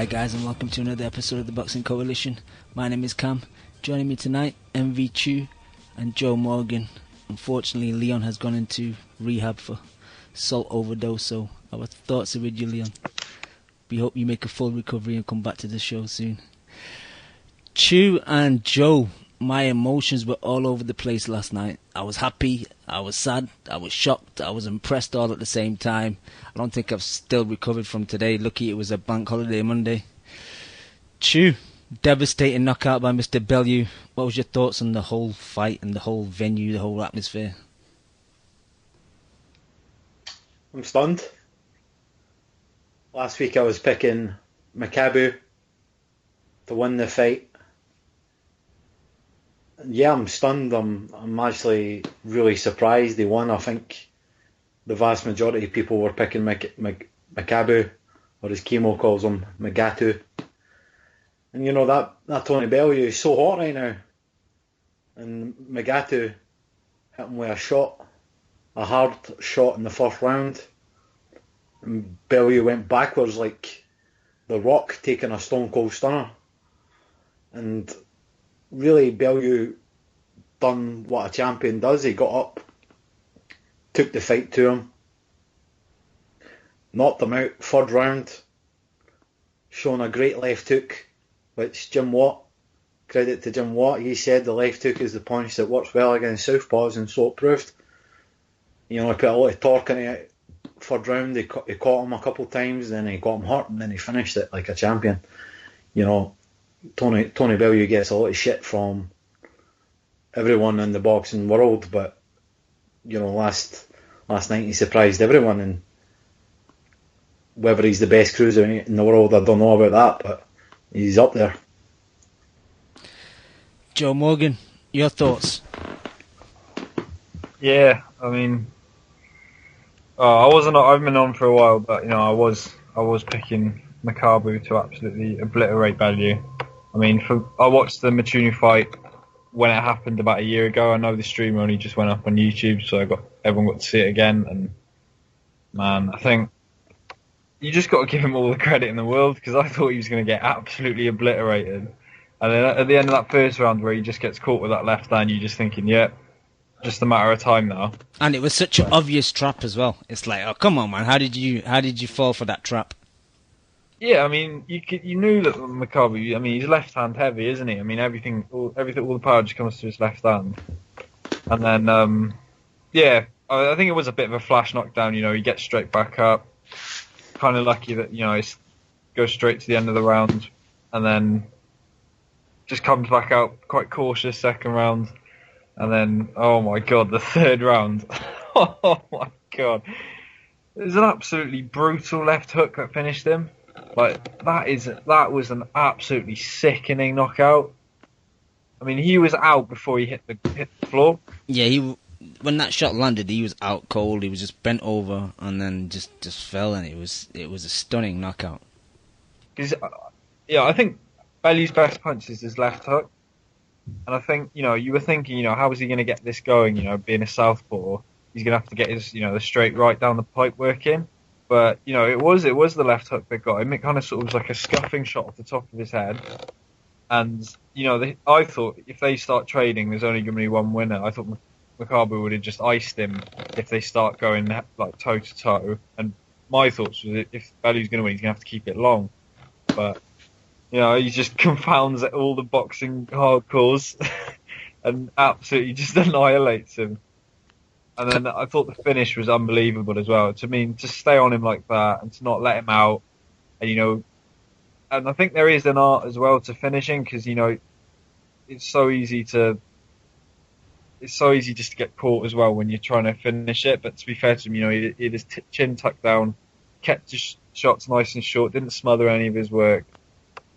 Hi guys, and welcome to another episode of the Boxing Coalition. My name is Cam. Joining me tonight, MV Chu and Joe Morgan. Unfortunately, Leon has gone into rehab for salt overdose, so our thoughts are with you, Leon. We hope you make a full recovery and come back to the show soon. Chu and Joe, my emotions were all over the place last night. I was happy, I was sad, I was shocked, I was impressed all at the same time. I don't think I've still recovered from today. Lucky it was a bank holiday Monday. Chu, devastating knockout by Mr. Bellew. What was your thoughts on the whole fight and the whole venue, the whole atmosphere? I'm stunned. Last week I was picking Makabu to win the fight. Yeah, I'm stunned. I'm actually really surprised he won. I think the vast majority of people were picking Makabu, or as Chemo calls him, Magatu. And you know, that Tony Bellew is so hot right now. And Magatu hit him with a hard shot in the first round. And Bellew went backwards like The Rock taking a Stone Cold Stunner. And really, Bellew done what a champion does. He got up, took the fight to him, knocked him out third round, showing a great left hook, which Jim Watt, credit to Jim Watt, he said the left hook is the punch that works well against southpaws, and so it proved. You know, he put a lot of torque in it. Third round, he caught him a couple of times, then he got him hurt, and then he finished it like a champion. You know, Tony Bellew gets a lot of shit from everyone in the boxing world, but you know, last night he surprised everyone, and whether he's the best cruiserweight in the world, I don't know about that, but he's up there. Joe Morgan, your thoughts? Yeah, I mean, I've been on for a while, but you know, I was picking Makabu to absolutely obliterate Bellew. I mean, I watched the Matunu fight when it happened about a year ago. I know the stream only just went up on YouTube, so everyone got to see it again. And man, I think you just got to give him all the credit in the world, because I thought he was going to get absolutely obliterated. And then at the end of that first round, where he just gets caught with that left hand, you're just thinking, yeah, just a matter of time now. And it was such an obvious trap as well. It's like, oh come on, man, how did you fall for that trap? Yeah, I mean, you knew that Makabu, I mean, he's left hand heavy, isn't he? I mean, all the power just comes to his left hand. And then, yeah, I think it was a bit of a flash knockdown. You know, he gets straight back up. Kind of lucky that, you know, he goes straight to the end of the round, and then just comes back out quite cautious second round. And then, oh my god, the third round. Oh my god. It was an absolutely brutal left hook that finished him. Like, that was an absolutely sickening knockout. I mean, he was out before he hit the floor. Yeah, when that shot landed, he was out cold. He was just bent over and then just fell, and it was a stunning knockout. Because, yeah, I think Bellew's best punch is his left hook. And I think, you know, you were thinking, you know, how is he going to get this going? You know, being a southpaw, he's going to have to get his, you know, the straight right down the pipe working. But, you know, it was the left hook that got him. It kind of sort of was like a scuffing shot off the top of his head. And, you know, I thought if they start trading, there's only going to be one winner. I thought Makabu would have just iced him if they start going like toe to toe. And my thoughts was if Bellew's going to win, he's going to have to keep it long. But, you know, he just confounds all the boxing hardcores and absolutely just annihilates him. And then I thought the finish was unbelievable as well. To stay on him like that and to not let him out, and you know, and I think there is an art as well to finishing, because you know, it's so easy just to get caught as well when you're trying to finish it. But to be fair to him, you know, he had his chin tucked down, kept his shots nice and short, didn't smother any of his work,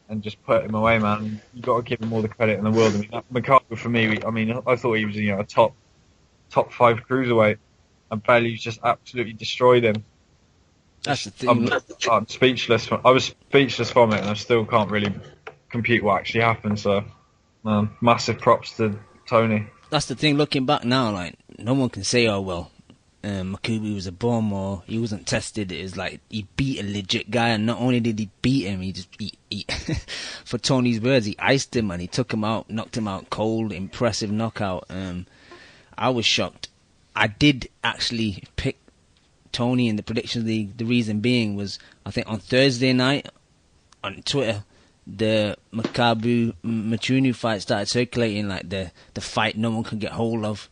and just put him away, man. You got to give him all the credit in the world. I mean, Makubu for me, I thought he was, you know, a top 5 cruiserweight, and Bellew just absolutely destroyed him. That's the thing. I'm speechless. I was speechless from it, and I still can't really compute what actually happened. So, massive props to Tony. That's the thing. Looking back now, like no one can say, "Oh well, Makubu was a bum or he wasn't tested. It was like he beat a legit guy, and not only did he beat him, he for Tony's words, he iced him and he took him out, knocked him out cold. Impressive knockout. I was shocked. I did actually pick Tony in the predictions league. The reason being was, I think on Thursday night on Twitter, the Makabu Machunu fight started circulating, like the fight no one could get hold of.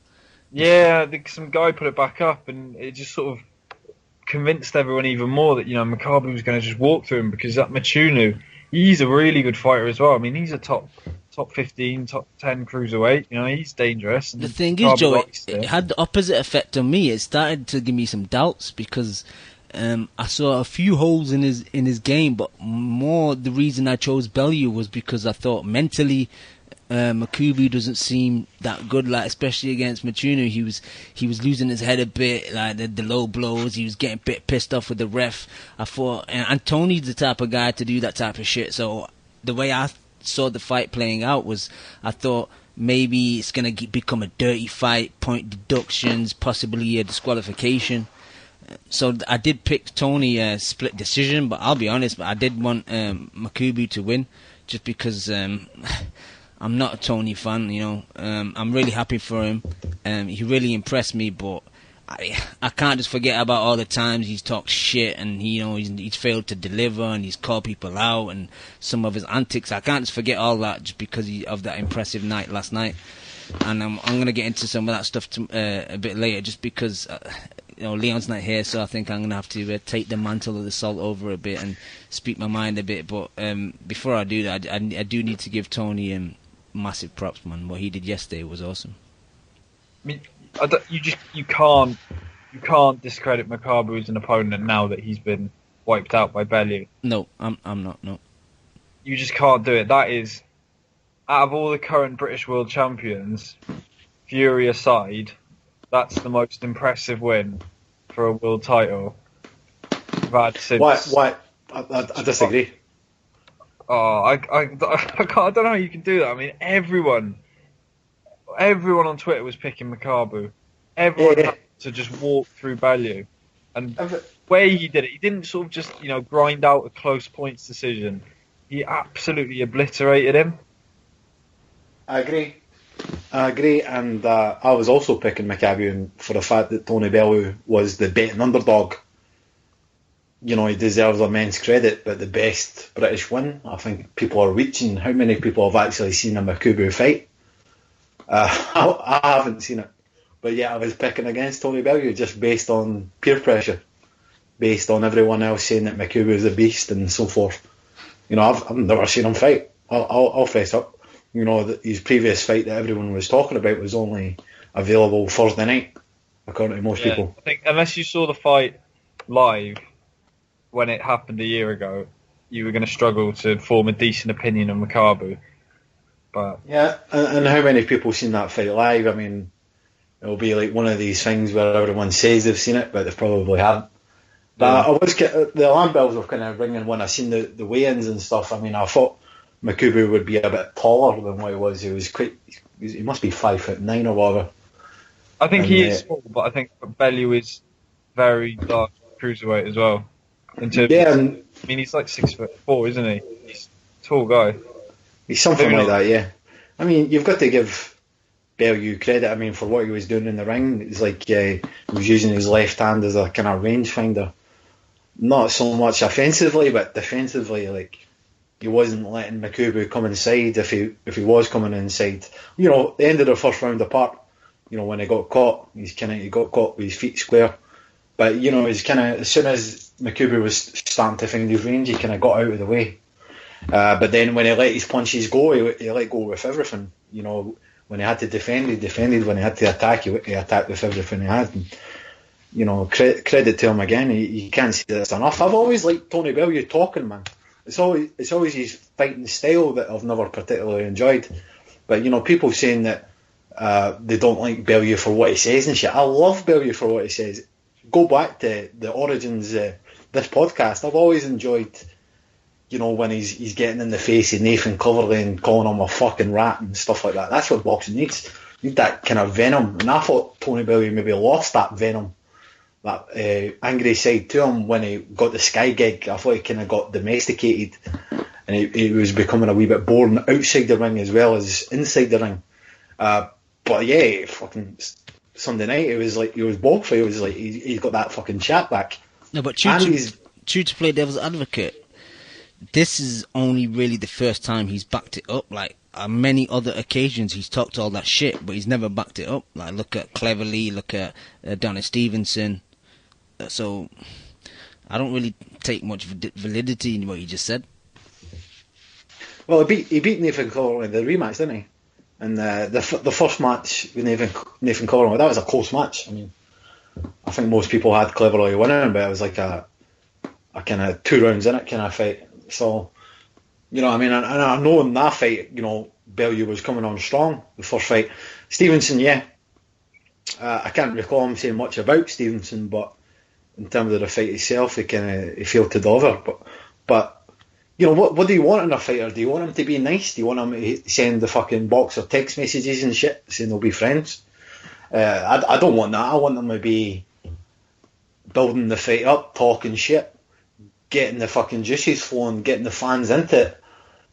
Yeah, I think some guy put it back up, and it just sort of convinced everyone even more that, Makabu was going to just walk through him, because that Machunu, he's a really good fighter as well. I mean, he's a top 15, top 10 cruiserweight. He's dangerous. The thing is, Joe, it had the opposite effect on me. It started to give me some doubts, because I saw a few holes in his game, but more the reason I chose Bellew was because I thought mentally Makubu doesn't seem that good, like especially against Machunu. He was losing his head a bit, like the low blows. He was getting a bit pissed off with the ref. I thought, and Tony's the type of guy to do that type of shit. So the way I saw the fight playing out was, I thought maybe it's gonna become a dirty fight, point deductions, possibly a disqualification. So I did pick Tony a split decision, but I'll be honest, I did want Makubu to win, just because I'm not a Tony fan, I'm really happy for him. He really impressed me, but I can't just forget about all the times he's talked shit and he's failed to deliver and he's called people out and some of his antics. I can't just forget all that just because of that impressive night last night. And I'm going to get into some of that stuff a bit later, just because Leon's not here, so I think I'm going to have to take the mantle of the salt over a bit and speak my mind a bit. But before I do that, I do need to give Tony massive props, man. What he did yesterday was awesome. I mean, you can't discredit Makabu as an opponent now that he's been wiped out by Bellew. No, I'm not. No, you just can't do it. That is, out of all the current British world champions, Fury aside, that's the most impressive win for a world title we've had since. Why? I disagree. I don't know how you can do that. I mean, everyone on Twitter was picking Makabu. Everyone had to just walk through Bellew. And the way he did it, he didn't sort of just, grind out a close points decision. He absolutely obliterated him. I agree, and I was also picking Makabu for the fact that Tony Bellew was the betting underdog. He deserves immense credit, but the best British win, I think people are reaching. How many people have actually seen a Makubu fight? I haven't seen it. But yeah, I was picking against Tony Bellew just based on peer pressure, based on everyone else saying that Makubu is a beast and so forth. I've never seen him fight. I'll face up. His previous fight that everyone was talking about was only available Thursday night, according to most people. I think unless you saw the fight live when it happened a year ago, you were going to struggle to form a decent opinion of Makabu. But yeah, and how many people seen that fight live? I mean, it'll be like one of these things where everyone says they've seen it, but they probably haven't. But the alarm bells were kind of ringing when I seen the weigh-ins and stuff. I mean, I thought Makubu would be a bit taller than what he was. He must be 5'9" or whatever. I think he is small, but I think Bellew is very large cruiserweight as well. He's like 6'4", isn't he? He's a tall guy. He's something like that, yeah. I mean, you've got to give Bellew credit. I mean, for what he was doing in the ring, it's like he was using his left hand as a kind of rangefinder. Not so much offensively, but defensively. Like, he wasn't letting Makubu come inside if he was coming inside. The end of the first round apart, when he got caught, he got caught with his feet square. But he's as soon as Makubu was starting to find his range, he kind of got out of the way. But then when he let his punches go, he let go with everything. When he had to defend, he defended. When he had to attack, he attacked with everything he had. And, credit to him again. You can't say this enough. I've always liked Tony Bellew talking, man. It's always his fighting style that I've never particularly enjoyed. But people saying that they don't like Bellew for what he says and shit. I love Bellew for what he says. Go back to the origins this podcast. I've always enjoyed, when he's getting in the face of Nathan Cleverly and calling him a fucking rat and stuff like that. That's what boxing needs. You need that kind of venom. And I thought Tony Bellew maybe lost that venom angry side to him when he got the Sky gig. I thought he kind of got domesticated, and he was becoming a wee bit boring outside the ring as well as inside the ring. But yeah, fucking Sunday night, it was like he was bog for. It was like he's got that fucking chat back. No, but true to play devil's advocate, this is only really the first time he's backed it up. Like, on many other occasions, he's talked all that shit, but he's never backed it up. Like, look at Cleverly, look at Donnie Stevenson. So, I don't really take much validity in what you just said. Well, he beat Nathan Collins in the rematch, didn't he? And the first match with Nathan Collins, that was a close match. I mean, I think most people had Cleverly winning, but it was like a kind of 2 rounds in it kind of fight. So, you know what I mean? And I know in that fight, you know, Bellew was coming on strong, the first fight. Stevenson, yeah. I can't recall him saying much about Stevenson, but in terms of the fight itself, he failed to deliver. But you know, what do you want in a fighter? Do you want him to be nice? Do you want him to send the fucking boxer text messages and shit saying they'll be friends? I don't want that. I want them to be building the fight up, talking shit, getting the fucking juices flowing, getting the fans into it.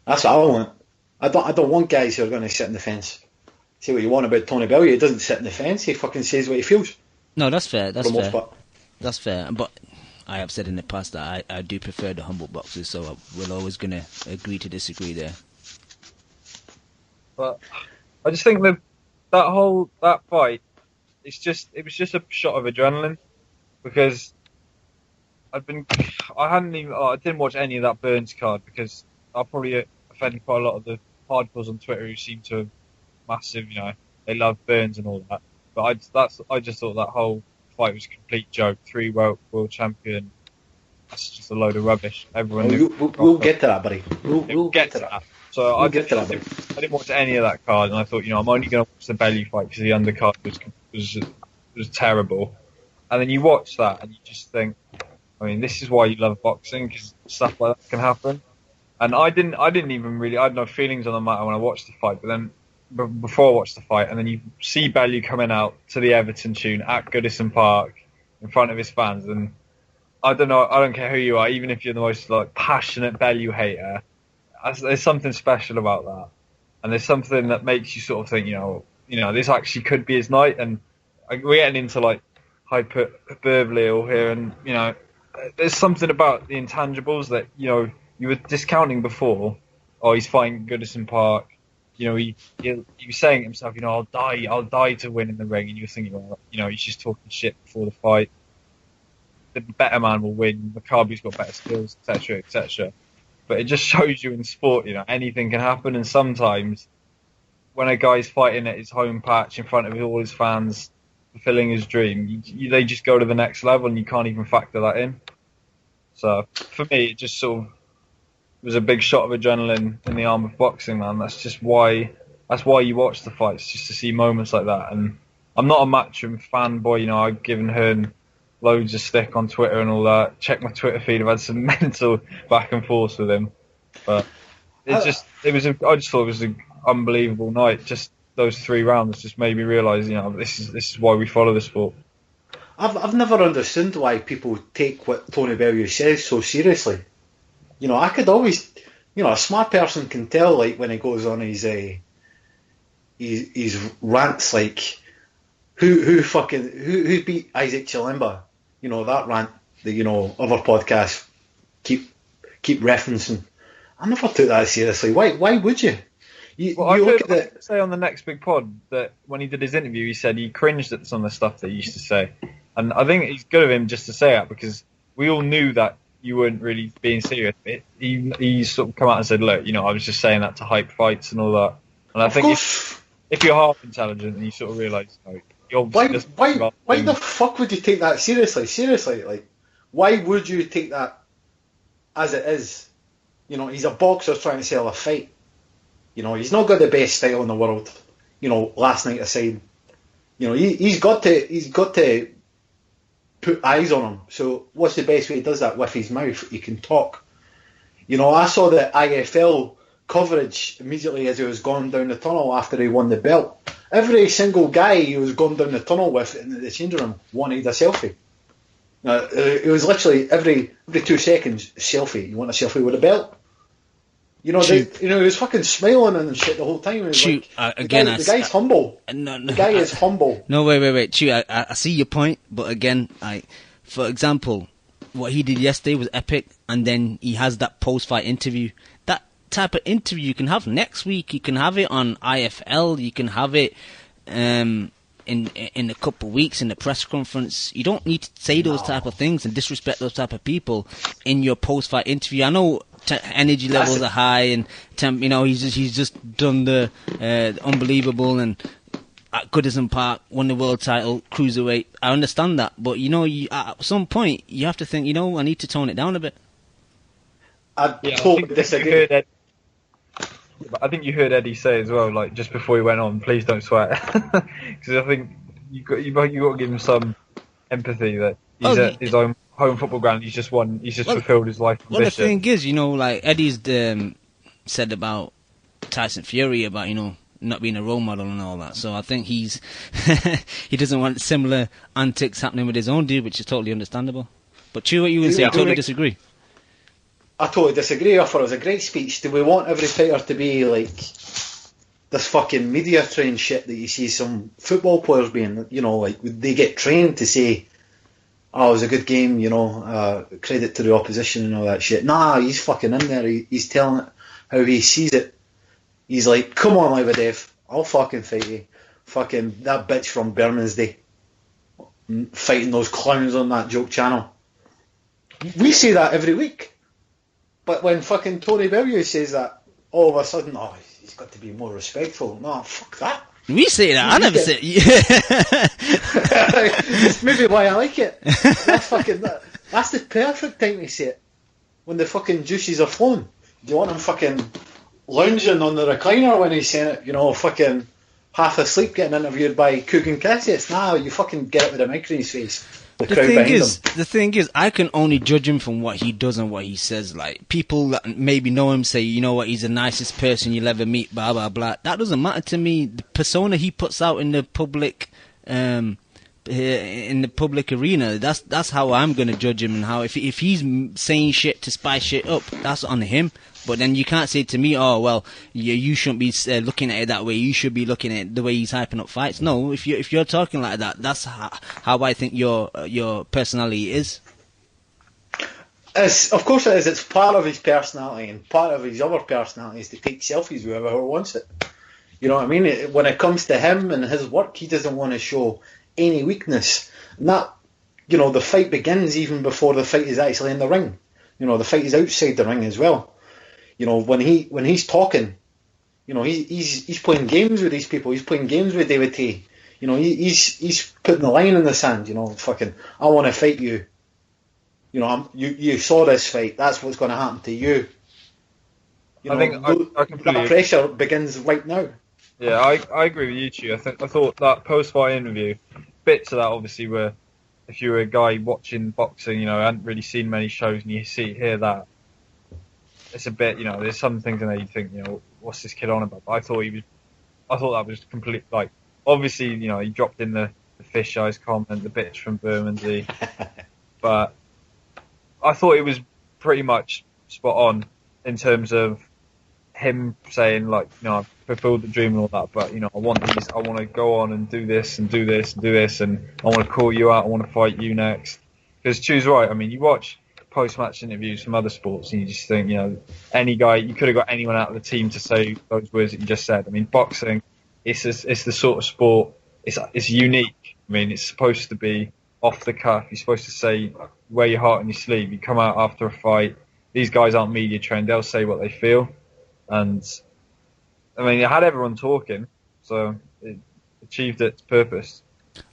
That's what I want. I don't want guys who are going to sit in the fence. Say what you want about Tony Bellew. He doesn't sit in the fence. He fucking says what he feels. No, that's fair. That's fair. But I have said in the past that I do prefer the humble boxers, so we're always going to agree to disagree there. But I just think that fight, it was just a shot of adrenaline, because I didn't watch any of that Burns card, because I probably offended quite a lot of the hardcores on Twitter who seem to have massive, you know, they love Burns and all that. But I just thought that whole fight was a complete joke. 3-world world champion. That's just a load of rubbish. Everyone we'll get to that, buddy. We'll get to that. So I didn't watch any of that card, and I thought, you know, I'm only going to watch the Bellew fight because the undercard was terrible. And then you watch that and you just think, I mean, this is why you love boxing, because stuff like that can happen. And I didn't even really, I had no feelings on the matter when I watched the fight, but then before I watched the fight, and then you see Bellew coming out to the Everton tune at Goodison Park in front of his fans, and I don't know, I don't care who you are, even if you're the most like passionate Bellew hater, there's something special about that, and there's something that makes you sort of think, you know, this actually could be his night. And we're getting into like hyperbole here, and you know, there's something about the intangibles that, you know, you were discounting before. Oh, he's fighting Goodison Park. You know, he was saying to himself, you know, I'll die to win in the ring. And you were thinking, well, you know, he's just talking shit before the fight. The better man will win. Makabu's got better skills, etc., etc. But it just shows you in sport, you know, anything can happen. And sometimes when a guy's fighting at his home patch in front of all his fans, fulfilling his dream, they just go to the next level, and you can't even factor that in. So for me, it just sort of was a big shot of adrenaline in the arm of boxing, man. That's why you watch the fights, just to see moments like that. And I'm not a Matchroom fanboy, you know, I've given Hearn loads of stick on Twitter and all that. Check my Twitter feed, I've had some mental back and forth with him. But I just thought it was an unbelievable night. Just those 3 rounds just made me realise, you know, this is why we follow the sport. I've never understood why people take what Tony Bellew says so seriously. You know, I could always, you know, a smart person can tell, like, when he goes on his rants, like, who beat Isaac Chilemba? You know, that rant that, you know, other podcasts keep referencing. I never took that seriously. Why would you? I heard say on the Next Big Pod that when he did his interview, he said he cringed at some of the stuff that he used to say. And I think it's good of him just to say that, because we all knew that you weren't really being serious. He sort of come out and said, look, you know, I was just saying that to hype fights and all that. And I think if you're half intelligent and you sort of realise, you know, why the fuck would you take that seriously? Seriously, like, why would you take that as it is? You know, he's a boxer trying to sell a fight. You know, he's not got the best style in the world. You know, last night aside, you know, he's got to put eyes on him. So what's the best way he does that? With his mouth. He can talk. You know, I saw the IFL coverage immediately as he was going down the tunnel after he won the belt. Every single guy he was going down the tunnel with in the changing room wanted a selfie. It was literally every 2 seconds, selfie. You want a selfie with a belt? You know, he was fucking smiling and shit the whole time. The guy's humble. The guy is humble. No, wait. Chew, I see your point, but again, for example, what he did yesterday was epic, and then he has that post-fight interview. That type of interview you can have next week. You can have it on IFL. You can have it in a couple of weeks in the press conference. You don't need to say those type of things and disrespect those type of people in your post-fight interview. I know energy levels are high, and he's just done the unbelievable, and at Goodison Park won the world title cruiserweight. I understand that, but at some point you have to think, I need to tone it down a bit. I totally disagree. I think you heard Eddie say as well, like just before he went on, please don't sweat, because I think you got to give him some empathy that he's at his own home football ground. He's just fulfilled his life ambition. Well, the thing is, like Eddie's said about Tyson Fury about not being a role model and all that. So I think he doesn't want similar antics happening with his own dude, which is totally understandable. But true what you would say, I totally disagree. I totally disagree. I thought it was a great speech. Do we want every fighter to be like this fucking media trained shit that you see some football players being? Like they get trained to say, "Oh, it was a good game," credit to the opposition and all that shit. Nah, he's fucking in there. He's telling it how he sees it. He's like, "Come on, Lebedev, I'll fucking fight you." Fucking that bitch from Bermondsey fighting those clowns on that joke channel. We say that every week. But when fucking Tony Bellew says that, all of a sudden, he's got to be more respectful. No, fuck that. We say that. I never say it. It's maybe why I like it. That's the perfect time to say it. When the fucking juices are flowing. Do you want him fucking lounging on the recliner when he's saying it? Fucking half asleep getting interviewed by Coogan Cassius? Nah, you fucking get it with a mic in his face. The thing is, I can only judge him from what he does and what he says. Like, people that maybe know him say, he's the nicest person you'll ever meet, blah, blah, blah. That doesn't matter to me. The persona he puts out in the public, arena, that's how I'm going to judge him, and how, if he's saying shit to spice shit up, that's on him. But then you can't say to me, you shouldn't be looking at it that way. You should be looking at it the way he's hyping up fights. No, if you're talking like that, that's how I think your personality is. Of course it is. It's part of his personality, and part of his other personality is to take selfies with whoever wants it. You know what I mean? When it comes to him and his work, he doesn't want to show any weakness. And that, the fight begins even before the fight is actually in the ring. The fight is outside the ring as well. When he's talking, he's playing games with these people. He's playing games with David Tay. He's putting the line in the sand. Fucking, I want to fight you. You saw this fight. That's what's going to happen to you. I think I completely that pressure begins right now. Yeah, I agree with you, Chu. I thought that post-fight interview, bits of that obviously were, if you were a guy watching boxing, hadn't really seen many shows, and you hear that. It's a bit, there's some things in there you think, what's this kid on about? But I thought that was complete, like, obviously, he dropped in the fish eyes comment, the bitch from Bermondsey, but I thought it was pretty much spot on in terms of him saying, like, I fulfilled the dream and all that, but, I want to go on and do this and do this and do this, and I want to call you out, I want to fight you next. Because Chu's right, I mean, you watch post-match interviews from other sports and you just think, any guy, you could have got anyone out of the team to say those words that you just said. I mean, boxing, it's the sort of sport, it's unique. I mean, it's supposed to be off the cuff. You're supposed to say, wear your heart on your sleeve. You come out after a fight. These guys aren't media trained. They'll say what they feel. And, I mean, it had everyone talking, so it achieved its purpose.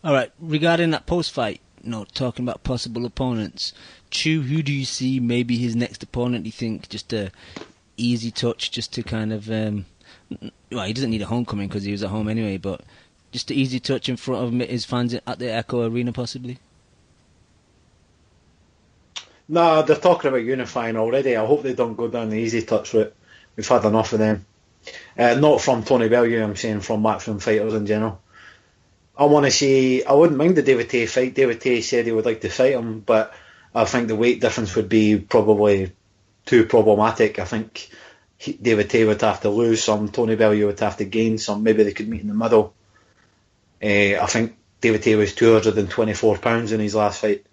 All right, regarding that post-fight, talking about possible opponents, Chu, who do you see maybe his next opponent? Do you think just a easy touch, just to kind of, he doesn't need a homecoming because he was at home anyway, but just an easy touch in front of his fans at the Echo Arena possibly? No, they're talking about unifying already. I hope they don't go down the easy touch route. We've had enough of them. Not from Tony Bellew, I'm saying from matchroom fighters in general. I want to see. I wouldn't mind the David Tay fight. David Tay said he would like to fight him, but I think the weight difference would be probably too problematic. I think David Tay would have to lose some. Tony Bellew would have to gain some. Maybe they could meet in the middle. I think David Tay was 224 pounds in his last fight.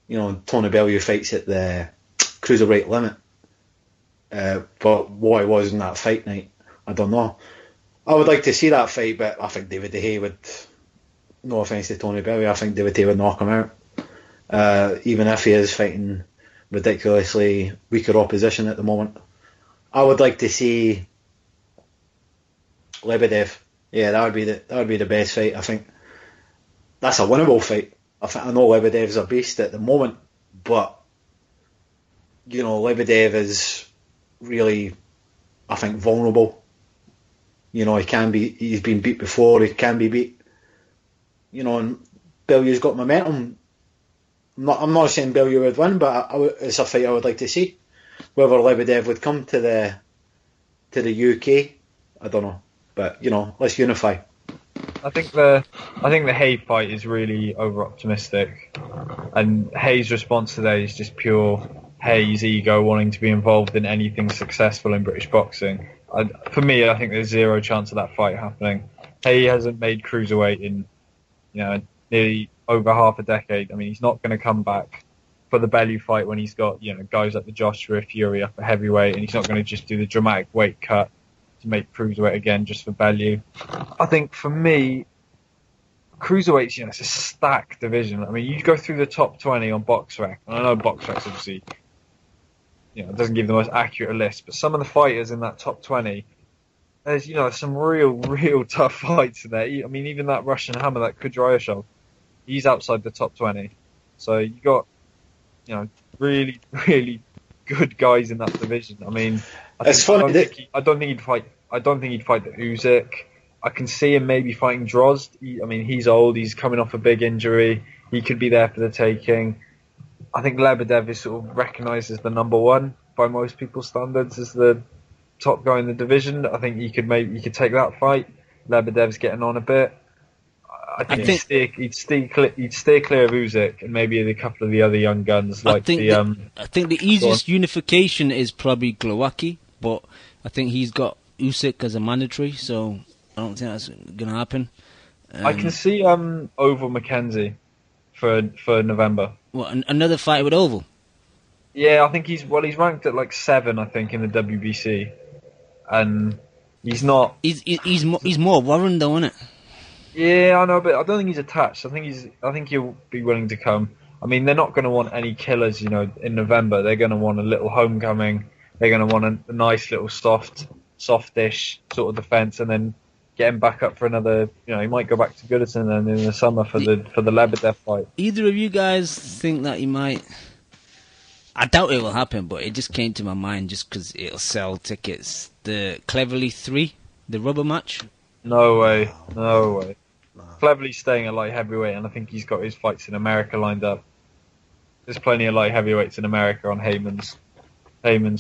You know, Tony Bellew fights at the cruiserweight limit. But what it was in that fight night, I don't know. I would like to see that fight, but I think David Hay would. No offence to Tony Bellew, I think David Hay would knock him out. Even if he is fighting ridiculously weaker opposition at the moment. I would like to see Lebedev. Yeah, that would be the best fight. I think that's a winnable fight. I know Lebedev's a beast at the moment, but you know, Lebedev is really, I think, vulnerable. You know, he's been beat before, he can be beat. You know, and Bellew's got momentum. I'm not saying Bellew would win, but it's a fight I would like to see. Whether Lebedev would come to the UK, I don't know. But you know, let's unify. I think the Hay fight is really over optimistic, and Hay's response today is just pure Hay's ego wanting to be involved in anything successful in British boxing. For me, I think there's zero chance of that fight happening. Hay hasn't made cruiserweight in nearly over half a decade. I mean, he's not going to come back for the Bellew fight when he's got guys like the Joshua Fury up at heavyweight, and he's not going to just do the dramatic weight cut to make cruiserweight again just for Bellew. I think for me, cruiserweight's it's a stacked division. I mean, you go through the top 20 on BoxRec, and I know BoxRec's obviously it doesn't give the most accurate list, but some of the fighters in that top 20, there's some real tough fights in there. I mean, even that Russian hammer, that Kudryashov, he's outside the top 20. So you got really good guys in that division. I mean, I don't think he'd fight the Usyk. I can see him maybe fighting Drozd. He's old. He's coming off a big injury. He could be there for the taking. I think Lebedev is sort of recognised as the number one by most people's standards as the top guy in the division. I think he could take that fight. Lebedev's getting on a bit. I think he'd steer clear of Usyk and maybe a couple of the other young guns. I think the easiest unification is probably Glowacki, but I think he's got Usyk as a mandatory, so I don't think that's going to happen. I can see Oval McKenzie for November. What, another fight with Oval? Yeah, I think he's ranked at like 7, I think, in the WBC, and he's not. He's more Warren though, isn't it? Yeah, I know, but I don't think he's attached. I think he'll be willing to come. I mean, they're not going to want any killers, in November. They're going to want a little homecoming. They're going to want a nice little softish sort of defence, and then get him back up for another. He might go back to Goodison then in the summer for the Lebedev fight. Either of you guys think that he might? I doubt it will happen, but it just came to my mind just because it'll sell tickets. The Cleverly 3, the rubber match. No way. Cleverly's staying at light heavyweight, and I think he's got his fights in America lined up. There's plenty of light heavyweights in America on Heyman's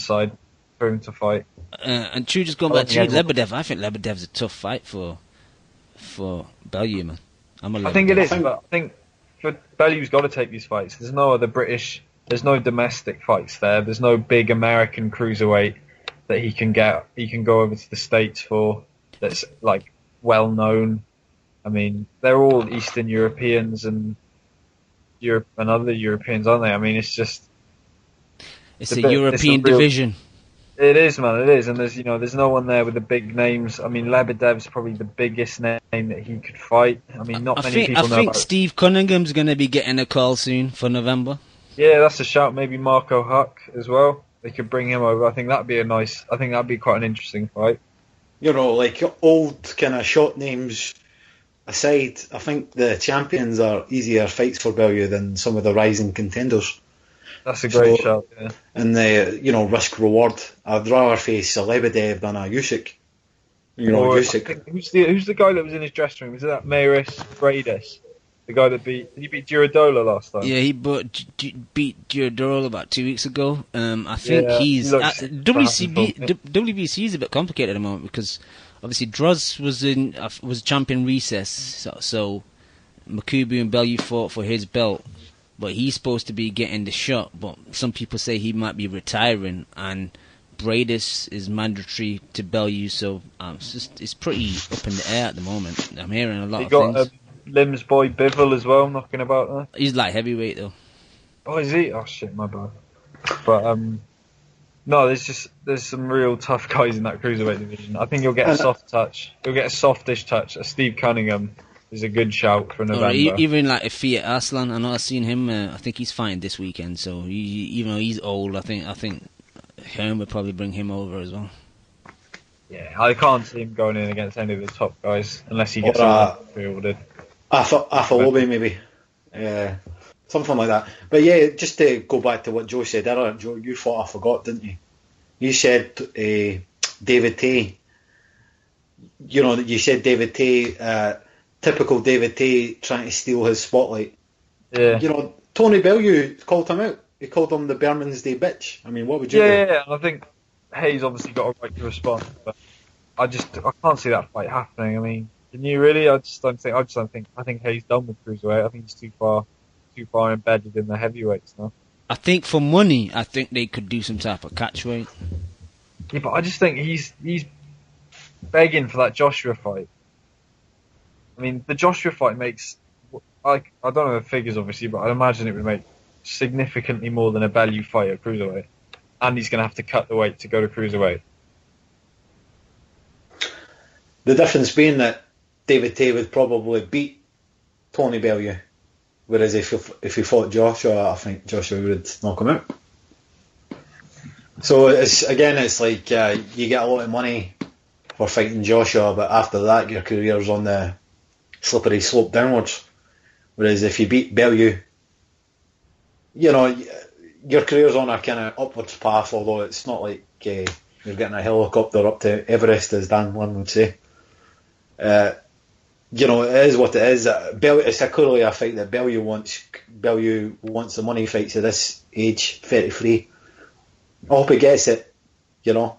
side for him to fight. And True, just going back to Lebedev, I think Lebedev's a tough fight for Bellew, man. I think it is, but I think for Bellew's got to take these fights. There's no other there's no domestic fights there. There's no big American cruiserweight that he can get. He can go over to the States for that's like well known. I mean, they're all Eastern Europeans and Europe and other Europeans, aren't they? I mean, it's a European division. It is, man. It is, and there's no one there with the big names. I mean, Lebedev's probably the biggest name that he could fight. I mean, not many people know. I think Steve Cunningham's going to be getting a call soon for November. Yeah, that's a shout. Maybe Marco Huck as well. They could bring him over. I think that'd be quite an interesting fight. Like old kind of short names aside, I think the champions are easier fights for Bellew than some of the rising contenders. That's a great shout, yeah. And the risk reward, I'd rather face a Lebedev than a Usyk. Usyk. Who's the guy that was in his dressing room? Was it that Maris Bradis? The guy that beat Girodola last time? Yeah, he beat Girodola about 2 weeks ago. I think WBC is a bit complicated at the moment because obviously Droz was champion recess, so Makubu and Bellew fought for his belt, but he's supposed to be getting the shot. But some people say he might be retiring, and Bradis is mandatory to Bellew, so it's pretty up in the air at the moment. I'm hearing a lot of things. You got Limbs boy Bivol as well knocking about there. He's light heavyweight though. Oh, is he? Oh shit, my bad. But no, there's some real tough guys in that cruiserweight division. I think you'll get a soft touch. You'll get a softish touch. A Steve Cunningham is a good shout for November. Even like a Fiat Aslan. I know I've seen him. I think he's fighting this weekend. So even though he's old, I think Hearn would probably bring him over as well. Yeah, I can't see him going in against any of the top guys unless he gets fielded. Afalobi maybe. Yeah. Something like that. But yeah, just to go back to what Joe said earlier, Joe, you thought I forgot, didn't you? You said David Tay. You know, you said David Tay, typical David Tay trying to steal his spotlight. Yeah. You know, Tony Bellew called him out. He called him the Bermondsey Day bitch. I mean, what would you do? Yeah, and I think Hayes obviously got a right to respond, but I can't see that fight happening. I mean, can you really? I think Hayes done with cruiserweight. I think he's too far embedded in the heavyweights now. I think for money, I think they could do some type of catchweight. Yeah, but I just think he's begging for that Joshua fight. I mean, the Joshua fight makes, I don't know the figures obviously, but I imagine it would make significantly more than a Bellew fight at cruiserweight, and he's going to have to cut the weight to go to cruiserweight. The difference being that David Tay would probably beat Tony Bellew. Whereas if he fought Joshua, I think Joshua would knock him out. So it's like you get a lot of money for fighting Joshua, but after that your career's on the slippery slope downwards. Whereas if you beat Bellew, you know, your career's on a kind of upwards path, although it's not like you're getting a helicopter up to Everest, as Dan Lynn would say. You know, it is what it is. It's clearly a fight that Bellew wants. Bellew wants the money fights at this age, 33. I hope he gets it. You know,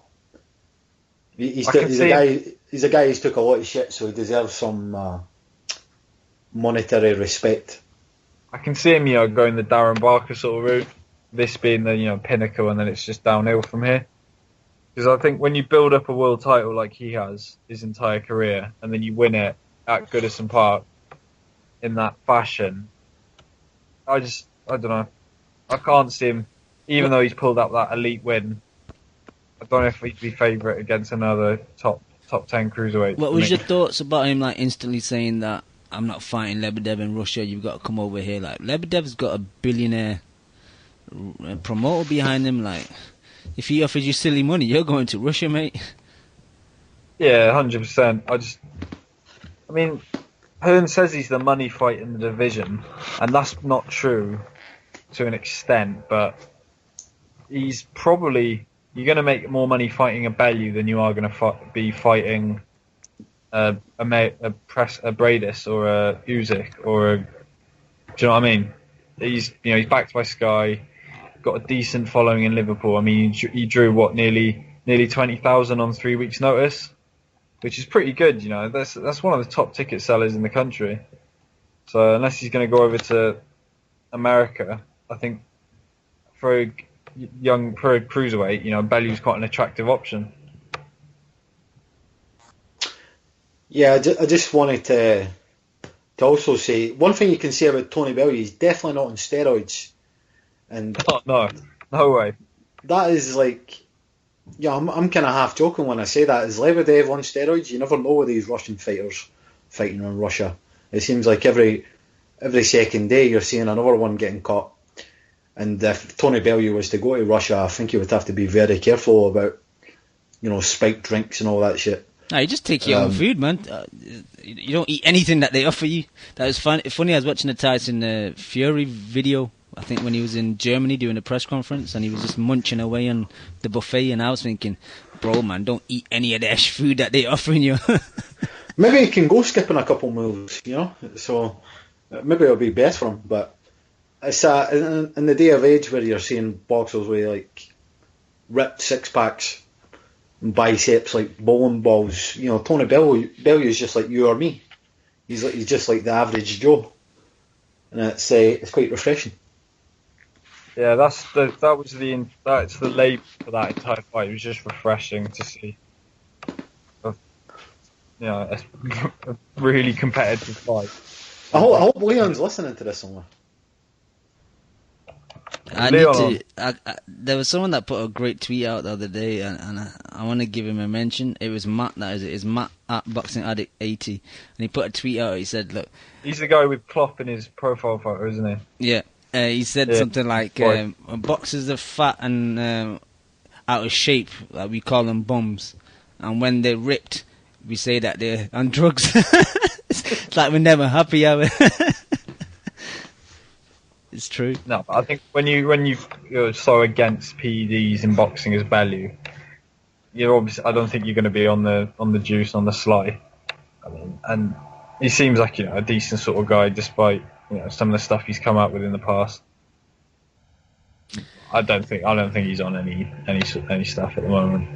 he's a guy who's took a lot of shit, so he deserves some monetary respect. I can see him, going the Darren Barker sort of route. This being the pinnacle, and then it's just downhill from here. Because I think when you build up a world title like he has his entire career, and then you win it at Goodison Park in that fashion, I don't know. I can't see him, even though he's pulled up that elite win. I don't know if he'd be favourite against another top 10 cruiserweight. What was your thoughts about him instantly saying that I'm not fighting Lebedev in Russia, you've got to come over here? Lebedev's got a billionaire promoter behind him. If he offers you silly money, you're going to Russia, mate. Yeah, 100%. I mean, Hearn says he's the money fight in the division, and that's not true to an extent, but he's probably, you're going to make more money fighting a Bellew than you are going to be fighting a Bradis or a Usyk or do you know what I mean? He's backed by Sky, got a decent following in Liverpool. I mean, he drew nearly 20,000 on 3 weeks' notice, which is pretty good. That's one of the top ticket sellers in the country. So unless he's going to go over to America, I think for a cruiserweight, Bellew's quite an attractive option. Yeah, I just wanted to also say one thing you can say about Tony Bellew: he's definitely not on steroids. And no way. That is I'm kind of half joking when I say that. Is Lebedev on steroids? You never know with these Russian fighters fighting in Russia. It seems like every second day you're seeing another one getting caught. And if Tony Bellew was to go to Russia, I think he would have to be very careful about, spiked drinks and all that shit. No, you just take your own food, man. You don't eat anything that they offer you. That was funny. I was watching a Tyson Fury video, I think when he was in Germany doing a press conference, and he was just munching away on the buffet, and I was thinking, bro, man, don't eat any of that food that they're offering you. Maybe he can go skipping a couple moves, so maybe it'll be best for him, but it's in the day of age where you're seeing boxers with ripped six-packs and biceps like bowling balls, Tony Bellew is just like you or me. He's just like the average Joe. and it's quite refreshing. Yeah, that's the label for that entire fight. It was just refreshing to see. A really competitive fight. I hope Leon's listening to this somewhere. There was someone that put a great tweet out the other day, and I want to give him a mention. It was Matt. It's Matt at Boxing Addict 80, and he put a tweet out. He said, "Look, he's the guy with Klopp in his profile photo, isn't he?" Yeah. He said something like, "Boxers are fat and out of shape. We call them bums, and when they're ripped, we say that they're on drugs." It's like we're never happy, are we? It's true. No, but I think when you're so against PEDs in boxing as Bellew, you're obviously. I don't think you're going to be on the juice on the sly. I mean, and he seems like a decent sort of guy, despite some of the stuff he's come out with in the past. I don't think he's on any stuff at the moment.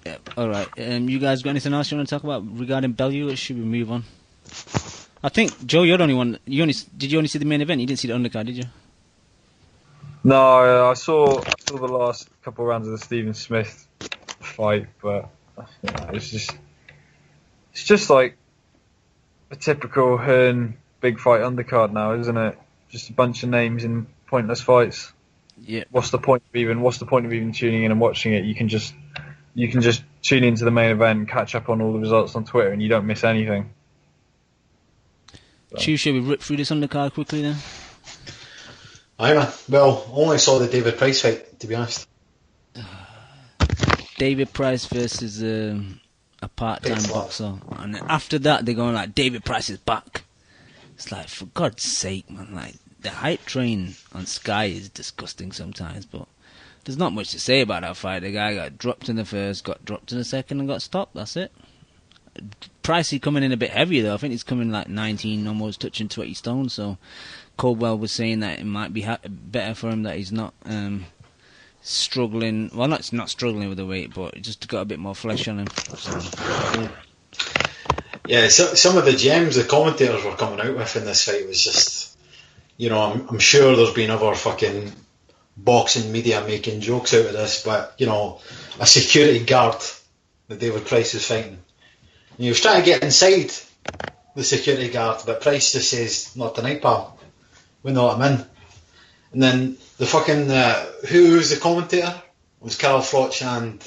Yeah. All right. You guys got anything else you want to talk about regarding Bellew, or should we move on? I think, Joe, you're the only one. Did you only see the main event? You didn't see the undercard, did you? No, I saw the last couple of rounds of the Stephen Smith fight, but it's just like a typical Hearn big fight undercard now, isn't it? Just a bunch of names in pointless fights. Yeah. What's the point of even tuning in and watching it? You can just tune into the main event and catch up on all the results on Twitter, and you don't miss anything. Should we rip through this undercard quickly then? Aye, man. Well, only saw the David Price fight, to be honest. David Price versus a part-time boxer, and then after that they're going like, David Price is back. It's like, for God's sake, man! Like, the hype train on Sky is disgusting sometimes, but there's not much to say about that fight. The guy got dropped in the first, got dropped in the second, and got stopped. That's it. Pricey coming in a bit heavier though. I think he's coming like 19, almost touching 20 stone. So Coldwell was saying that it might be better for him that he's not struggling. Well, not struggling with the weight, but just got a bit more flesh on him. So. Yeah, so some of the gems the commentators were coming out with in this fight was just, I'm sure there's been other fucking boxing media making jokes out of this, but a security guard that David Price was fighting. He was trying to get inside the security guard, but Price just says, "Not tonight, pal. We know what I'm in." And then the fucking who was the commentator? It was Carol Froch and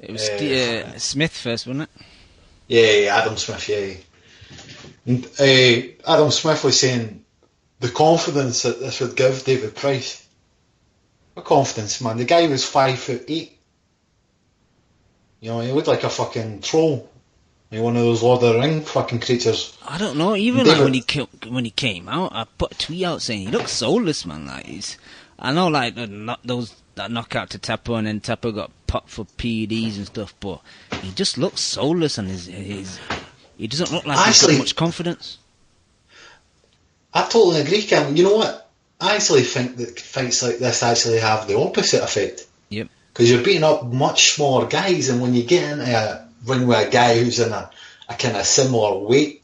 it was Smith first, wasn't it? Yeah, Adam Smith. Yeah. And Adam Smith was saying the confidence that this would give David Price. What confidence, man? The guy was 5'8". He looked like a fucking troll. One of those Lord of the Ring fucking creatures. I don't know. Even like when he came out, I put a tweet out saying he looks soulless, man. Like I know, like those that knockout to Tapper, and then Tapper got popped for PEDs and stuff, but he just looks soulless, and he doesn't look like he's got much confidence. I totally agree, Cam. You know what? I actually think that fights like this actually have the opposite effect. Yep. Because you're beating up much smaller guys, and when you get into a ring with a guy who's in a kind of similar weight,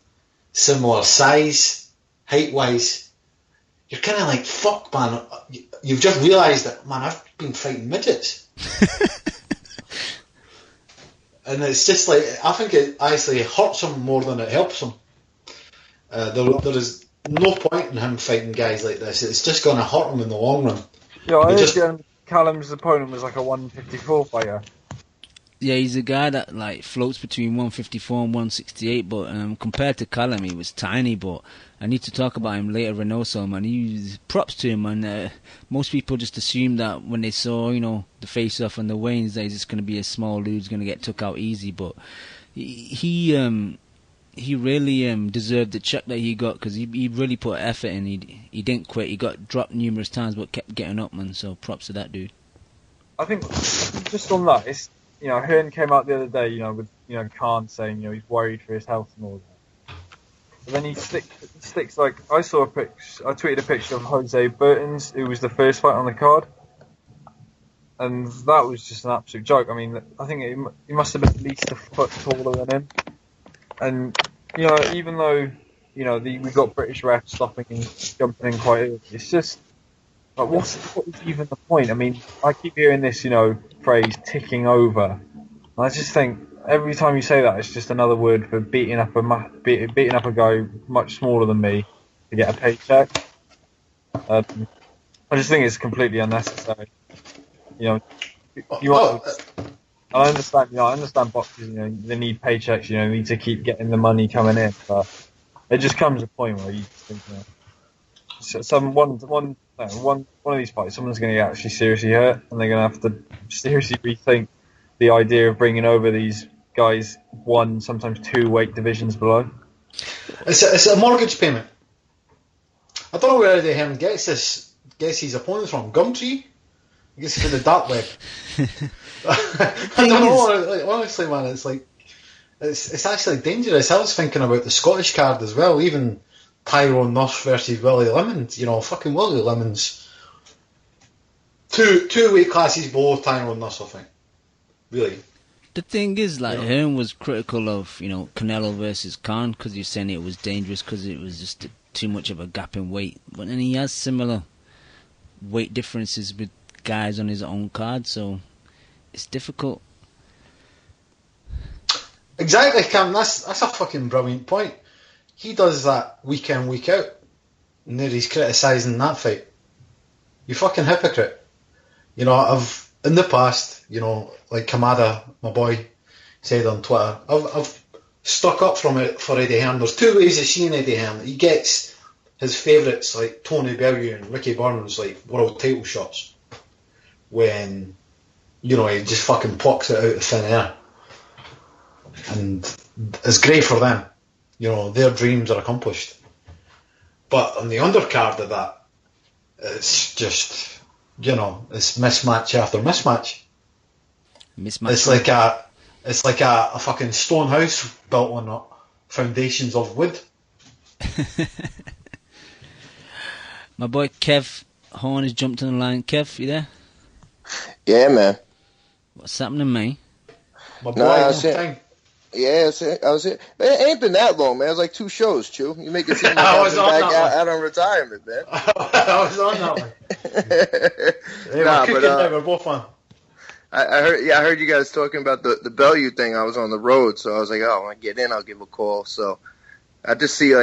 similar size, height-wise, you're kind of like, fuck, man. You've just realised that, man, I've been fighting midgets. And it's just like, I think it actually hurts him more than it helps him. There is no point in him fighting guys like this. It's just going to hurt him in the long run. Yeah, I heard Callum's opponent was like a 154 fighter. Yeah, he's a guy that like floats between 154 and 168, but compared to Callum, he was tiny. But I need to talk about him later, Reynoso, man. Props to him, and most people just assume that when they saw, the face-off and the weigh-ins, that he's just going to be a small dude who's going to get took out easy. But he really deserved the check that he got, because he really put effort in. He didn't quit. He got dropped numerous times, but kept getting up, man. So props to that dude. I think just on that, it's Hearn came out the other day, with Khan saying he's worried for his health and all that. But then he sticks like I tweeted a picture of Jose Burton's, who was the first fight on the card, and that was just an absolute joke. I mean, I think he must have been at least a foot taller than him. And, even though we've got British refs stopping and jumping in quite early. It's just, like, what is even the point? I mean, I keep hearing this, phrase, ticking over. And I just think, every time you say that, it's just another word for beating up a guy much smaller than me to get a paycheck. I just think it's completely unnecessary. I understand boxers, they need paychecks, they need to keep getting the money coming in, but it just comes a point where you just think, one of these fights, someone's going to get actually seriously hurt, and they're going to have to seriously rethink the idea of bringing over these guys 1, sometimes 2 weight divisions below. It's a mortgage payment. I don't know where Eddie Hearn gets his opponents from. Gumtree? I guess for the dark web. I don't know. Honestly, man, it's actually dangerous. I was thinking about the Scottish card as well. Even Tyrone Nuss versus Willie Lemons. Fucking Willie Lemons. Two weight classes below Tyrone Nuss, I think. Really. The thing is, Hearn was critical of, Canelo versus Khan because he was saying it was dangerous because it was just too much of a gap in weight. But then he has similar weight differences with guys on his own card, so it's difficult. Exactly, Cam. That's a fucking brilliant point. He does that week in, week out, and there he's criticising that fight. You fucking hypocrite. I've in the past, like Kamada, my boy, said on Twitter, I've stuck up for Eddie Hearn. There's 2 ways of seeing Eddie Hearn. He gets his favourites like Tony Bellew and Ricky Burns like world title shots when he just fucking plucks it out of thin air, and it's great for them. Their dreams are accomplished. But on the undercard of that, it's just it's mismatch after mismatch. It's like a fucking stone house built on foundations of wood. My boy Kev Horn has jumped on the line. Kev, you there? Yeah, man. What's happening, mate? My boy, long time. Yeah, I was here. Man, it ain't been that long, man. It was like 2 shows, Chew. You make it seem like I was out on retirement, man. I was on that one. We're both on. I heard you guys talking about the Bellew thing. I was on the road, so I was like, when I get in, I'll give a call. So I just see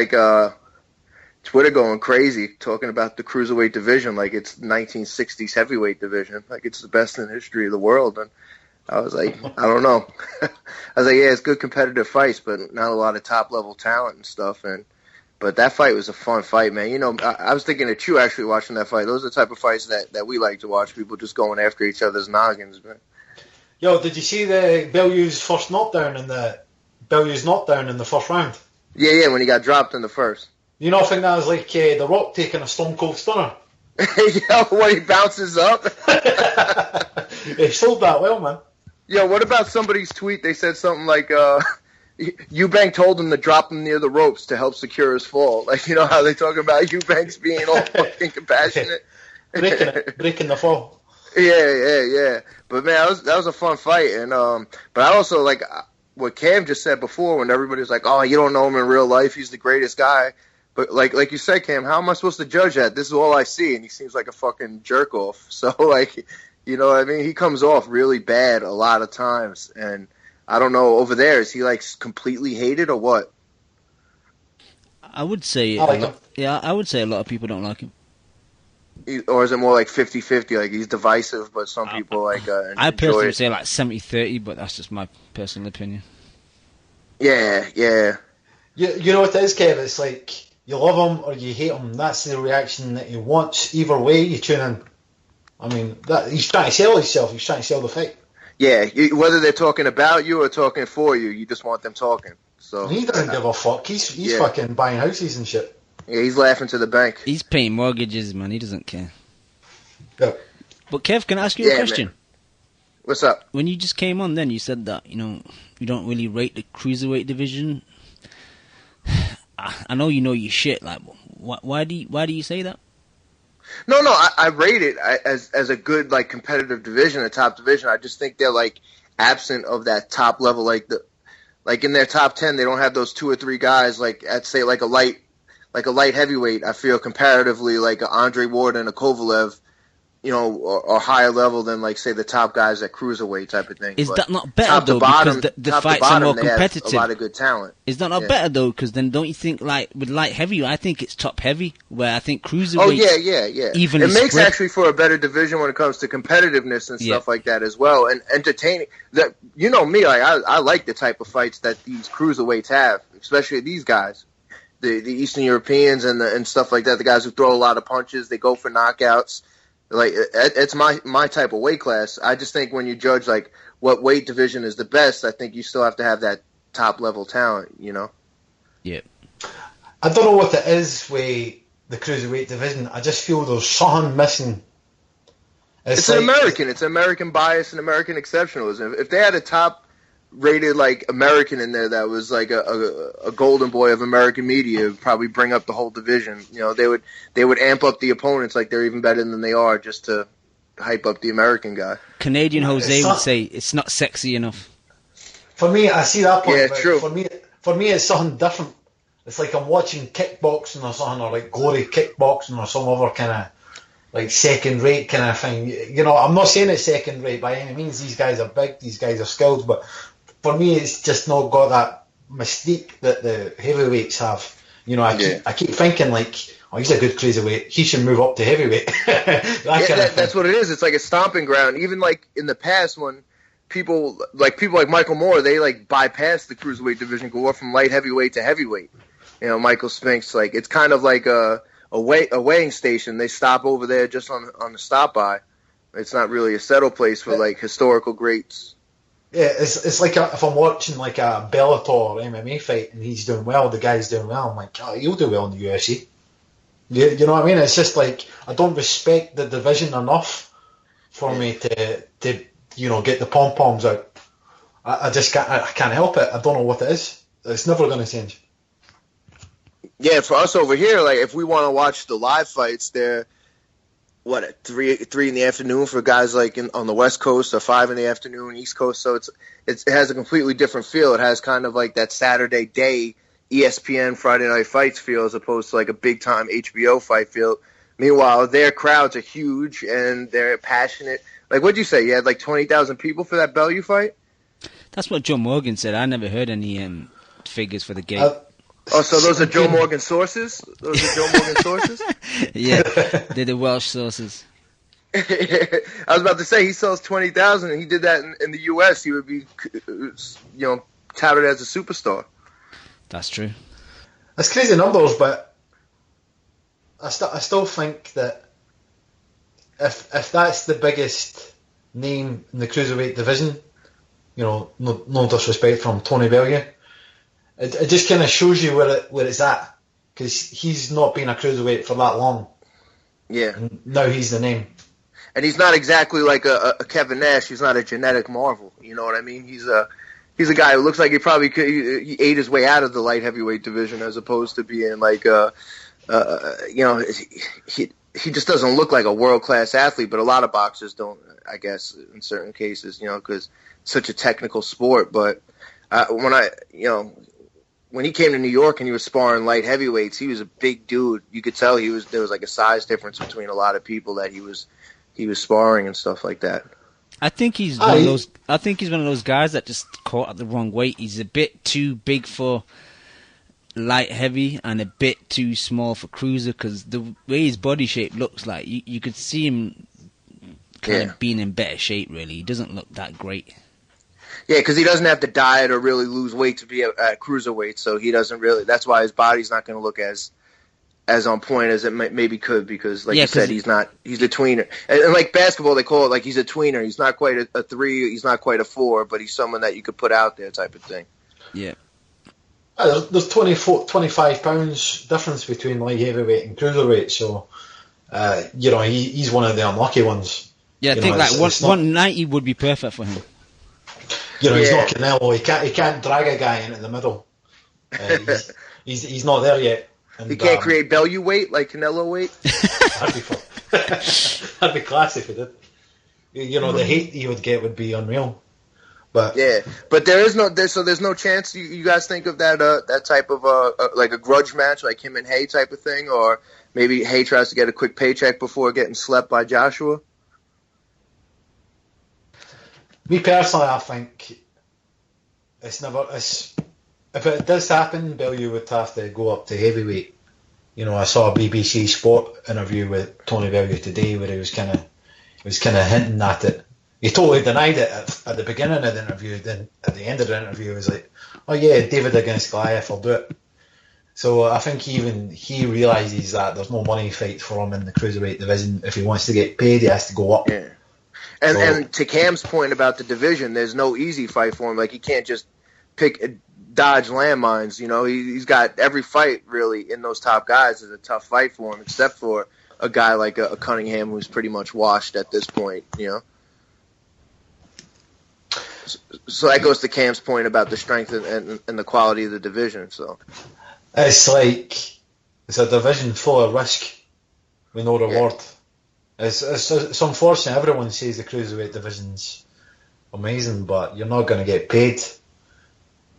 Twitter going crazy talking about the cruiserweight division like it's 1960s heavyweight division, like it's the best in the history of the world. And I was like, I don't know. I was like, yeah, it's good competitive fights, but not a lot of top-level talent and stuff. But that fight was a fun fight, man. I was thinking of Chew actually watching that fight. Those are the type of fights that we like to watch, people just going after each other's noggins, man. Yo, did you see the Bellew's first knockdown in the first round? Yeah, when he got dropped in the first. You know, I think that was like The Rock taking a Stone Cold Stunner. Yo, when he bounces up. He sold that well, man. Yo, what about somebody's tweet? They said something like, Eubank told him to drop him near the ropes to help secure his fall. Like, you know how they talk about Eubanks being all fucking compassionate? breaking the fall. Yeah. But, man, that was a fun fight. And but I also, like, what Cam just said before when everybody was like, oh, you don't know him in real life, he's the greatest guy. But like you said, Cam, how am I supposed to judge that? This is all I see, and he seems like a fucking jerk-off. So, like, you know what I mean? He comes off really bad a lot of times, and I don't know, over there, is he, like, completely hated or what? I would say I would say a lot of people don't like him. Or is it more like 50-50, like he's divisive, but some people like I personally would say like 70-30, but that's just my personal opinion. Yeah. You know what it is, Kev? It's like you love him or you hate him. That's the reaction that he wants. Either way, you tune in. I mean, he's trying to sell himself. He's trying to sell the fight. Yeah, whether they're talking about you or talking for you, you just want them talking. So he doesn't give a fuck. He's fucking buying houses and shit. Yeah, he's laughing to the bank. He's paying mortgages, man. He doesn't care. Yeah. But Kev, can I ask you a question? Man. What's up? When you just came on, then you said that you don't really rate the cruiserweight division. I know you know your shit. Like, why do you say that? No, I rate it as a good, like, competitive division, a top division. I just think they're, like, absent of that top level, like like in their top 10, they don't have those 2 or 3 guys like at say like a light heavyweight. I feel comparatively like a Andre Ward and a Kovalev, or higher level than like say the top guys at cruiserweight type of thing. Is But that not better though? bottom, because the top to fights bottom, are more they have competitive. a lot of good talent. Is that not better though? Because then don't you think like with light heavy, I think it's top heavy, where I think cruiserweight. Oh yeah. Evenly It makes spread. actually for a better division when it comes to competitiveness and stuff like that as well, and entertaining. That me, like I like the type of fights that these cruiserweights have, especially these guys, the Eastern Europeans and stuff like that. The guys who throw a lot of punches, they go for knockouts. Like it's my type of weight class. I just think when you judge like what weight division is the best, I think you still have to have that top level talent. Yeah. I don't know what it is with the cruiserweight division. I just feel there's something missing. It's an American bias and American exceptionalism. If they had a top rated like American in there that was like a golden boy of American media, it would probably bring up the whole division. They would amp up the opponents like they're even better than they are just to hype up the American guy. Canadian Jose would say it's not sexy enough. For me, I see that point. Yeah, but true. For me, it's something different. It's like I'm watching kickboxing or something, or like gory kickboxing or some other kind of like second rate kind of thing. I'm not saying it's second rate by any means. These guys are big, these guys are skilled, but for me, it's just not got that mystique that the heavyweights have. I keep thinking like, oh, he's a good cruiserweight. He should move up to heavyweight. That's what it is. It's like a stomping ground. Even like in the past when people like Michael Moore, they like bypass the cruiserweight division, go up from light heavyweight to heavyweight. Michael Spinks, like it's kind of like a weighing station. They stop over there just on the stop by. It's not really a settle place for like historical greats. Yeah, it's like if I'm watching like a Bellator or MMA fight and he's doing well, the guy's doing well, I'm like, oh, he'll do well in the UFC. You know what I mean? It's just like I don't respect the division enough for me to get the pom poms out. I just can't help it. I don't know what it is. It's never going to change. Yeah, for us over here, like if we want to watch the live fights, they're at 3 in the afternoon for guys like on the West Coast, or 5 in the afternoon East Coast. So it has a completely different feel. It has kind of like that Saturday day ESPN Friday Night Fights feel, as opposed to like a big time HBO fight feel. Meanwhile, their crowds are huge and they're passionate. Like, what'd you say? You had like 20,000 people for that Bellew fight? That's what Joe Morgan said. I never heard any figures for the gate. So those are Joe Morgan sources? Yeah, they're the Welsh sources. I was about to say, he sells 20,000 and he did that in the US. He would be, touted as a superstar. That's true. That's crazy numbers, but I still think that if that's the biggest name in the cruiserweight division, no disrespect from Tony Bellew, it just kind of shows you where it's at, because he's not been a cruiserweight for that long. Yeah. And now he's the name. And he's not exactly like a Kevin Nash. He's not a genetic marvel. You know what I mean? He's a guy who looks like he probably he ate his way out of the light heavyweight division, as opposed to being like he just doesn't look like a world class athlete. But a lot of boxers don't, I guess, in certain cases, because it's such a technical sport. But when he came to New York and he was sparring light heavyweights, he was a big dude. You could tell there was like a size difference between a lot of people that he was sparring and stuff like that. I think he's one of those. I think he's one of those guys that just caught at the wrong weight. He's a bit too big for light heavy and a bit too small for cruiser, because the way his body shape looks like, you could see him kind of being in better shape. Really, he doesn't look that great. Yeah, because he doesn't have to diet or really lose weight to be at cruiserweight, so he doesn't really. That's why his body's not going to look as on point as it maybe could, because, like you said, he's a tweener. And like basketball, they call it like he's a tweener. He's not quite a 3, he's not quite a 4, but he's someone that you could put out there, type of thing. Yeah. There's 25 pounds difference between light heavyweight and cruiserweight, so he's one of the unlucky ones. Yeah, I think 190 would be perfect for him. He's not Canelo. He can't drag a guy into the middle. He's not there yet. And, he can't create Bellew weight like Canelo weight. That'd be fun. That'd be class if he did. The hate he would get would be unreal. But there's no chance you guys think of that type of like a grudge match, like him and Hay type of thing, or maybe Hay tries to get a quick paycheck before getting slept by Joshua. Me personally, I think if it does happen, Bellew would have to go up to heavyweight. You know, I saw a BBC Sport interview with Tony Bellew today where he was kind of hinting at it. He totally denied it at the beginning of the interview. Then at the end of the interview, he was like, "Oh yeah, David against Goliath, I'll do it." So I think he realises that there's no money fight for him in the cruiserweight division. If he wants to get paid, he has to go up. Yeah. And to Cam's point about the division, there's no easy fight for him. Like, he can't just dodge landmines. You know, he's got every fight really in those top guys is a tough fight for him, except for a guy like a Cunningham who's pretty much washed at this point. You know. So that goes to Cam's point about the strength and the quality of the division. So it's like it's a division full of risk with no reward. Yeah. It's unfortunate. Everyone says the cruiserweight division's amazing, but you're not going to get paid.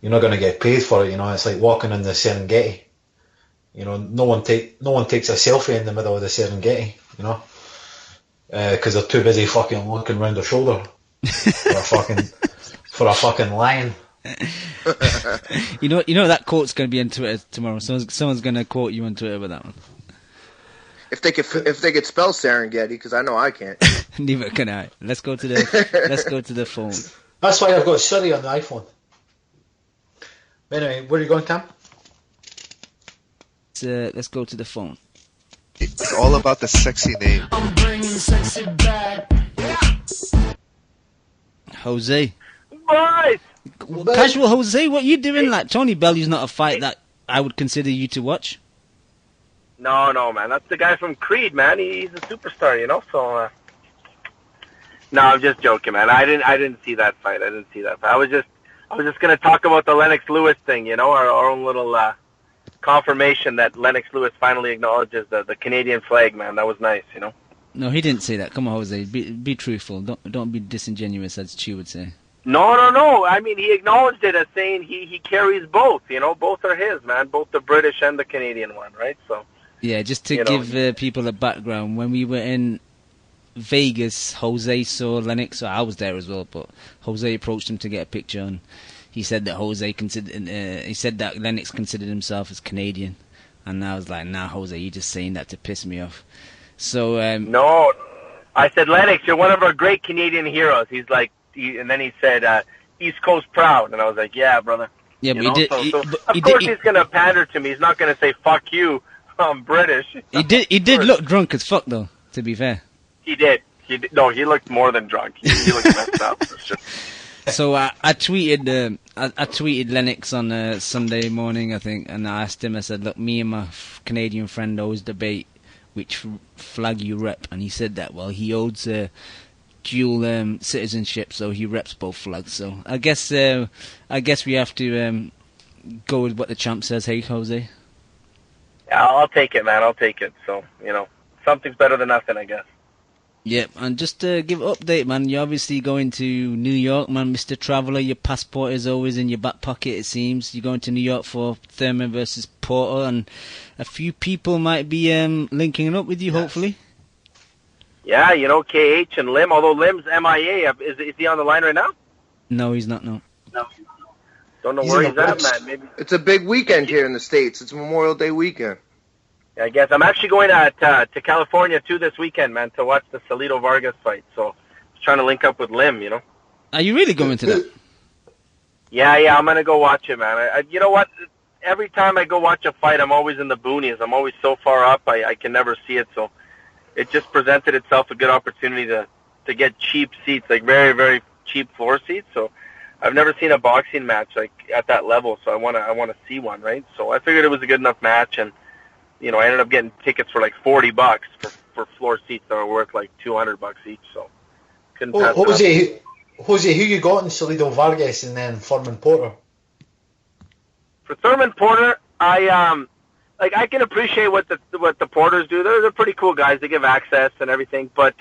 You're not going to get paid for it. You know, it's like walking in the Serengeti. You know, no one takes a selfie in the middle of the Serengeti. You know, because they're too busy fucking looking around their shoulder for a fucking lion. You know that quote's going to be on Twitter tomorrow. Someone's going to quote you on Twitter with that one. If they could spell Serengeti, because I know I can't. Neither can I. Let's go to the phone. That's why I've got Siri on the iPhone. Anyway, where are you going, Cam? Let's go to the phone. It's all about the sexy name. I'm bringing sexy back. Jose. Boys! Casual Jose, what you doing? Like, Tony Bellew's not a fight that I would consider you to watch. No, man. That's the guy from Creed, man. He's a superstar, you know. So, no, I'm just joking, man. I didn't see that fight. I was just gonna talk about the Lennox Lewis thing, you know, our own little confirmation that Lennox Lewis finally acknowledges the Canadian flag, man. That was nice, you know. No, he didn't say that. Come on, Jose. Be truthful. Don't be disingenuous, as Chu would say. No. I mean, he acknowledged it as saying he carries both. You know, both are his, man. Both the British and the Canadian one, right? So. Yeah, just to give people a background, when we were in Vegas, Jose saw Lennox. So I was there as well, but Jose approached him to get a picture, and he said that Lennox considered himself as Canadian, and I was like, "Nah, Jose, you're just saying that to piss me off." So no, I said, "Lennox, you're one of our great Canadian heroes." He's like, and then he said, "East Coast proud," and I was like, "Yeah, brother." Yeah, but he did. Of course, he's gonna pander to me. He's not gonna say "fuck you." I'm British. He did look drunk as fuck, though, to be fair. He did. No, he looked more than drunk. He looked messed up. So I tweeted Lennox on Sunday morning, I think, and I asked him, I said, "Look, me and my Canadian friend always debate which flag you rep," and he said that, well, he holds dual citizenship, so he reps both flags. So I guess we have to go with what the champ says. Hey, Jose. Yeah, I'll take it, man. I'll take it. So, you know, something's better than nothing, I guess. Yep, and just to give an update, man, you're obviously going to New York, man, Mr. Traveller. Your passport is always in your back pocket, it seems. You're going to New York for Thurman versus Porter, and a few people might be linking up with you, hopefully. Yeah, you know, KH and Lim, although Lim's MIA. Is he on the line right now? No, he's not, no. Don't know where he's at, man. Maybe it's a big weekend here in the States. It's Memorial Day weekend. Yeah, I guess I'm actually going to California too this weekend, man, to watch the Salido Vargas fight. So I'm trying to link up with Lim, you know. Are you really going to that? Yeah, I'm gonna go watch it, man. You know what? Every time I go watch a fight, I'm always in the boonies. I'm always so far up, I can never see it. So it just presented itself a good opportunity to get cheap seats, like very, very cheap floor seats. So I've never seen a boxing match like at that level, so I wanna see one, right? So I figured it was a good enough match, and you know, I ended up getting tickets for like $40 for floor seats that were worth like $200 each. So couldn't pass it up. Jose, who you got in Salido Vargas and then Thurman Porter? For Thurman Porter, I can appreciate what the Porters do. They're pretty cool guys. They give access and everything, but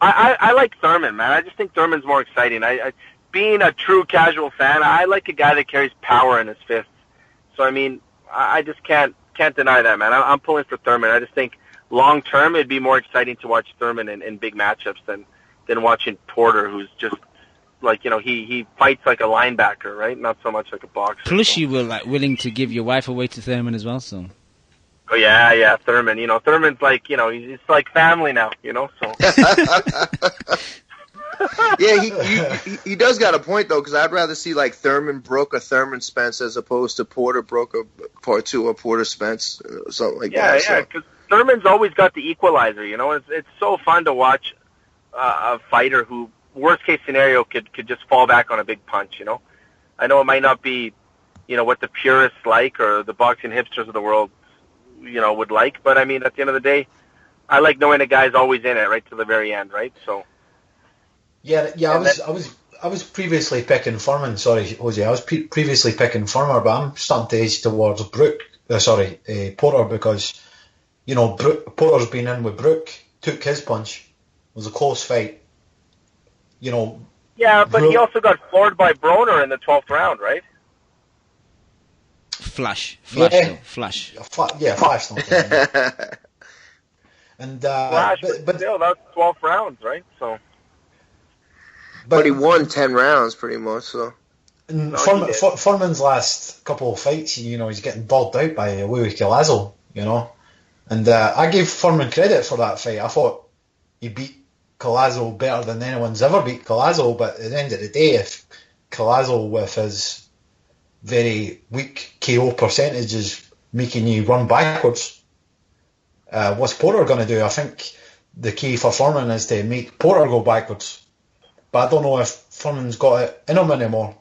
I like Thurman, man. I just think Thurman's more exciting. being a true casual fan, I like a guy that carries power in his fists. So I mean, I just can't deny that, man. I'm pulling for Thurman. I just think long term it'd be more exciting to watch Thurman in big matchups than watching Porter, who's just like, you know, he fights like a linebacker, right? Not so much like a boxer. Plus, so. you were like willing to give your wife away to Thurman as well, so. Oh yeah, Thurman. You know, Thurman's like, you know, he's like family now, you know. So. Yeah, he does got a point though, because I'd rather see like Thurman Brook or Thurman Spence as opposed to Porter Brook or Part 2 or Porter Spence or something like that. Yeah, because Thurman's always got the equalizer. You know, it's so fun to watch a fighter who, worst case scenario, could just fall back on a big punch. You know, I know it might not be, you know, what the purists like or the boxing hipsters of the world, you know, would like, but I mean, at the end of the day, I like knowing a guy's always in it right to the very end, right? So. Yeah. I was previously picking Furman. Sorry, Jose. I was previously picking Furman, but I'm starting to edge towards Porter, because, you know, Porter's been in with Brook, took his punch. It was a close fight. You know. Yeah, but he also got floored by Broner in the 12th round, right? Flash. Flash. And Flash, but still, that's 12 rounds, right? So. But he won 10 rounds pretty much, so. Furman's last couple of fights, you know, he's getting dogged out by Louis Collazo, you know. And I gave Furman credit for that fight. I thought he beat Collazo better than anyone's ever beat Collazo, but at the end of the day, if Collazo with his very weak KO percentage is making you run backwards, what's Porter going to do? I think the key for Furman is to make Porter go backwards. But I don't know if Furman's got it in him anymore.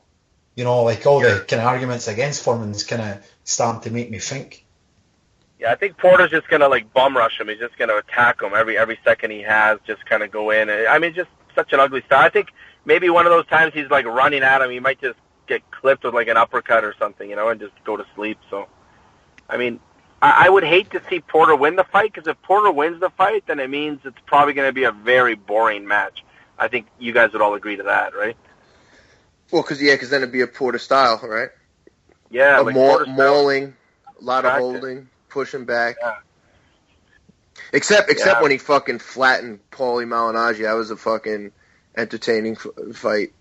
You know, like all the kind of arguments against Furman's kind of starting to make me think. Yeah, I think Porter's just going to like bum rush him. He's just going to attack him every second he has, just kind of go in. I mean, just such an ugly style. I think maybe one of those times he's like running at him, he might just get clipped with like an uppercut or something, you know, and just go to sleep. So, I mean, I would hate to see Porter win the fight, because if Porter wins the fight, then it means it's probably going to be a very boring match. I think you guys would all agree to that, right? Well, because then it'd be a Porter style, right? Yeah, like mauling, a lot of holding, pushing back. Yeah. Except when he fucking flattened Paulie Malignaggi. That was a fucking entertaining fight.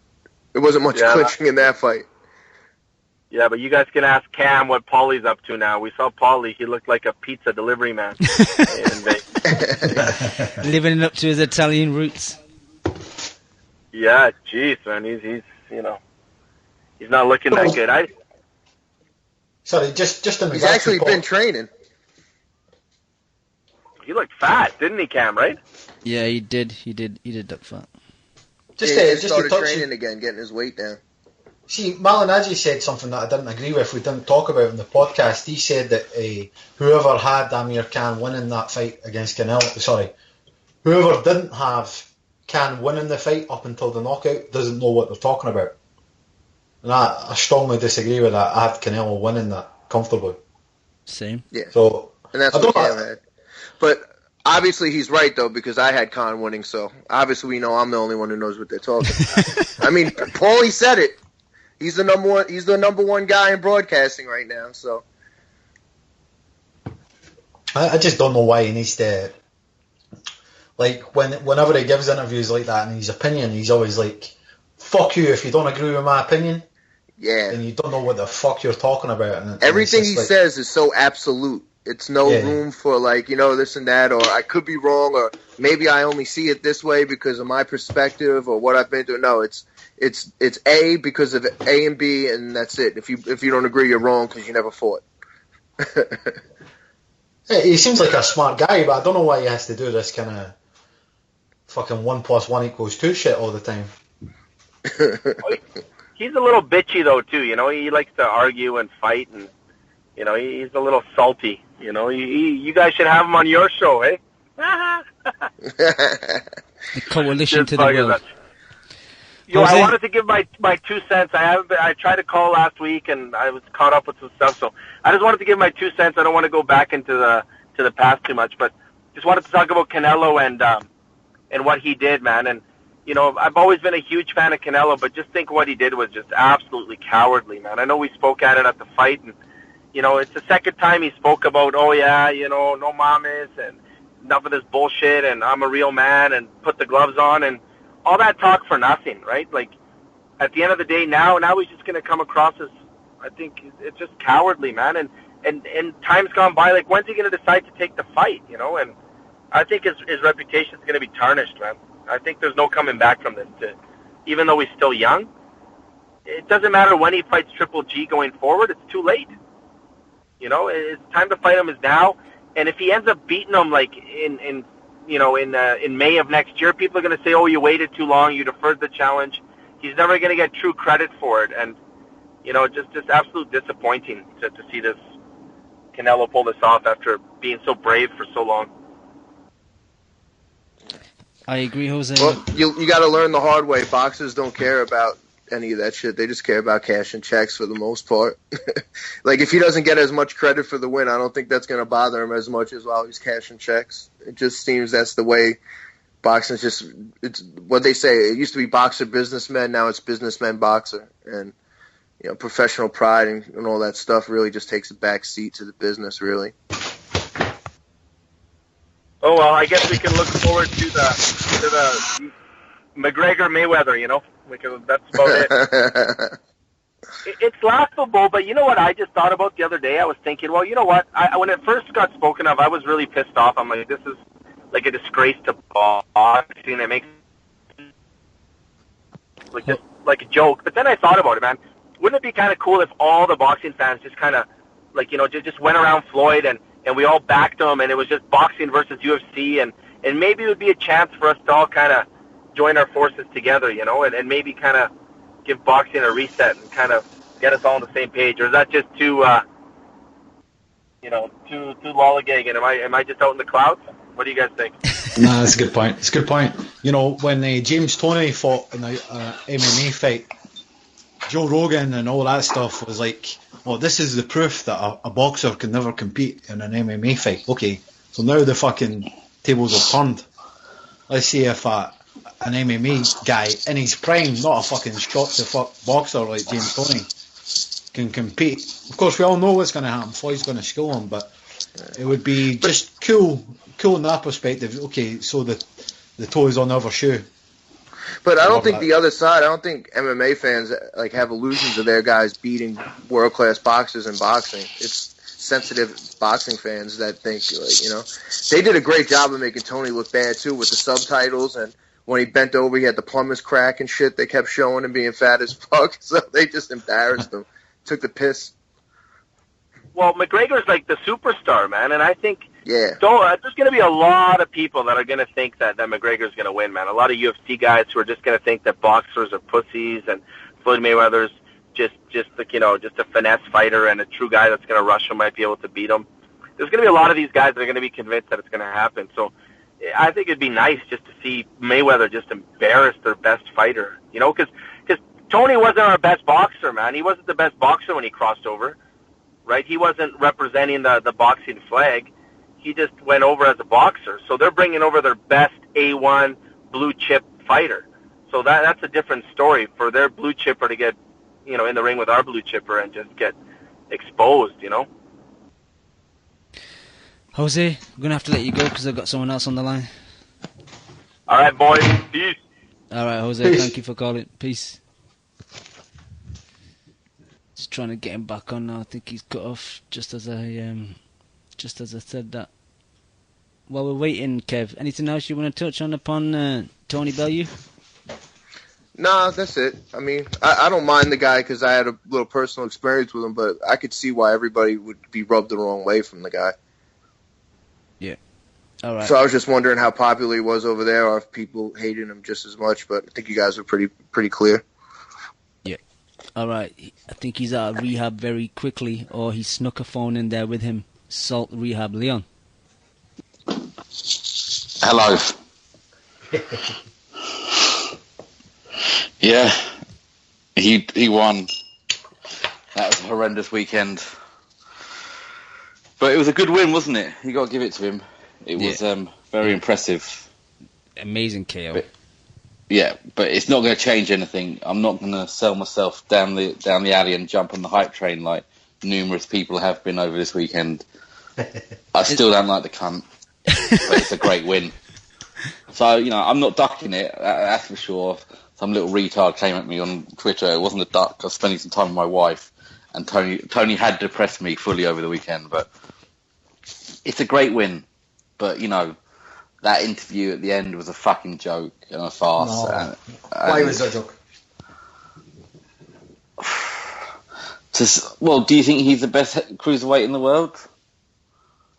There wasn't much clinching in that fight. Yeah, but you guys can ask Cam what Paulie's up to now. We saw Paulie; he looked like a pizza delivery man. Living up to his Italian roots. Yeah, jeez, man, he's you know, he's not looking that good. Sorry, just in he's actually been training. He looked fat, didn't he, Cam? Right? Yeah, he did. He did look fat. Just started training again, getting his weight down. See, Malignaggi said something that I didn't agree with. We didn't talk about in the podcast. He said that whoever had Amir Khan winning that fight against Canelo, whoever didn't have Khan winning the fight up until the knockout doesn't know what they're talking about. And I strongly disagree with that. I had Canelo winning that comfortably. Same. Yeah. So, and that's what Cam had. But obviously he's right, though, because I had Khan winning, so obviously we know I'm the only one who knows what they're talking about. I mean, Paulie said it. He's the number one guy in broadcasting right now, so. I just don't know why he needs to. Like, whenever he gives interviews like that and his opinion, he's always like, fuck you if you don't agree with my opinion. Yeah. And you don't know what the fuck you're talking about. And everything he says is so absolute. It's no room for, like, you know, this and that, or I could be wrong, or maybe I only see it this way because of my perspective or what I've been through. No, it's A because of A and B, and that's it. If you don't agree, you're wrong because you never fought. He seems like a smart guy, but I don't know why he has to do this kind of fucking 1 + 1 = 2 shit all the time. He's a little bitchy though too, you know. He likes to argue and fight, and you know he's a little salty. You know, you guys should have him on your show, eh? The coalition to the world. Yo, I wanted to give my 2 cents. I tried to call last week and I was caught up with some stuff, so I just wanted to give my 2 cents. I don't want to go back into the past too much, but just wanted to talk about Canelo and what he did, man. And I've always been a huge fan of Canelo, but just think what he did was just absolutely cowardly, man. I know we spoke at it at the fight, and, it's the second time he spoke about, no mames, and enough of this bullshit, and I'm a real man, and put the gloves on, and all that talk for nothing, right? Like, at the end of the day, now he's just going to come across as, I think, it's just cowardly, man. And time's gone by. Like, when's he going to decide to take the fight, And I think his reputation is going to be tarnished, man. I think there's no coming back from this. Even though he's still young, it doesn't matter when he fights Triple G going forward. It's too late. It's time to fight him is now. And if he ends up beating him like in May of next year, people are going to say, "Oh, you waited too long. You deferred the challenge." He's never going to get true credit for it, and just absolute disappointing to see this Canelo pull this off after being so brave for so long. I agree, Jose. Well, you got to learn the hard way. Boxers don't care about any of that shit. They just care about cash and checks for the most part. Like, if he doesn't get as much credit for the win, I don't think that's going to bother him as much as while he's cashing checks. It just seems that's the way boxing's just, it's what they say. It used to be boxer businessmen, now it's businessmen boxer. And, professional pride and all that stuff really just takes a back seat to the business, really. Oh, well, I guess we can look forward to the McGregor-Mayweather, that's about it. It's laughable, but you know what I just thought about the other day? I was thinking, well, you know what? When it first got spoken of, I was really pissed off. I'm like, this is like a disgrace to boxing. It makes just like a joke. But then I thought about it, man. Wouldn't it be kind of cool if all the boxing fans just kind of, just went around Floyd and we all backed him, and it was just boxing versus UFC, and maybe it would be a chance for us to all kind of join our forces together, and maybe kind of give boxing a reset and kind of get us all on the same page? Or is that just too lollygag? And am I just out in the clouds? What do you guys think? Nah, that's a good point. It's a good point. When James Toney fought in the MMA fight, Joe Rogan and all that stuff was like, well, this is the proof that a boxer can never compete in an MMA fight. Okay, so now the fucking tables are turned. Let's see if an MMA guy in his prime, not a fucking shot-to-fuck boxer like James Toney, can compete. Of course, we all know what's going to happen. Floyd's going to school him, but it would be just cool in that perspective. Okay, so the toe is on the other shoe. But I don't think the other side, I don't think MMA fans have illusions of their guys beating world-class boxers in boxing. It's sensitive boxing fans that think, they did a great job of making Tony look bad too with the subtitles, and when he bent over, he had the plumber's crack and shit they kept showing him being fat as fuck, so they just embarrassed him. Took the piss. Well, McGregor's like the superstar, man, and I think there's going to be a lot of people that are going to think that McGregor's going to win, man. A lot of UFC guys who are just going to think that boxers are pussies and Floyd Mayweather's just a finesse fighter, and a true guy that's going to rush him might be able to beat him. There's going to be a lot of these guys that are going to be convinced that it's going to happen. So I think it'd be nice just to see Mayweather just embarrass their best fighter, because Tony wasn't our best boxer, man. He wasn't the best boxer when he crossed over, right? He wasn't representing the boxing flag. He just went over as a boxer. So they're bringing over their best A1 blue chip fighter. So that's a different story for their blue chipper to get, in the ring with our blue chipper and just get exposed, Jose, I'm going to have to let you go because I've got someone else on the line. All right, boys. Peace. All right, Jose, thank you for calling. Peace. Just trying to get him back on now. I think he's cut off just as I said that. While we're waiting, Kev, anything else you want to touch on upon Tony Bellew? Nah, that's it. I mean, I don't mind the guy because I had a little personal experience with him, but I could see why everybody would be rubbed the wrong way from the guy. Yeah. All right. So I was just wondering how popular he was over there, or if people hated him just as much, but I think you guys were pretty clear. Yeah. All right. I think he's out of rehab very quickly, or he snuck a phone in there with him. Salt Rehab. Leon. Hello. Yeah, he won. That was a horrendous weekend, but it was a good win, wasn't it? You got to give it to him. It was very impressive. Amazing KO. Yeah, but it's not going to change anything. I'm not going to sell myself down the alley and jump on the hype train like numerous people have been over this weekend. I still don't like the cunt, but it's a great win. So, I'm not ducking it, that's for sure. Some little retard came at me on Twitter. It wasn't a duck. I was spending some time with my wife, and Tony had depressed me fully over the weekend, but it's a great win. But, that interview at the end was a fucking joke and a farce. No. Why was that a joke? Do you think he's the best cruiserweight in the world?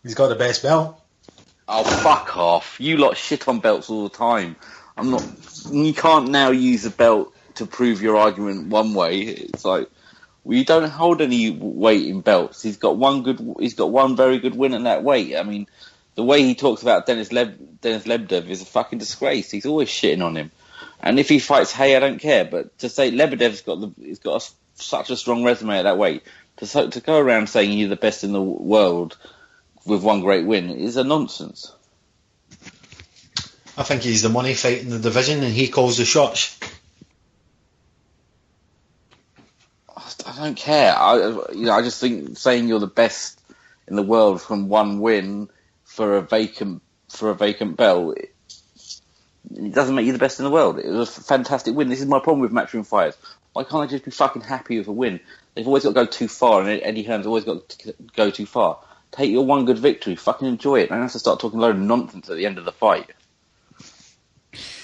He's got the best belt. Oh, fuck off. You lot shit on belts all the time. You can't now use a belt to prove your argument one way. It's like, you don't hold any weight in belts. He's got one very good win at that weight. I mean, the way he talks about Dennis Lebedev is a fucking disgrace. He's always shitting on him. And if he fights Hay, I don't care. But to say Lebedev's got such a strong resume at that weight, to go around saying you're the best in the world with one great win is a nonsense. I think he's the money fight in the division, and he calls the shots. I don't care. I just think saying you're the best in the world from one win for a vacant belt, it doesn't make you the best in the world. It was a fantastic win. This is my problem with matchroom fighters. Why can't I just be fucking happy with a win? They've always got to go too far, and Eddie Hearn's always got to go too far. Take your one good victory, fucking enjoy it. Don't have to start talking a load of nonsense at the end of the fight.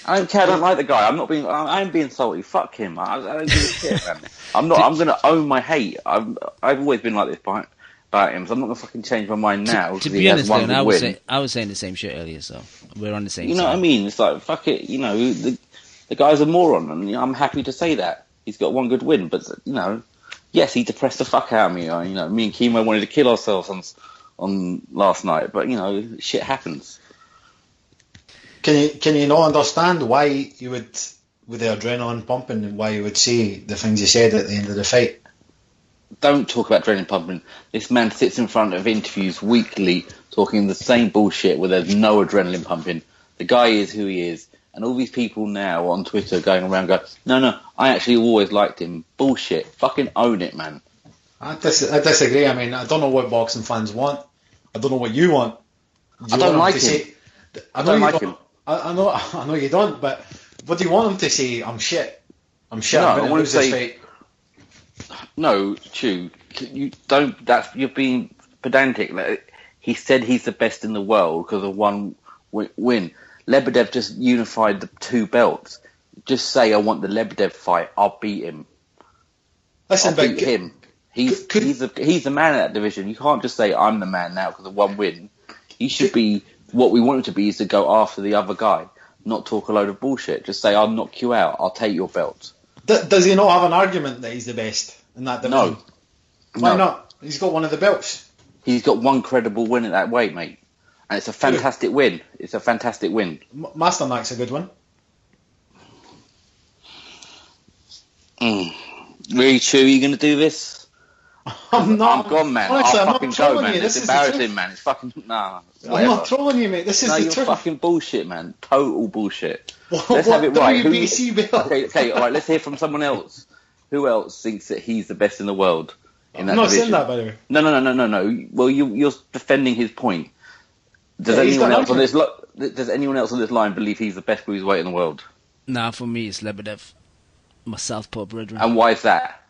I don't care. I don't like the guy. I'm being salty. Fuck him. I don't give a shit, man. I'm going to own my hate. I've always been like this about him, so I'm not going to fucking change my mind now. To be honest, I was saying the same shit earlier, so we're on the same side. You know what I mean? It's like, fuck it. The guy's a moron, and I'm happy to say that. He's got one good win, but, yes, he depressed the fuck out of me. Me and Kimo wanted to kill ourselves on last night, but, shit happens. Can you not understand why you would, with the adrenaline pumping, why you would say the things you said at the end of the fight? Don't talk about adrenaline pumping. This man sits in front of interviews weekly talking the same bullshit where there's no adrenaline pumping. The guy is who he is. And all these people now on Twitter going around going, no, I actually always liked him. Bullshit. Fucking own it, man. I disagree. I mean, I don't know what boxing fans want. I don't know what you want. I don't like him. I don't like him. I know you don't, but what do you want him to say? I'm shit. I'm shit. No, I'm going I to want lose to this say, fight. No, Chew, you don't. You're being pedantic. Like, he said he's the best in the world because of one win. Lebedev just unified the two belts. Just say I want the Lebedev fight. I'll beat him. Listen, I'll beat him. He's the man in that division. You can't just say I'm the man now because of one win. He should be. What we want him to be is to go after the other guy, not talk a load of bullshit. Just say, I'll knock you out, I'll take your belt. Does he not have an argument that he's the best in that division? No. Why not? He's got one of the belts. He's got one credible win at that weight, mate. And it's a fantastic win. It's a fantastic win. Masternak's a good one. Really, Chew, are you going to do this? I'm not. I'm gone, man. Honestly, I'll I'm fucking not go, trolling man. you. It's embarrassing, man. It's fucking... Nah. I'm not trolling you, mate. This is the you're truth. Fucking bullshit, man. Total bullshit. Let's have it right. WBC belt. Okay, all right. Let's hear from someone else. Who else thinks that he's the best in the world in that I'm not division? saying that, by the way. No. Well, you're defending his point. Does anyone else on this line believe he's the best cruiserweight in the world? Nah, for me it's Lebedev, my southpaw brethren. And why is that?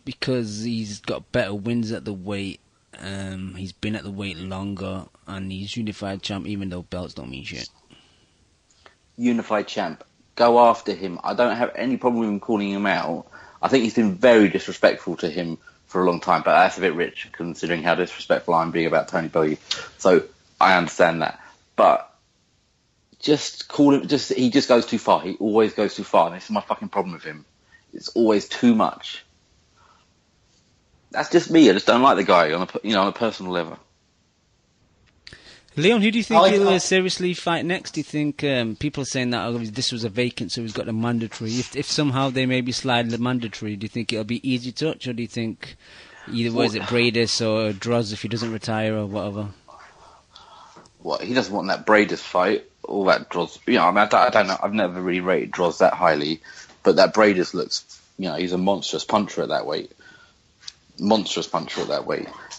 Because he's got better wins at the weight. He's been at the weight longer, and he's unified champ, even though belts don't mean shit. Unified champ. Go after him. I don't have any problem with him calling him out. I think he's been very disrespectful to him for a long time, but that's a bit rich, considering how disrespectful I'm being about Tony Bellew. So I understand that. But just call him... he just goes too far. He always goes too far, and this is my fucking problem with him. It's always too much. That's just me. I just don't like the guy on a personal level. Leon, who do you think he'll seriously fight next? Do you think people are saying that this was a vacant, so he's got the mandatory? If somehow they maybe slide the mandatory, do you think it'll be easy touch, or do you think either way, is it Bradis or Droz if he doesn't retire or whatever? What, he doesn't want that Bradis fight. all that draws. You know, I mean, I don't know. I've never really rated draws that highly, but that Bradis looks. You know, he's a monstrous puncher at that weight.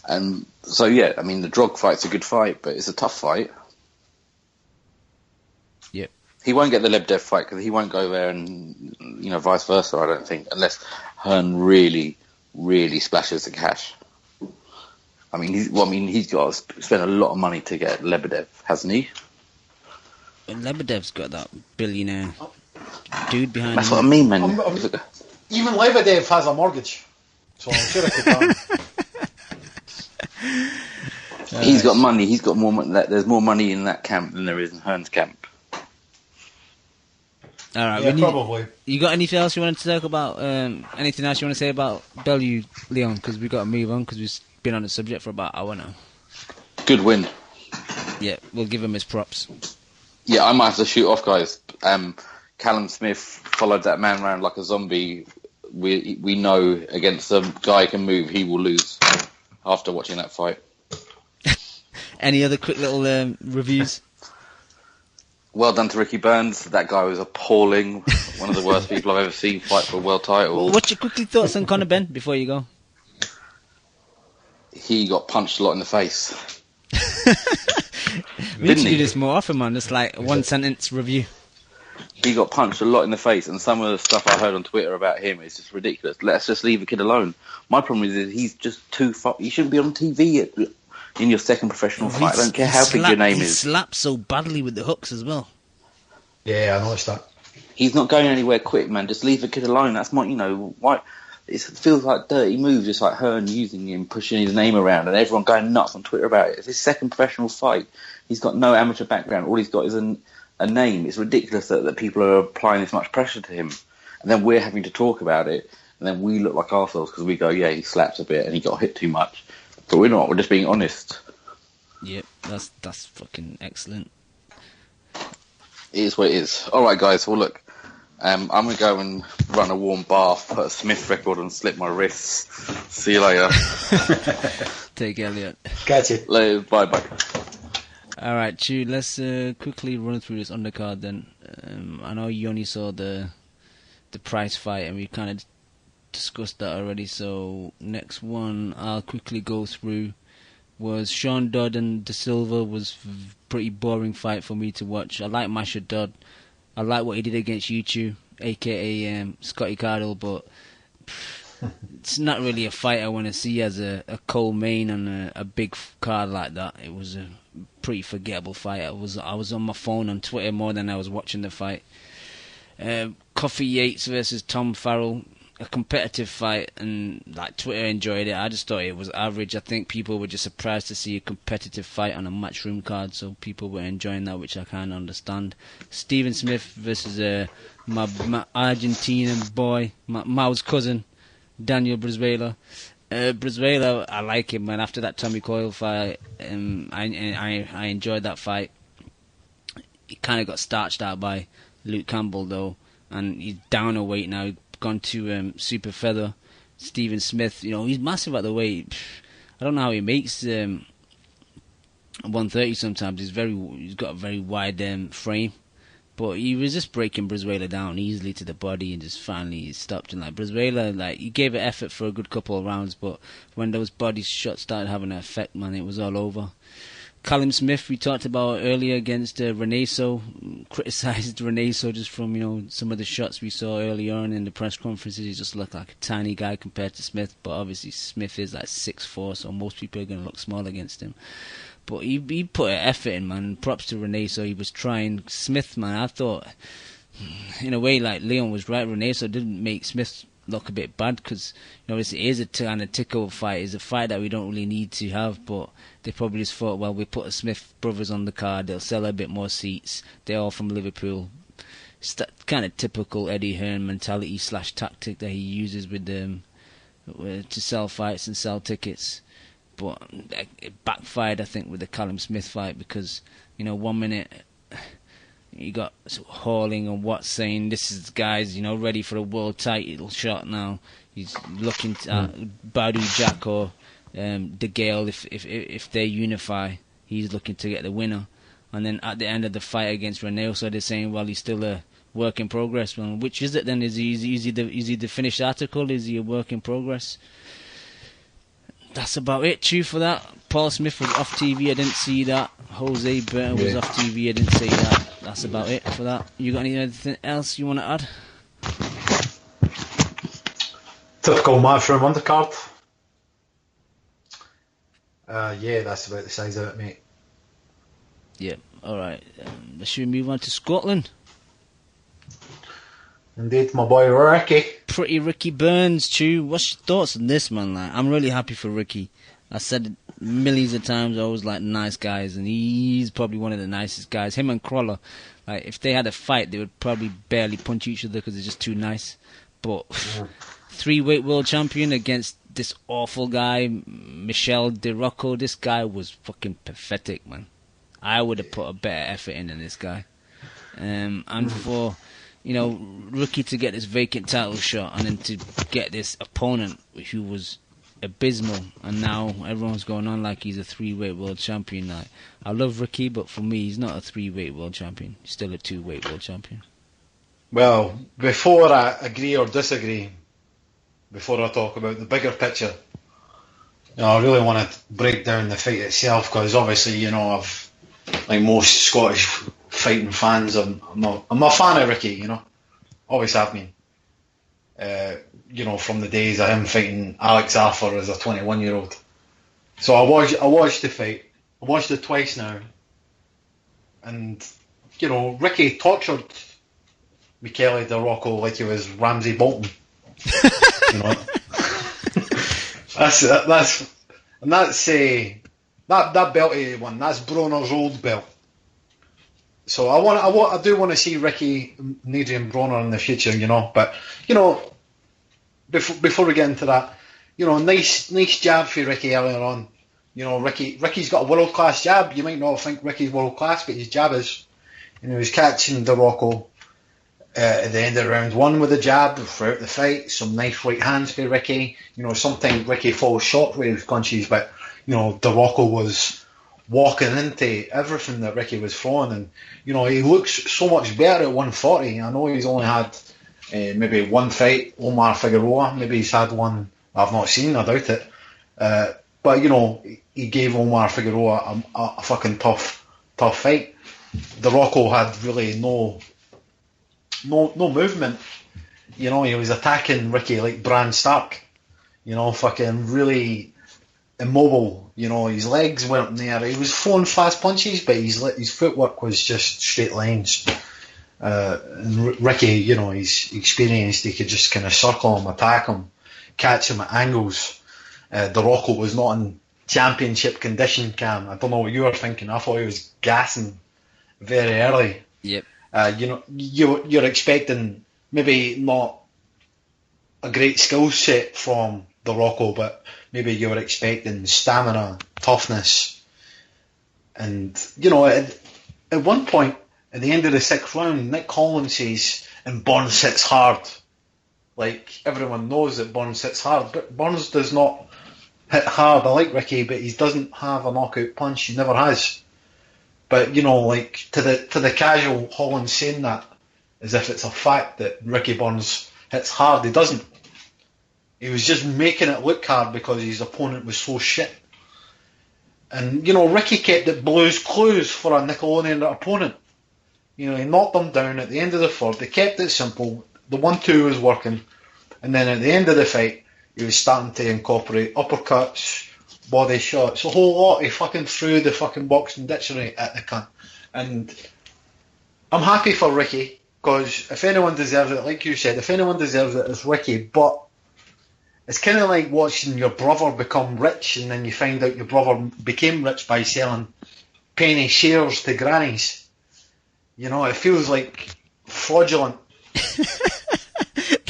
And so yeah, I mean, the Drog fight's a good fight, but it's a tough fight. Yep. He won't get the Lebedev fight because he won't go there, and you know, vice versa. I don't think, unless Hearn really, really splashes the cash. I mean, he's got to spend a lot of money to get Lebedev, hasn't he? And Lebedev's got that billionaire dude behind him. That's what I mean, man. Even Lebedev has a mortgage, so I'm sure I could tell. He's got money. He's got more money. There's more money in that camp than there is in Hearn's camp. All right, Yeah, probably. You got anything else you wanted to talk about? Anything else you want to say about Bellew, Leon? Because we've got to move on because we've been on the subject for about an hour now. Good win. Yeah, we'll give him his props. Yeah, I might have to shoot off, guys. Callum Smith followed that man around like a zombie. We know against a guy who can move, he will lose after watching that fight. Any other quick little reviews? Well done to Ricky Burns. That guy was appalling. One of the worst people I've ever seen fight for a world title. Well, what's your quickly thoughts on Conor Benn before you go? He got punched a lot in the face. We need to do this more often, man. Just like a one-sentence review. He got punched a lot in the face, and some of the stuff I heard on Twitter about him is just ridiculous. Let's just leave the kid alone. My problem is that he's just too far. You shouldn't be on TV in your second professional fight. I don't care how big your name is. He slaps so badly with the hooks as well. Yeah, I noticed that. He's not going anywhere quick, man. Just leave the kid alone. That's my, why. It feels like dirty moves, just like Hearn using him, pushing his name around, and everyone going nuts on Twitter about it. It's his second professional fight. He's got no amateur background. All he's got is a name. It's ridiculous that people are applying this much pressure to him. And then we're having to talk about it, and then we look like arseholes because we go, yeah, he slaps a bit and he got hit too much. But we're not. We're just being honest. Yep, that's fucking excellent. It is what it is. All right, guys. Well, look, I'm going to go and run a warm bath, put a Smith record and slip my wrists. See you later. Take care, Elliot. Catch you. Later. Bye-bye. All right, Chu, let's quickly run through this undercard then. I know you only saw the Price fight, and we kind of discussed that already, so next one I'll quickly go through was Sean Dodd and De Silva. Was pretty boring fight for me to watch. I like Masha Dodd. I like what he did against YouTube, aka Scotty Cardle, but it's not really a fight I want to see as a co-main on a big card like that. It was a pretty forgettable fight. I was on my phone on Twitter more than I was watching the fight. Coffee Yates versus Tom Farrell, a competitive fight, and like Twitter enjoyed it. I just thought it was average. I think people were just surprised to see a competitive fight on a matchroom card, so people were enjoying that, which I kind of understand. Stephen Smith versus my Argentinian boy, Mao's cousin, Daniel Brizuela. Brizuela, I like him, man. After that Tommy Coyle fight, I enjoyed that fight. He kind of got starched out by Luke Campbell though, and he's down a weight now. Gone to super feather. Stephen Smith, he's massive at the weight. I don't know how he makes 130 sometimes. He's got a very wide frame, but he was just breaking Brizuela down easily to the body, and just finally stopped. And like Brizuela, he gave it effort for a good couple of rounds, but when those body shots started having an effect, man, it was all over. Callum Smith, we talked about earlier against Reneso, criticised Reneso just from some of the shots we saw early on in the press conferences. He just looked like a tiny guy compared to Smith, but obviously Smith is like 6'4", so most people are going to look small against him. But he put an effort in, man. Props to Reneso. He was trying. Smith, man, I thought in a way like Leon was right. Reneso didn't make Smith look a bit bad because it is a kind of tick-over fight. It's a fight that we don't really need to have, but they probably just thought, well, we put the Smith brothers on the card, they'll sell a bit more seats, they're all from Liverpool. It's that kind of typical Eddie Hearn mentality / tactic that he uses with them to sell fights and sell tickets. But it backfired, I think, with the Callum Smith fight because 1 minute you got Halling and Watts saying this is guys ready for a world title shot now. He's looking at Badu Jack or De Gale if they unify. He's looking to get the winner. And then at the end of the fight against Rene, so they're saying, well, he's still a work in progress. Well, which is it then? Is he the finished article? Is he a work in progress? That's about it, Chew, for that. Paul Smith was off TV, I didn't see that. Jose Burton was off TV, I didn't see that. That's about it for that. You got anything else you want to add? Typical matchroom undercard. Yeah, that's about the size of it, mate. Yeah, alright. Should we move on to Scotland? Indeed, my boy Ricky. Pretty Ricky Burns, Chew. What's your thoughts on this, man? Like, I'm really happy for Ricky. I said it millions of times, I always like nice guys, and he's probably one of the nicest guys. Him and Crawler, like, if they had a fight, they would probably barely punch each other because they're just too nice. But 3-weight world champion against this awful guy, Michel DiRocco. This guy was fucking pathetic, man. I would have put a better effort in than this guy. And for, Ricky to get this vacant title shot and then to get this opponent who was abysmal, and now everyone's going on like he's a 3-weight world champion. Like, I love Ricky, but for me, he's not a 3-weight world champion. He's still a 2-weight world champion. Well, before I agree or disagree, before I talk about the bigger picture, I really want to break down the fight itself, because obviously, I've, like most Scottish fighting fans, I'm a fan of Ricky, always have been. From the days of him fighting Alex Arthur as a 21-year-old. So I watched the fight. I watched it twice now. And, Ricky tortured Michele DiRocco like he was Ramsay Bolton. That's that belt he won. That's Bronner's old belt. So I do want to see Ricky and Adrian Bronner in the future, But before we get into that, nice jab for Ricky earlier on. Ricky's got a world class jab. You might not think Ricky's world class, but his jab is. He was catching DiRocco at the end of round 1 with a jab throughout the fight. Some nice right hands for Ricky. Sometimes Ricky falls short with his punches, but DiRocco was walking into everything that Ricky was throwing, and he looks so much better at 140. I know he's only had maybe one fight, Omar Figueroa. Maybe he's had one I've not seen, I doubt it. But he gave Omar Figueroa a fucking tough fight. DiRocco had really no movement. He was attacking Ricky like Bran Stark. Fucking really immobile. His legs weren't there. He was throwing fast punches, but his footwork was just straight lines. And Ricky, he's experienced. He could just kind of circle him, attack him, catch him at angles. DiRocco was not in championship condition, Cam. I don't know what you were thinking. I thought he was gassing very early. Yep. You're expecting maybe not a great skill set from DiRocco, but maybe you were expecting stamina, toughness, and at one point at the end of the 6th round, Nick Collins says, "And Burns hits hard." Like, everyone knows that Burns hits hard, but Burns does not hit hard. I like Ricky, but he doesn't have a knockout punch. He never has. But like to the casual Holland saying that as if it's a fact that Ricky Burns hits hard, he doesn't. He was just making it look hard because his opponent was so shit. And Ricky kept it blues clues for a Nickelodeon opponent. He knocked them down at the end of the 3rd. They kept it simple. The 1-2 was working, and then at the end of the fight, he was starting to incorporate uppercuts, body shots, a whole lot. He fucking threw the fucking boxing dictionary at the cunt. And I'm happy for Ricky, because if anyone deserves it, like you said, if anyone deserves it, it's Ricky. But it's kind of like watching your brother become rich, and then you find out your brother became rich by selling penny shares to grannies. It feels like fraudulent.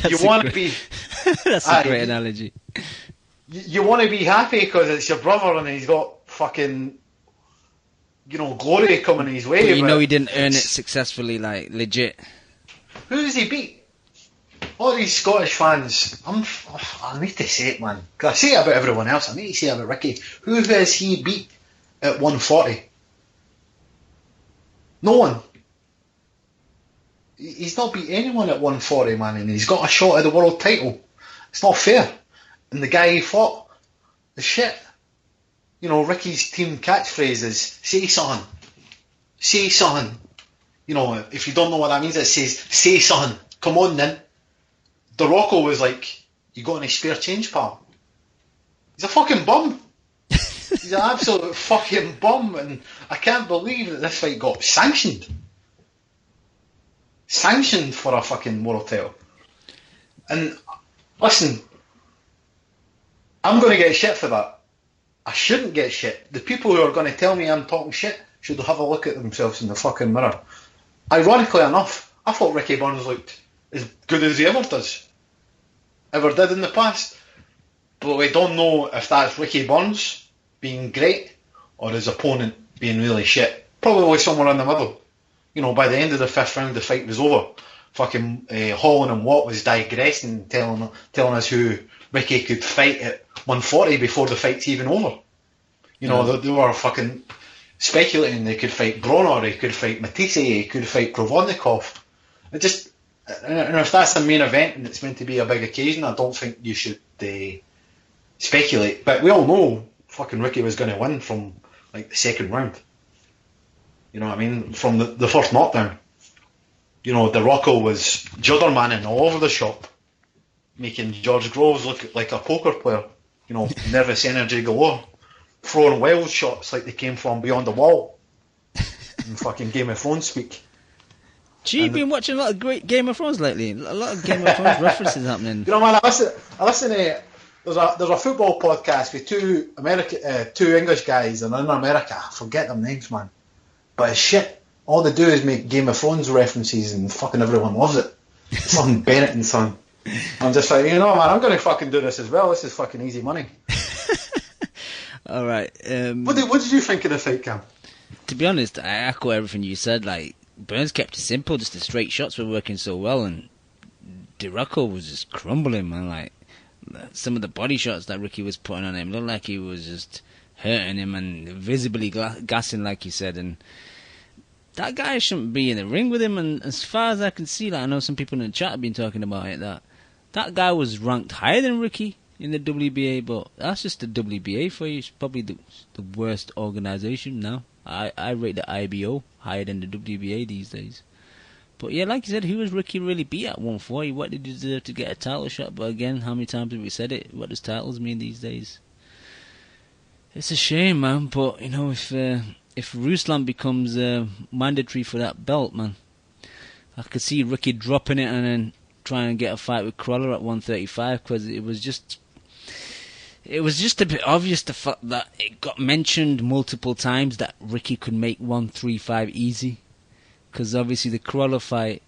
You want to be... That's a great analogy. You want to be happy because it's your brother and he's got fucking, glory coming his way. But he didn't earn it successfully, like, legit. Who does he beat? All these Scottish fans, I need to say it, man. Because I say it about everyone else. I need to say it about Ricky. Who has he beat at 140? No one. He's not beat anyone at 140, man, and he's got a shot at the world title. It's not fair. And the guy he fought, the shit. You know, Ricky's team catchphrase is, say something. Say something. You know, if you don't know what that means, it says, say something. Come on, then. DiRocco was like, you got any spare change, pal? He's a fucking bum. He's an absolute fucking bum, and I can't believe that this fight got sanctioned. Sanctioned for a fucking world title. And, listen, I'm going to get shit for that. I shouldn't get shit. The people who are going to tell me I'm talking shit should have a look at themselves in the fucking mirror. Ironically enough, I thought Ricky Burns looked as good as he ever did in the past. But we don't know if that's Ricky Burns being great or his opponent being really shit. Probably somewhere in the middle. You know, by the end of the 5th round, the fight was over. Fucking Holland and Watt was digressing, telling us who Ricky could fight at 140 before the fight's even over. You know, they were fucking speculating they could fight Bronner, he could fight Matisse, he could fight Provodnikov. And if that's the main event and it's meant to be a big occasion, I don't think you should speculate. But we all know fucking Ricky was going to win from like the 2nd round. You know what I mean? From the first knockdown. You know, DiRocco was juddermanning all over the shop, making George Groves look like a poker player. You know, nervous energy galore. Throwing wild shots like they came from beyond the wall. In fucking Game of Thrones speak. Gee, you've been watching a lot of great Game of Thrones lately. A lot of Game of Thrones references happening. You know, man, I listen to... There's a football podcast with two English guys, and in America, I forget their names, man. But it's shit. All they do is make Game of Thrones references, and fucking everyone loves it. Fucking Bennett and son. I'm just like, you know, man, I'm going to fucking do this as well. This is fucking easy money. All right. What did you think of the fight, Cam? To be honest, I echo everything you said. Like, Burns kept it simple. Just the straight shots were working so well, and DiRocco was just crumbling, man. Like, some of the body shots that Ricky was putting on him looked like he was just hurting him and visibly gassing, like you said. And that guy shouldn't be in the ring with him. And as far as I can see, like, I know some people in the chat have been talking about it, that guy was ranked higher than Ricky in the WBA, but that's just the WBA for you. It's probably the worst organisation now. I rate the IBO higher than the WBA these days. But yeah, like you said, who was Ricky really beat at 140? What did he deserve to get a title shot? But again, how many times have we said it? What does titles mean these days? It's a shame, man. But you know, if Ruslan becomes mandatory for that belt, man, I could see Ricky dropping it and then trying to get a fight with Crawler at 135, because it was just a bit obvious, the fact that it got mentioned multiple times that Ricky could make 135 easy. Because obviously the Crawler fight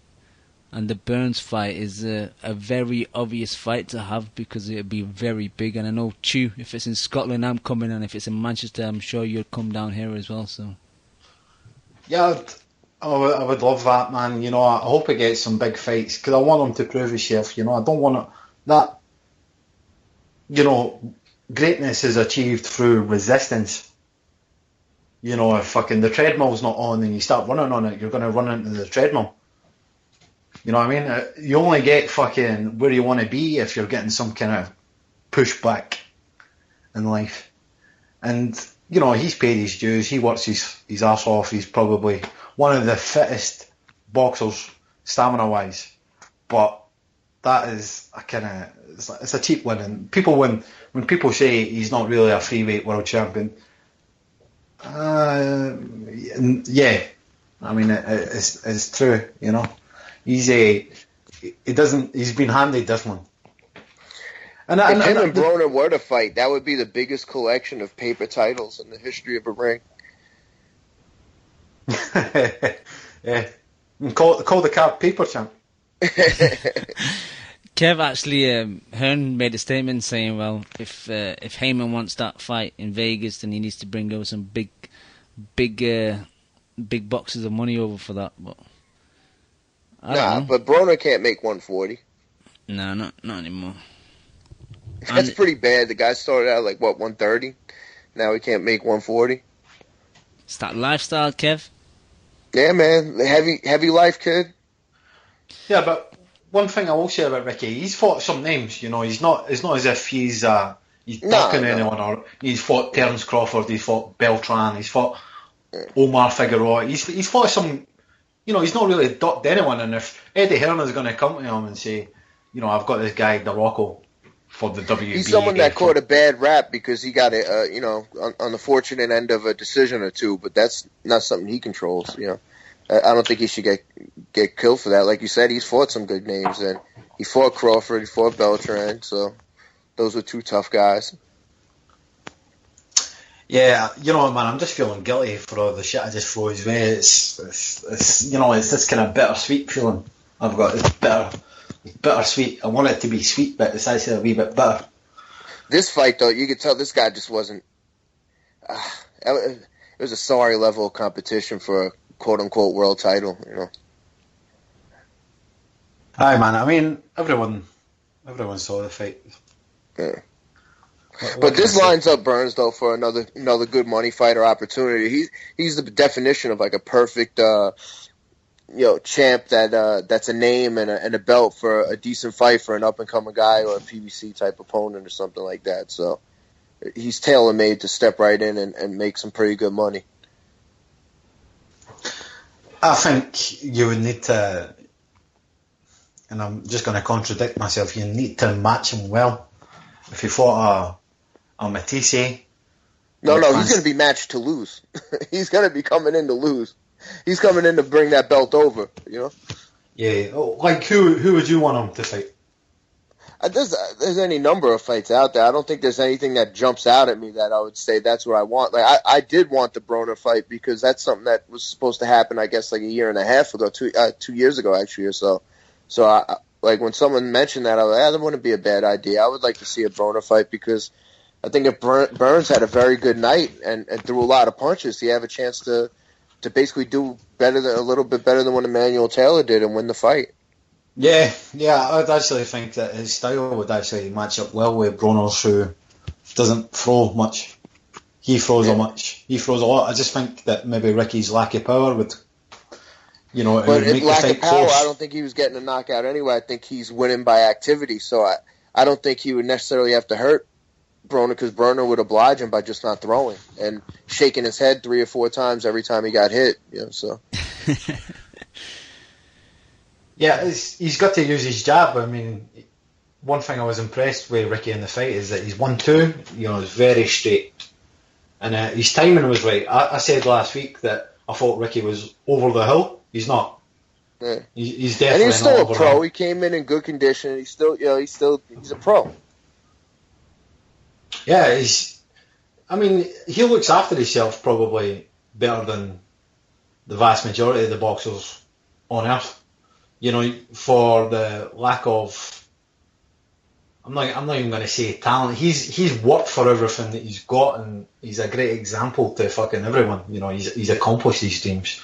and the Burns fight is a very obvious fight to have, because it'll be very big. And I know, Chew, if it's in Scotland, I'm coming, and if it's in Manchester, I'm sure you'll come down here as well. So yeah, I would love that, man. You know, I hope he gets some big fights, because I want him to prove himself. You know, I don't want that. You know, greatness is achieved through resistance. You know, if fucking the treadmill's not on and you start running on it, you're going to run into the treadmill. You know what I mean? You only get fucking where you want to be if you're getting some kind of pushback in life. And, you know, he's paid his dues. He works his arse off. He's probably one of the fittest boxers, stamina-wise. But that is a kind of... It's a cheap win. And people, when people say he's not really a freeweight world champion... yeah, I mean it's true. You know, he's been handed this one. And if him and Broner were to fight, that would be the biggest collection of paper titles in the history of a ring. Yeah, and call the card paper champ. Kev, actually, Hearn made a statement saying, well, if Heyman wants that fight in Vegas, then he needs to bring over some big boxes of money over for that. But but Broner can't make 140. No, not anymore. That's pretty bad. The guy started out like, 130? Now he can't make 140? It's that lifestyle, Kev. Yeah, man. Heavy life, kid. Yeah, but one thing I will say about Ricky, he's fought some names. You know, it's not as if he's ducking anyone. Or he's fought Terence Crawford, he's fought Beltran, he's fought Omar Figueroa. He's fought some. You know, he's not really ducked anyone. And if Eddie Hearn is going to come to him and say, you know, I've got this guy DiRocco for the WBC. He's someone that caught a bad rap because he got it, on the fortunate end of a decision or two. But that's not something he controls. You know, I don't think he should get killed for that. Like you said, he's fought some good names, and he fought Crawford, he fought Beltran. So those were two tough guys. Yeah, you know, man, I'm just feeling guilty for all the shit I just threw his way. It's you know, it's this kind of bittersweet feeling I've got. It's bittersweet. I want it to be sweet, but it's actually a wee bit bitter. This fight, though, you could tell this guy just wasn't. It was a sorry level of competition for a quote-unquote world title, you know. Aye, man. I mean, everyone saw the fight. Yeah. But this lines up Burns though for another good money fighter opportunity. He's the definition of like a perfect champ that's a name and a belt for a decent fight for an up and coming guy or a PBC type opponent or something like that. So he's tailor made to step right in and make some pretty good money. I think you would need to, and I'm just going to contradict myself. You need to match him well. If you fought a Matisse. No, he's going to be matched to lose. He's going to be coming in to lose. He's coming in to bring that belt over, you know? Yeah. Like, who would you want him to fight? There's any number of fights out there. I don't think there's anything that jumps out at me that I would say that's what I want. Like, I did want the Broner fight because that's something that was supposed to happen, I guess, like a year and a half ago, 2 years ago, actually, or so. So, like, when someone mentioned that, I was like, that wouldn't be a bad idea. I would like to see a Broner fight because I think if Burns had a very good night and threw a lot of punches, he have a chance to basically do a little bit better than what Emmanuel Taylor did and win the fight. Yeah, I'd actually think that his style would actually match up well with Broner's, who doesn't throw much. He throws He throws a lot. I just think that maybe Ricky's lack of power would, you know, but make lack the fight of power, close. I don't think he was getting a knockout anyway. I think he's winning by activity. So I don't think he would necessarily have to hurt Broner because Broner would oblige him by just not throwing and shaking his head 3 or 4 times every time he got hit. You know, so. Yeah, he's got to use his jab. I mean, one thing I was impressed with Ricky in the fight is that he's 1-2. You know, it's very straight, and his timing was right. I said last week that I thought Ricky was over the hill. He's not. Yeah. He's definitely and he's still not a pro. He came in good condition. He's a pro. Yeah, he looks after himself probably better than the vast majority of the boxers on earth. You know, for the lack of, I'm not even going to say talent. He's worked for everything that he's got, and he's a great example to fucking everyone. You know, he's accomplished these dreams.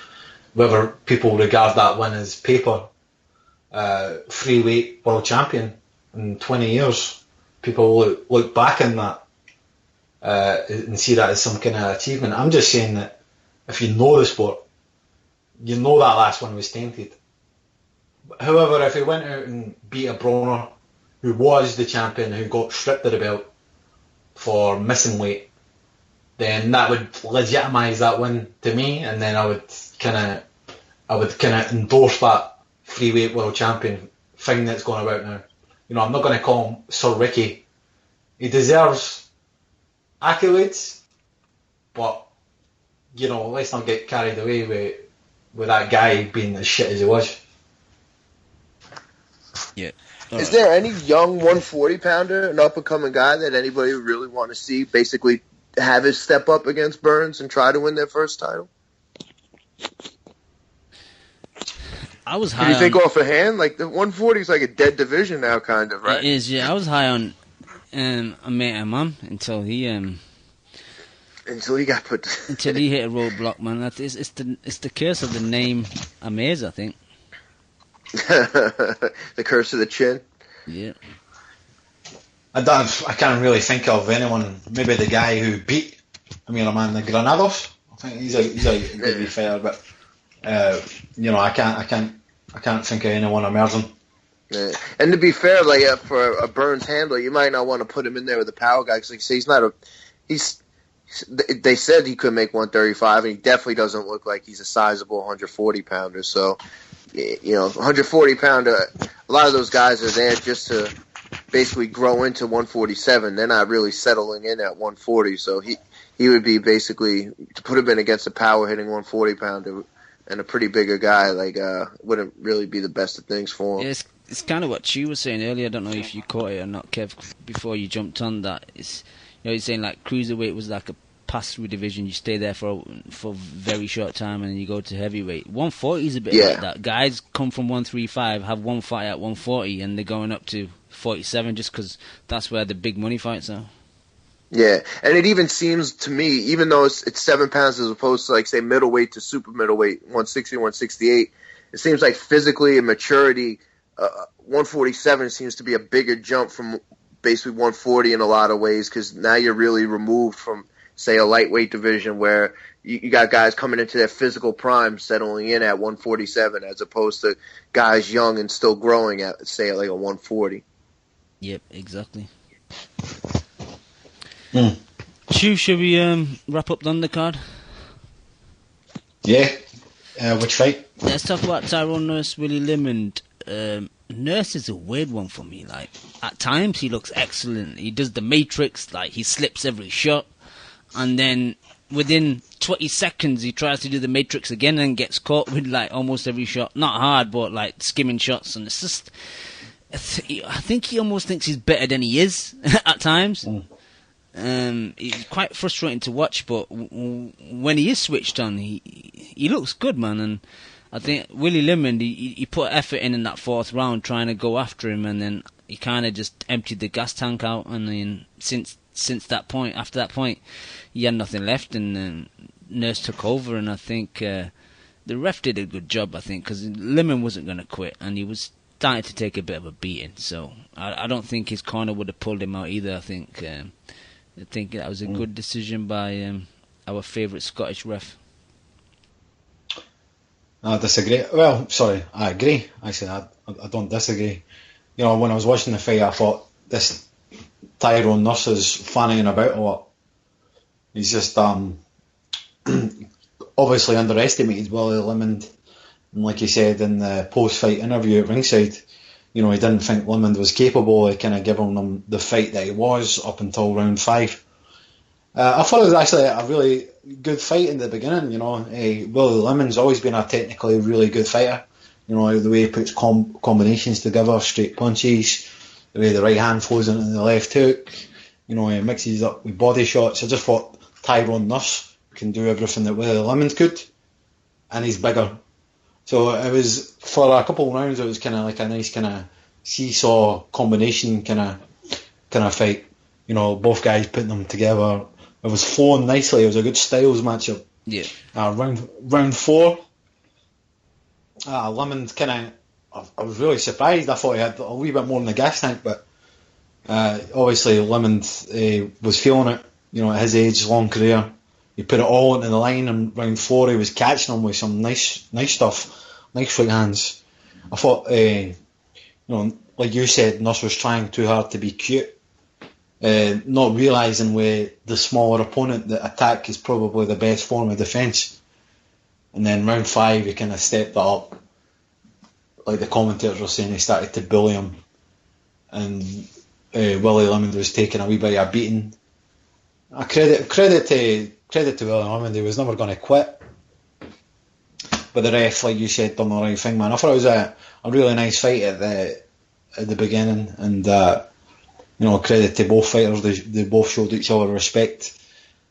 Whether people regard that win as paper, free weight world champion in 20 years, people look back on that and see that as some kind of achievement. I'm just saying that if you know the sport, you know that last one was tainted. However, if he went out and beat a Broner, who was the champion, who got stripped of the belt for missing weight, then that would legitimise that win to me, and then I would kind of endorse that freeweight world champion thing that's going about now. You know, I'm not going to call him Sir Ricky. He deserves accolades, but you know, let's not get carried away with that guy being as shit as he was. Yeah. Is there any young 140 pounder, an up and coming guy that anybody would really want to see basically have his step up against Burns and try to win their first title? I was high. Can you think off a hand? Like the 140 is like a dead division now, kind of, right? It is, yeah. I was high on Amir Imam until he got put. Until he hit a roadblock, man. It's the curse of the name Amirs, I think. The curse of the chin. Yeah. I can't really think of anyone. Maybe the guy who beat Amir Imam, the Granados. I think he's a good fighter, but I can't think of anyone emerging. Yeah. And to be fair, like for a Burns handler, you might not want to put him in there with a power guy because, like, say, they said he could make 135, and he definitely doesn't look like he's a sizable 140 pounder. So, 140 pounder, a lot of those guys are there just to basically grow into 147. They're not really settling in at 140. So he would be basically, to put him in against a power hitting 140 pounder and a pretty bigger guy, wouldn't really be the best of things for him. Yeah, it's kind of what Chu was saying earlier. I don't know if you caught it or not, Kev, before you jumped on that. It's, he's saying like cruiserweight was like a pass-through division. You stay there for a very short time and then you go to heavyweight. 140 is a bit like that. Guys come from 135, have one fight at 140, and they're going up to 47 just because that's where the big money fights are. Yeah, and it even seems to me, even though it's 7 pounds as opposed to, like, say, middleweight to super middleweight, 160, 168, it seems like physically and maturity, 147 seems to be a bigger jump from basically 140 in a lot of ways, because now you're really removed from, say, a lightweight division where you got guys coming into their physical prime settling in at 147 as opposed to guys young and still growing at, say, like a 140. Yep, exactly. Mm. Should we wrap up the undercard? Yeah. Which fight? Let's talk about Tyrone Nurse, Willie Limond. Nurse is a weird one for me. Like, at times he looks excellent. He does the Matrix, like he slips every shot, and then within 20 seconds he tries to do the Matrix again and gets caught with like almost every shot. Not hard, but like skimming shots, and it's just, I think he almost thinks he's better than he is at times. It's quite frustrating to watch, but when he is switched on, he looks good, man. And I think Willie Limond, he put effort in that fourth round trying to go after him, and then he kind of just emptied the gas tank out. And then since that point, after that point, he had nothing left, and Nurse took over. And I think the ref did a good job, I think, because Limond wasn't going to quit, and he was starting to take a bit of a beating. So I don't think his corner would have pulled him out either. I think that was a good decision by our favourite Scottish ref. I disagree. Well, sorry, I agree. Actually, I don't disagree. When I was watching the fight, I thought this Tyrone Nurse is fanning about a lot. He's just obviously underestimated Willie Limond. And like he said in the post-fight interview at ringside, he didn't think Limond was capable of kind of giving him the fight that he was up until round 5. I thought it was actually a really good fight in the beginning. Willie Limond's always been a technically really good fighter. The way he puts combinations together, straight punches, the way the right hand flows into the left hook. He mixes up with body shots. I just thought Tyrone Nurse can do everything that Willie Limond could, and he's bigger. So it was, for a couple of rounds, it was kind of like a nice kind of seesaw combination kind of fight. Both guys putting them together. It was flowing nicely. It was a good styles matchup. Yeah. Round 4, Limond kind of, I was really surprised. I thought he had a wee bit more in the gas tank, but obviously Limond was feeling it. At his age, long career. He put it all into the line, and round 4 he was catching him with some nice stuff, nice free hands. I thought, like you said, Nurse was trying too hard to be cute, not realising with the smaller opponent that attack is probably the best form of defence. And then round 5 he kind of stepped it up. Like the commentators were saying, he started to bully him, and Willie Limond was taking a wee bit of a beating. Credit to Willie Limond, he was never going to quit. But the ref, like you said, done the right thing, man. I thought it was a really nice fight at the beginning, and credit to both fighters. They both showed each other respect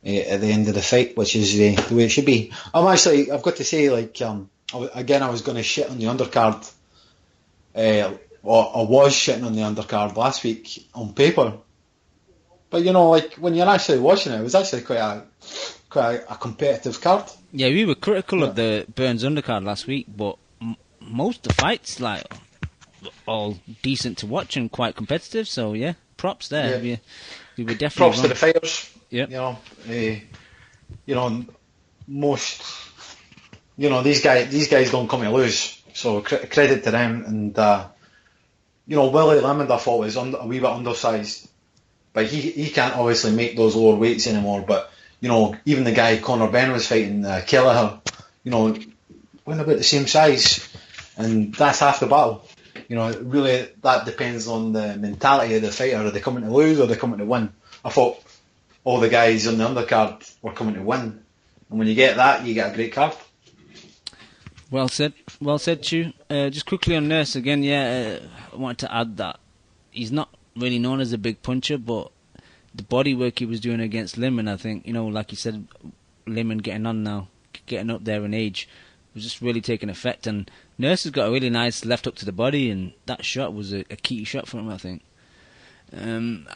at the end of the fight, which is the way it should be. I've got to say, I was going to shit on the undercard. I was shitting on the undercard last week on paper. But when you're actually watching it was actually quite a competitive card. Yeah, we were critical of the Burns undercard last week, but most of the fights all decent to watch and quite competitive. So yeah, props there. Yeah. We were definitely props wrong. to the fighters. Yeah. Most these guys don't come to lose. So credit to them. And Willie Lemond, I thought was a wee bit undersized, but he can't obviously make those lower weights anymore. But even the guy Conor Benn was fighting, Kelleher, we're about the same size, and that's half the battle. Really that depends on the mentality of the fighter. Are they coming to lose or are they coming to win? I thought all the guys on the undercard were coming to win, and when you get that, you get a great card. Well said, Chu. Just quickly on Nurse again, I wanted to add that he's not really known as a big puncher, but the body work he was doing against Limon, I think, like you said, Limon getting up there in age, was just really taking effect. And Nurse has got a really nice left hook to the body, and that shot was a key shot for him, I think. And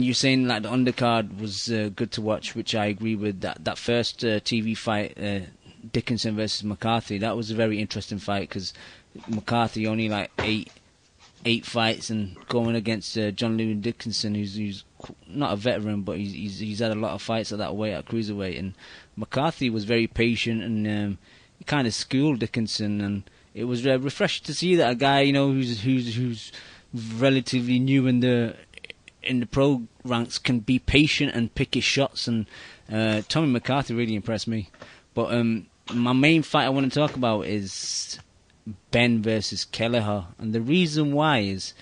you're saying like the undercard was good to watch, which I agree with. That first TV fight, Dickinson versus McCarthy, that was a very interesting fight because McCarthy only like eight fights, and going against John Lewin Dickinson, who's not a veteran, but he's had a lot of fights at that weight, at cruiserweight, and McCarthy was very patient and he kind of schooled Dickinson, and it was refreshing to see that a guy who's relatively new in the pro ranks can be patient and pick his shots, and Tommy McCarthy really impressed me. But my main fight I want to talk about is Ben versus Kelleher, and the reason why is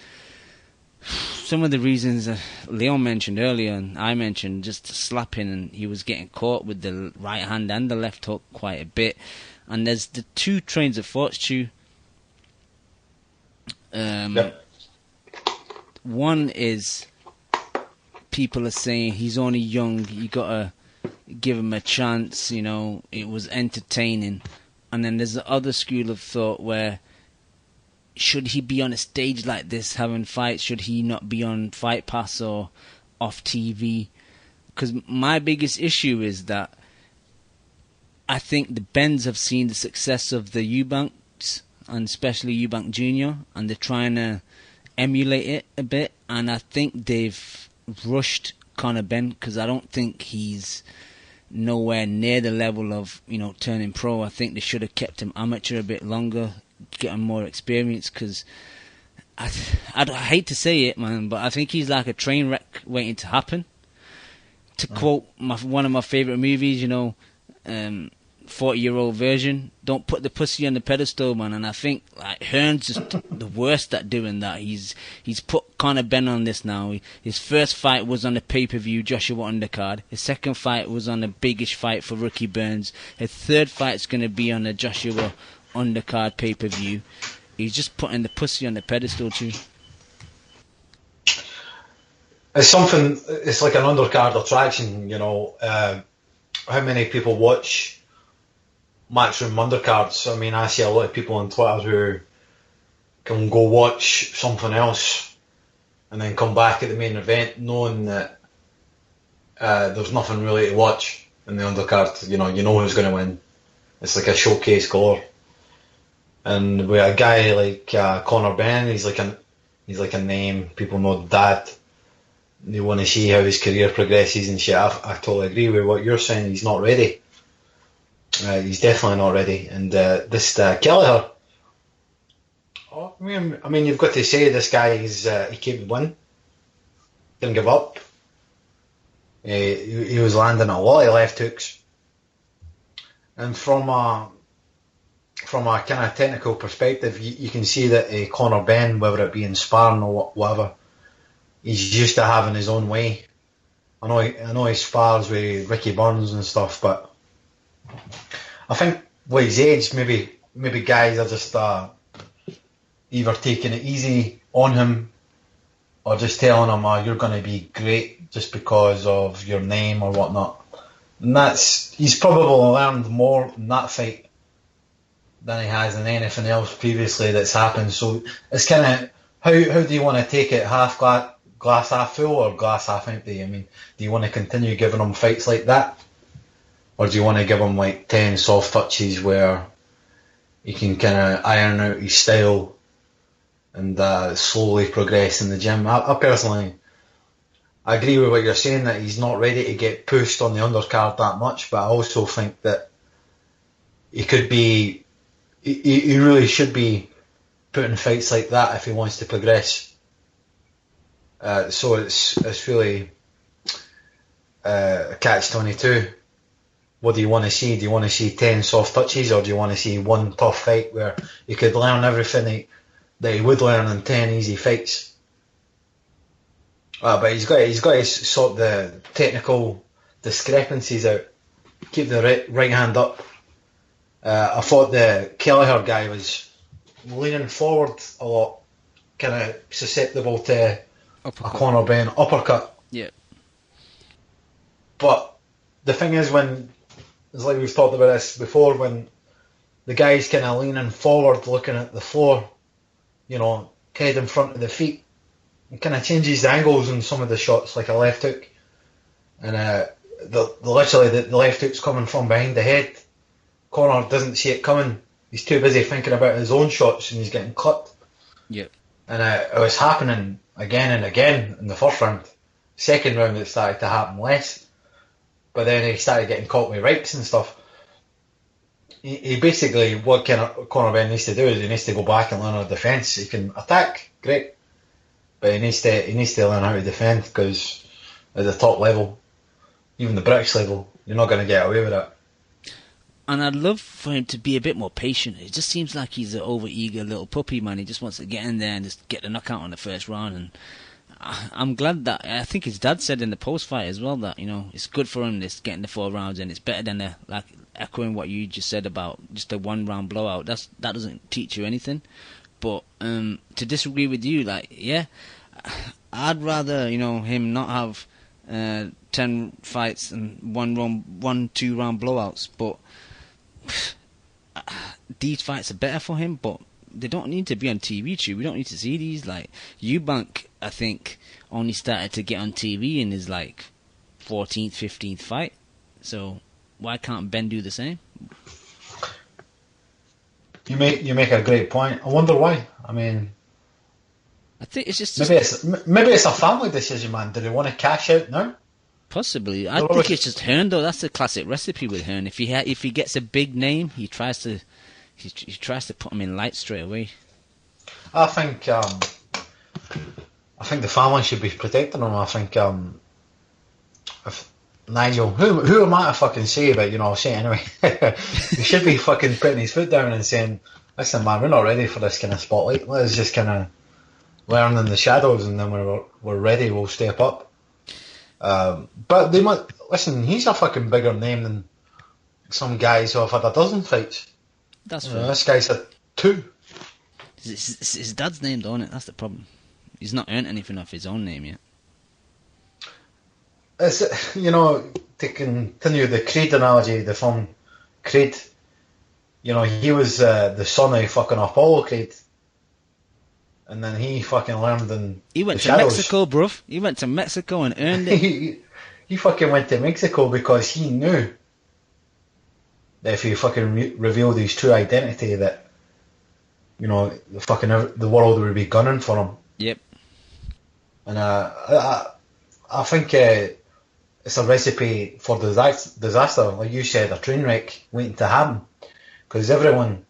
some of the reasons Leon mentioned earlier and I mentioned, just slapping, and he was getting caught with the right hand and the left hook quite a bit. And there's the two trains of thought, Stu. One is people are saying he's only young, you gotta give him a chance, it was entertaining. And then there's the other school of thought where, should he be on a stage like this having fights? Should he not be on Fight Pass or off TV? Because my biggest issue is that I think the Bens have seen the success of the Eubanks, and especially Eubank Jr., and they're trying to emulate it a bit. And I think they've rushed Conor Benn, because I don't think he's nowhere near the level of turning pro. I think they should have kept him amateur a bit longer, get him more experience, because I hate to say it, man, but I think he's like a train wreck waiting to happen. To quote one of my favourite movies, 40-year-old version, don't put the pussy on the pedestal, man. And I think like Hearn's just the worst at doing that. He's put Conor Benn on this now. His first fight was on the pay-per-view Joshua undercard. His second fight was on a biggish fight for Ricky Burns. His third fight's going to be on the Joshua undercard pay-per-view. He's just putting the pussy on the pedestal too. It's like an undercard attraction, how many people watch matchroom undercards? I mean, I see a lot of people on Twitter who can go watch something else and then come back at the main event knowing that there's nothing really to watch in the undercard. You know who's going to win. It's like a showcase galore. And with a guy like Conor Benn, he's like a name. People know Dad. They want to see how his career progresses and shit. I totally agree with what you're saying. He's not ready. He's definitely not ready. And this Kelleher, I mean, you've got to say this guy he came to win. Didn't give up. He was landing a lot of left hooks. And from a kind of technical perspective, you can see that Conor Benn, whether it be in sparring or whatever, he's used to having his own way. I know he spars with Ricky Burns and stuff, but I think with his age, maybe guys are just either taking it easy on him or just telling him, you're going to be great just because of your name or whatnot. And he's probably learned more in that fight than he has in anything else previously that's happened. So it's kind of, how do you want to take it? Glass half full or glass half empty? I mean, do you want to continue giving him fights like that? Or do you want to give him like 10 soft touches where he can kind of iron out his style and slowly progress in the gym? I personally, I agree with what you're saying, that he's not ready to get pushed on the undercard that much, but I also think that he could be. He really should be putting fights like that if he wants to progress. So it's really a catch-22. What do you want to see? Do you want to see 10 soft touches, or do you want to see one tough fight where he could learn everything that he would learn in 10 easy fights? But he's got to sort the technical discrepancies out. Keep the right hand up. I thought the Kelleher guy was leaning forward a lot, kind of susceptible to uppercut. A corner bend uppercut. Yeah. But the thing is, it's like we've talked about this before, when the guy's kind of leaning forward, looking at the floor, head in front of the feet, it kind of changes the angles in some of the shots, like a left hook. And literally the left hook's coming from behind the head. Corner doesn't see it coming. He's too busy thinking about his own shots, and he's getting clipped. Yep. And it was happening again and again in the first round. Second round it started to happen less. But then he started getting caught with rights and stuff. He basically, what kind of Conor Ben needs to do is he needs to go back and learn how to defence. He can attack, great, but he needs to learn how to defend, because at the top level, even the British level, you're not going to get away with it. And I'd love for him to be a bit more patient. It just seems like he's an over-eager little puppy, man. He just wants to get in there and just get the knockout on the first round. And I'm glad that, I think his dad said in the post-fight as well that, it's good for him just getting the 4 rounds, and it's better than echoing what you just said about just a 1-round blowout. That doesn't teach you anything. But to disagree with you, I'd rather, him not have 10 fights and 2 round blowouts, but these fights are better for him, but they don't need to be on TV, too. We don't need to see these. Eubank, I think, only started to get on TV in his 14th, 15th fight. So why can't Ben do the same? You make a great point. I wonder why. I mean, I think it's just maybe it's a family decision, man. Do they want to cash out now? Possibly. I think it's just Hearn, though. That's the classic recipe with Hearn. If he gets a big name, he tries to put him in light straight away. I think the family should be protecting him. I think if Nigel, who am I to fucking say, but I'll say it anyway. He should be fucking putting his foot down and saying, "Listen, man, we're not ready for this kind of spotlight. Let's just kind of learn in the shadows, and then when we're ready, we'll step up." But they might listen. He's a fucking bigger name than some guys who have had a dozen fights. That's right. This guy's had 2. It's his dad's name, don't it? That's the problem. He's not earned anything off his own name yet. To continue the Creed analogy, the film Creed, he was the son of fucking Apollo Creed. And then he fucking learned in He went the to shadows. Mexico, bruv. He went to Mexico and earned it. he fucking went to Mexico because he knew that if he fucking revealed his true identity, that the world would be gunning for him. Yep. And I think it's a recipe for disaster, like you said, a train wreck waiting to happen. Because everyone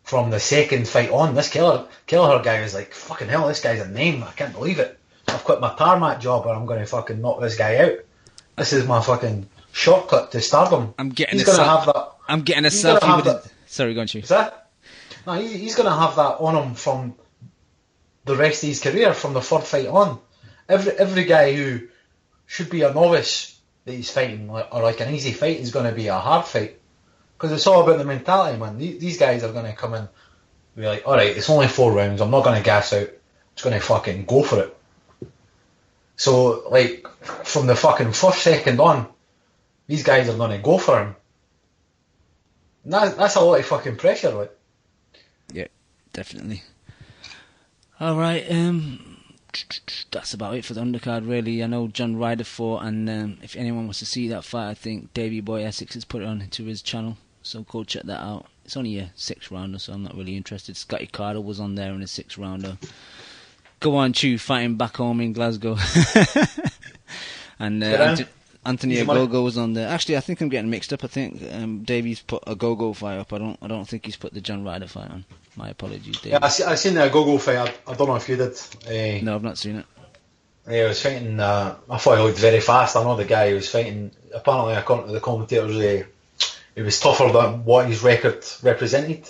from the second fight on, this Kelleher guy was like, fucking hell, this guy's a name. I can't believe it. I've quit my tarmac job, or I'm going to fucking knock this guy out. This is my fucking shortcut to stardom. He's going to have that. I'm getting a selfie with it. Sorry, go on, Chief. Is that? No, he's going to have that on him from the rest of his career, from the 3rd fight on. Every guy who should be a novice that he's fighting, or like an easy fight, is going to be a hard fight. Because it's all about the mentality, man. These guys are going to come in and be like, alright, it's only 4 rounds, I'm not going to gas out. I'm just going to fucking go for it. So, from the fucking 1st second on, these guys are going to go for him. And that's a lot of fucking pressure, Yeah, definitely. Alright, that's about it for the undercard, really. I know John Ryder fought, and if anyone wants to see that fight, I think Davey Boy Essex has put it on to his channel, so go check that out. It's only a 6-rounder, so I'm not really interested. Scotty Carter was on there in a 6-rounder. Go on, Chew, fighting back home in Glasgow. And Anthony He's Ogogo was on there. Actually, I think I'm getting mixed up. I think Davey's put a Ogogo fight up. I don't think he's put the John Ryder fight on. My apologies, Davey. Yeah, I seen the Ogogo fight. I don't know if you did. No, I've not seen it. Yeah, he was fighting. I thought he looked very fast. I know the guy he was fighting. Apparently, according to the commentators, he was tougher than what his record represented.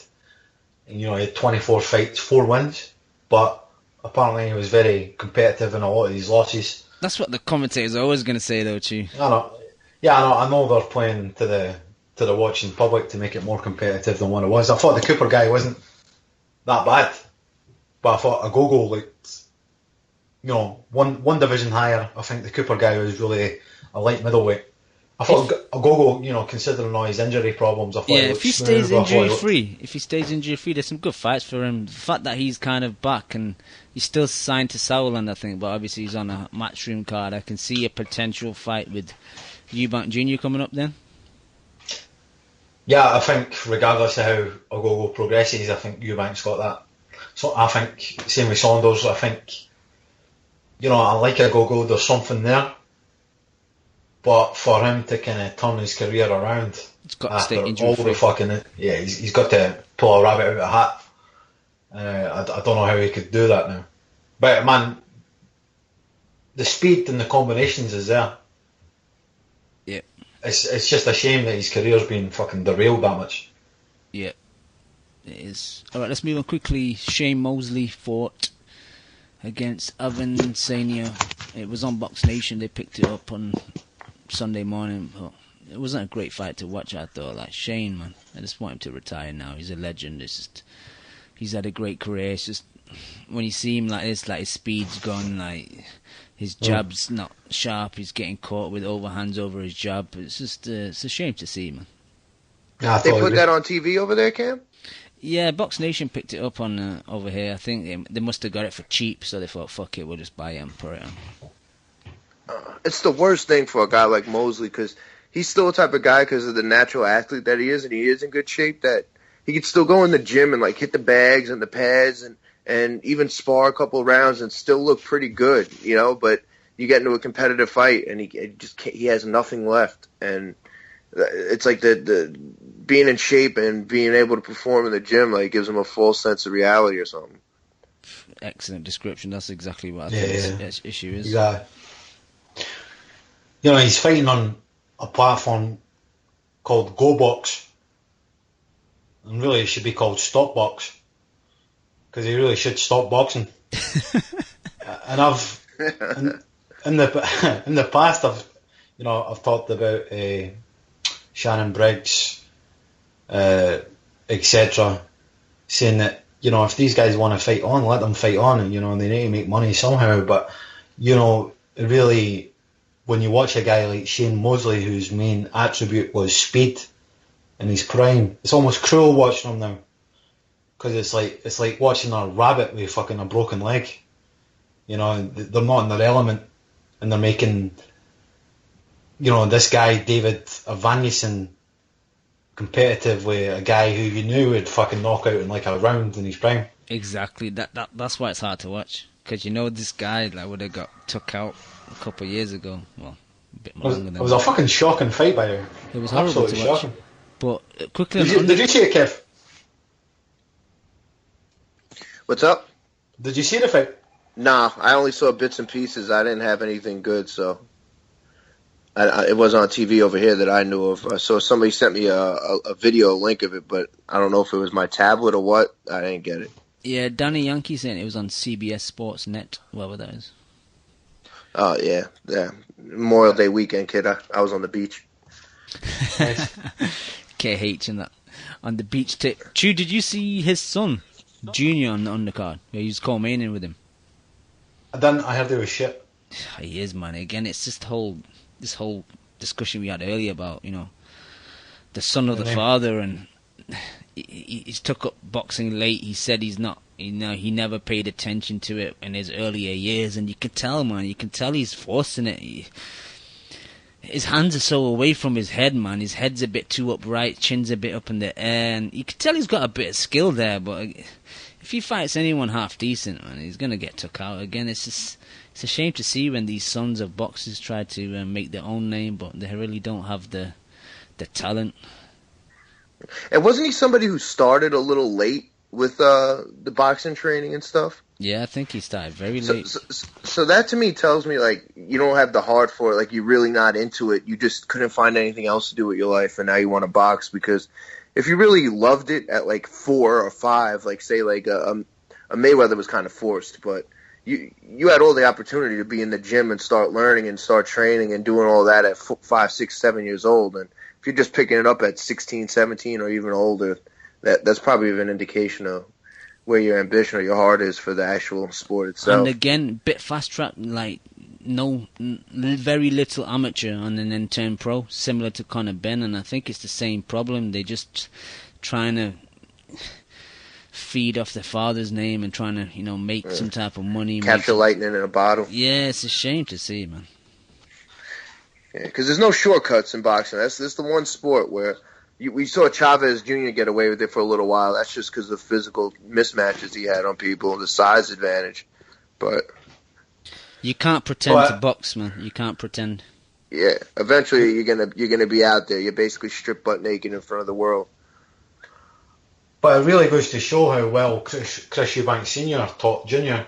And, he had 24 fights, 4 wins. But apparently, he was very competitive in a lot of his losses. That's what the commentators are always going to say, though, Chu. I know they're playing to the watching public to make it more competitive than what it was. I thought the Cooper guy wasn't that bad, but I thought Ogogo looked, one division higher. I think the Cooper guy was really a light middleweight. I thought Ogogo, considering all his injury problems, I thought if he stays injury free, there's some good fights for him. The fact that he's kind of back and he's still signed to Sauerland, I think, but obviously he's on a matchroom card. I can see a potential fight with Eubank Jr. coming up then. Yeah, I think regardless of how Ogogo progresses, I think Eubank's got that. So I think same with Saunders. I think I like Ogogo. There's something there. But for him to kind of turn his career around, he's got to stay injury free. He's got to pull a rabbit out of a hat. I don't know how he could do that now. But man, the speed and the combinations is there. Yeah. It's just a shame that his career's been fucking derailed that much. Yeah, it is. All right, let's move on quickly. Shane Mosley fought against Evan Senior. It was on Box Nation. They picked it up on Sunday morning, but it wasn't a great fight to watch. I thought, like, Shane, man, I just want him to retire now. He's a legend. He's had a great career. It's just when you see him like this, like his speed's gone, like his jab's not sharp. He's getting caught with overhands over his jab. It's just it's a shame to see, man. Yeah, they put that on TV over there, Cam? Yeah, Box Nation picked it up on over here. I think they must have got it for cheap, so they thought, fuck it, we'll just buy it and put it on. It's the worst thing for a guy like Mosley because he's still the type of guy because of the natural athlete that he is, and he is in good shape that he can still go in the gym and like hit the bags and the pads and even spar a couple of rounds and still look pretty good, But you get into a competitive fight and he has nothing left, and it's like the being in shape and being able to perform in the gym like gives him a false sense of reality or something. Excellent description. That's exactly what I think his issue is. Yeah. He's fighting on a platform called GoBox, and really it should be called Stopbox, because he really should stop boxing. And I've in the past I've talked about Shannon Briggs, etc., saying that if these guys want to fight on, let them fight on, and they need to make money somehow. But really, when you watch a guy like Shane Mosley, whose main attribute was speed in his prime, it's almost cruel watching him now, because it's like watching a rabbit with fucking a broken leg. They're not in their element, and they're making this guy David Evangeson competitive with a guy who you knew would fucking knock out in like a round in his prime. Exactly. That's why it's hard to watch, because this guy would have got took out a couple of years ago. Well, a bit more longer than that. It was a fucking shocking fight, by the way. It was horrible Absolutely to watch. shocking. But quickly, did you see it, Kev? What's up? Did you see the fight? Nah, I only saw bits and pieces. I didn't have anything good, so it wasn't on TV over here that I knew of. So somebody sent me a video link of it, but I don't know if it was my tablet or what. I didn't get it. Yeah, Danny Yankee saying it was on CBS Sports Net, whatever that is. Oh, yeah. Memorial Day weekend, kid. I was on the beach. KH and that. On the beach tip. Chew, did you see his son, Junior, on the undercard? Yeah, he was co-maining with him. I didn't. I heard it was shit. He is, man. Again, it's just this whole discussion we had earlier about, the son of the father, and he's took up boxing late. He said he's not, he never paid attention to it in his earlier years, and you can tell, man. You can tell he's forcing it. His hands are so away from his head, man. His head's a bit too upright, chin's a bit up in the air, and you can tell he's got a bit of skill there, but if if he fights anyone half decent, man, he's gonna get took out again. It's a shame to see when these sons of boxers try to make their own name, but they really don't have the talent. And wasn't he somebody who started a little late with the boxing training and stuff? Yeah, I think he started very late. So that to me tells me, like, you don't have the heart for it, like, you're really not into it. You just couldn't find anything else to do with your life, and now you want to box. Because if you really loved it at, like, 4 or 5, like, say, like, a Mayweather was kind of forced, but you had all the opportunity to be in the gym and start learning and start training and doing all that at 5, 6, 7 years old. And if you're just picking it up at 16, 17, or even older, that's probably an indication of where your ambition or your heart is for the actual sport itself. And again, bit fast track, like very little amateur and then turn pro, similar to Conor Benn, and I think it's the same problem. They're just trying to feed off their father's name and trying to, make some type of money. Capture lightning in a bottle. Yeah, it's a shame to see, man. Yeah, because there's no shortcuts in boxing. That's the one sport where we saw Chavez Jr. get away with it for a little while. That's just because of the physical mismatches he had on people, the size advantage. But you can't pretend to box, man. You can't pretend. Yeah, eventually you're gonna be out there. You're basically stripped butt naked in front of the world. But it really goes to show how well Chris Eubanks Sr. taught Junior.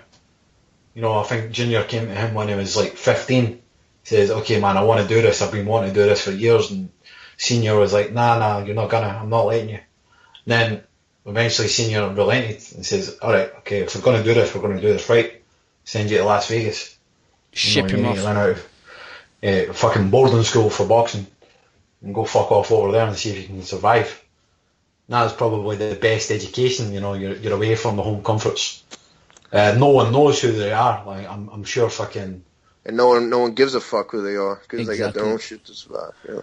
I think Junior came to him when he was like 15. Says, okay, man, I want to do this. I've been wanting to do this for years. And Senior was like, nah, you're not gonna. I'm not letting you. And then eventually Senior relented and says, all right, okay, if we're going to do this, we're going to do this right. Send you to Las Vegas. Ship him off. Learn out of fucking boarding school for boxing and go fuck off over there and see if you can survive. That is probably the best education. You're away from the home comforts. No one knows who they are. Like I'm sure fucking. And no one gives a fuck who they are because they got their own shit to survive. Yeah.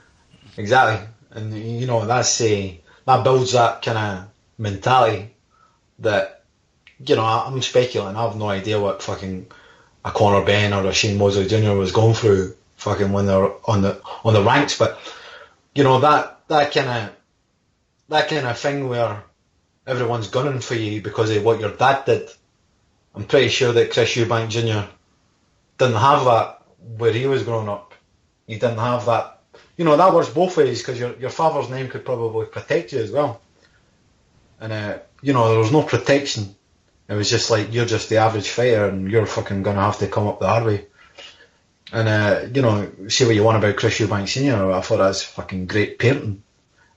Exactly, and that builds that kind of mentality that I'm speculating. I have no idea what fucking a Conor Benn or a Shane Mosley Jr. was going through fucking when they're on the ranks, but that kind of thing where everyone's gunning for you because of what your dad did. I'm pretty sure that Chris Eubank Jr. didn't have that where he was growing up. He didn't have that. That works both ways because your father's name could probably protect you as well. And, there was no protection. It was just like, you're just the average fighter and you're fucking going to have to come up the hard way. And, see what you want about Chris Eubank Sr. I thought that's fucking great parenting.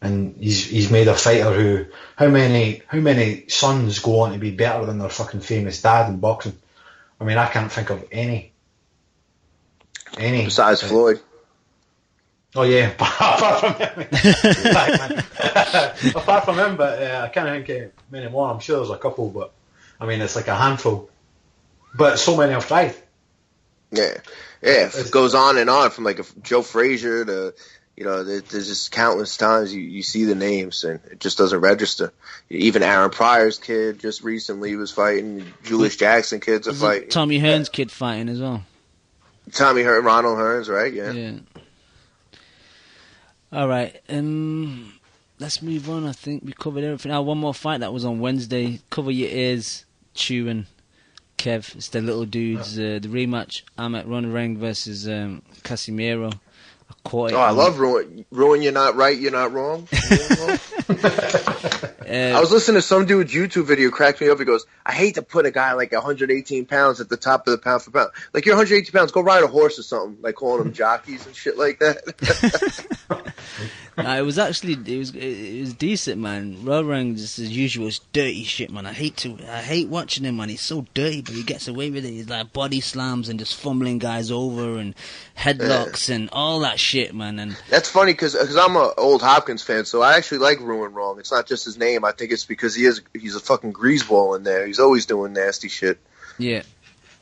And he's made a fighter who, how many sons go on to be better than their fucking famous dad in boxing? I mean, I can't think of any. Besides Floyd. Oh yeah, apart from him. Apart from him, but I can't think of many more. I'm sure there's a couple, but I mean it's like a handful. But so many have tried. Yeah. It goes on and on from like Joe Frazier to there's just countless times you see the names and it just doesn't register. Even Aaron Pryor's kid just recently was fighting. Julius Jackson kids are fighting. Tommy Hearn's kid fighting as well. Tommy Hearn, Ronald Hearns, right? Yeah. All right, let's move on. I think we covered everything. Now, one more fight that was on Wednesday. Cover your ears, Chew and Kev. It's the little dudes. The rematch, Ahmet Ronareng versus Casimiro. I love Ruin. You're not right, you're not wrong. I was listening to some dude's YouTube video, cracked me up. He goes, I hate to put a guy like 118 pounds at the top of the pound for pound. Like, you're 118 pounds, go ride a horse or something. Like calling them jockeys and shit like that. It was actually it was decent, man. Ronareng, just as usual, is dirty shit, man. I hate watching him, man. He's so dirty, but he gets away with it. He's like body slams and just fumbling guys over and headlocks and all that shit, man. And that's funny because I'm an old Hopkins fan, so I actually like Ruin Wrong. It's not just his name. I think it's because he's a fucking greaseball in there. He's always doing nasty shit. Yeah.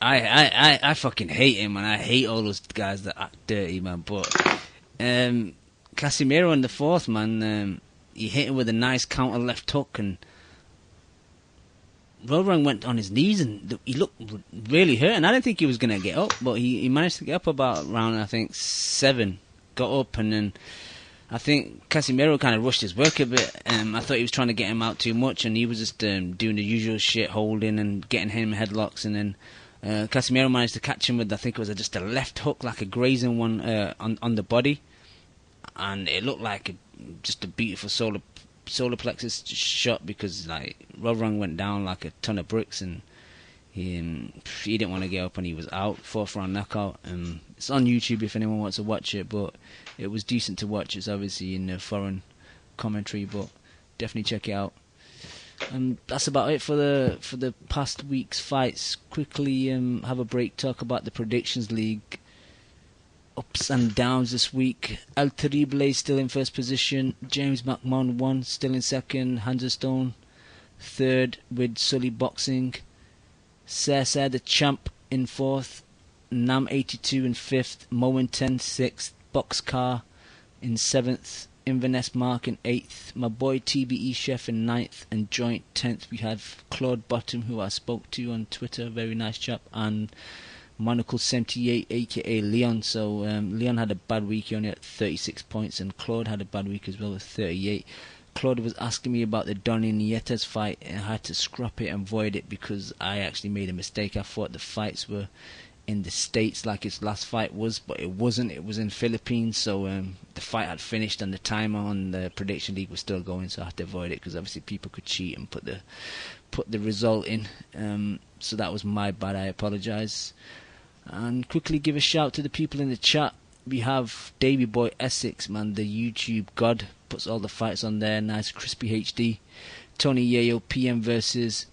I fucking hate him, man. I hate all those guys that act dirty, man. But Casimiro in the fourth, man, he hit him with a nice counter left hook, and Ronareng went on his knees, and he looked really hurt. And I didn't think he was going to get up, but he managed to get up about round, I think, 7. Got up, and then I think Casimiro kind of rushed his work a bit. I thought he was trying to get him out too much, and he was just doing the usual shit, holding and getting him headlocks, and then Casimiro managed to catch him with, I think it was just a left hook, like a grazing one on the body, and it looked like just a beautiful solar plexus shot, because like Rovrang went down like a ton of bricks, and he didn't want to get up, and he was out, 4th round knockout. It's on YouTube if anyone wants to watch it, but it was decent to watch. It's obviously in foreign commentary, but definitely check it out. That's about it for the past week's fights. Quickly have a break, talk about the Predictions League. Ups and downs this week. El Terrible still in first position. James McMahon 1 still in second. Hanserstone third with Sully Boxing. Cesar the Champ in 4th. Nam 82 in 5th. Moen 10 6th. Boxcar in 7th. Inverness Mark in 8th. My boy TBE Chef in 9th. And joint 10th we have Claude Bottom, who I spoke to on Twitter, very nice chap, and Monocle 78 aka Leon. So Leon had a bad week, he only had 36 points, and Claude had a bad week as well with 38. Claude was asking me about the Donny Nietes fight, and I had to scrap it and void it because I actually made a mistake. I thought the fights were in the States like his last fight was, but it wasn't. It was in Philippines, so the fight had finished and the timer on the Prediction League was still going, so I had to avoid it because obviously people could cheat and put the result in. So that was my bad, I apologise. And quickly give a shout to the people in the chat. We have Davey Boy Essex, man, the YouTube god, puts all the fights on there, nice crispy HD. Tony Yayo, PM versus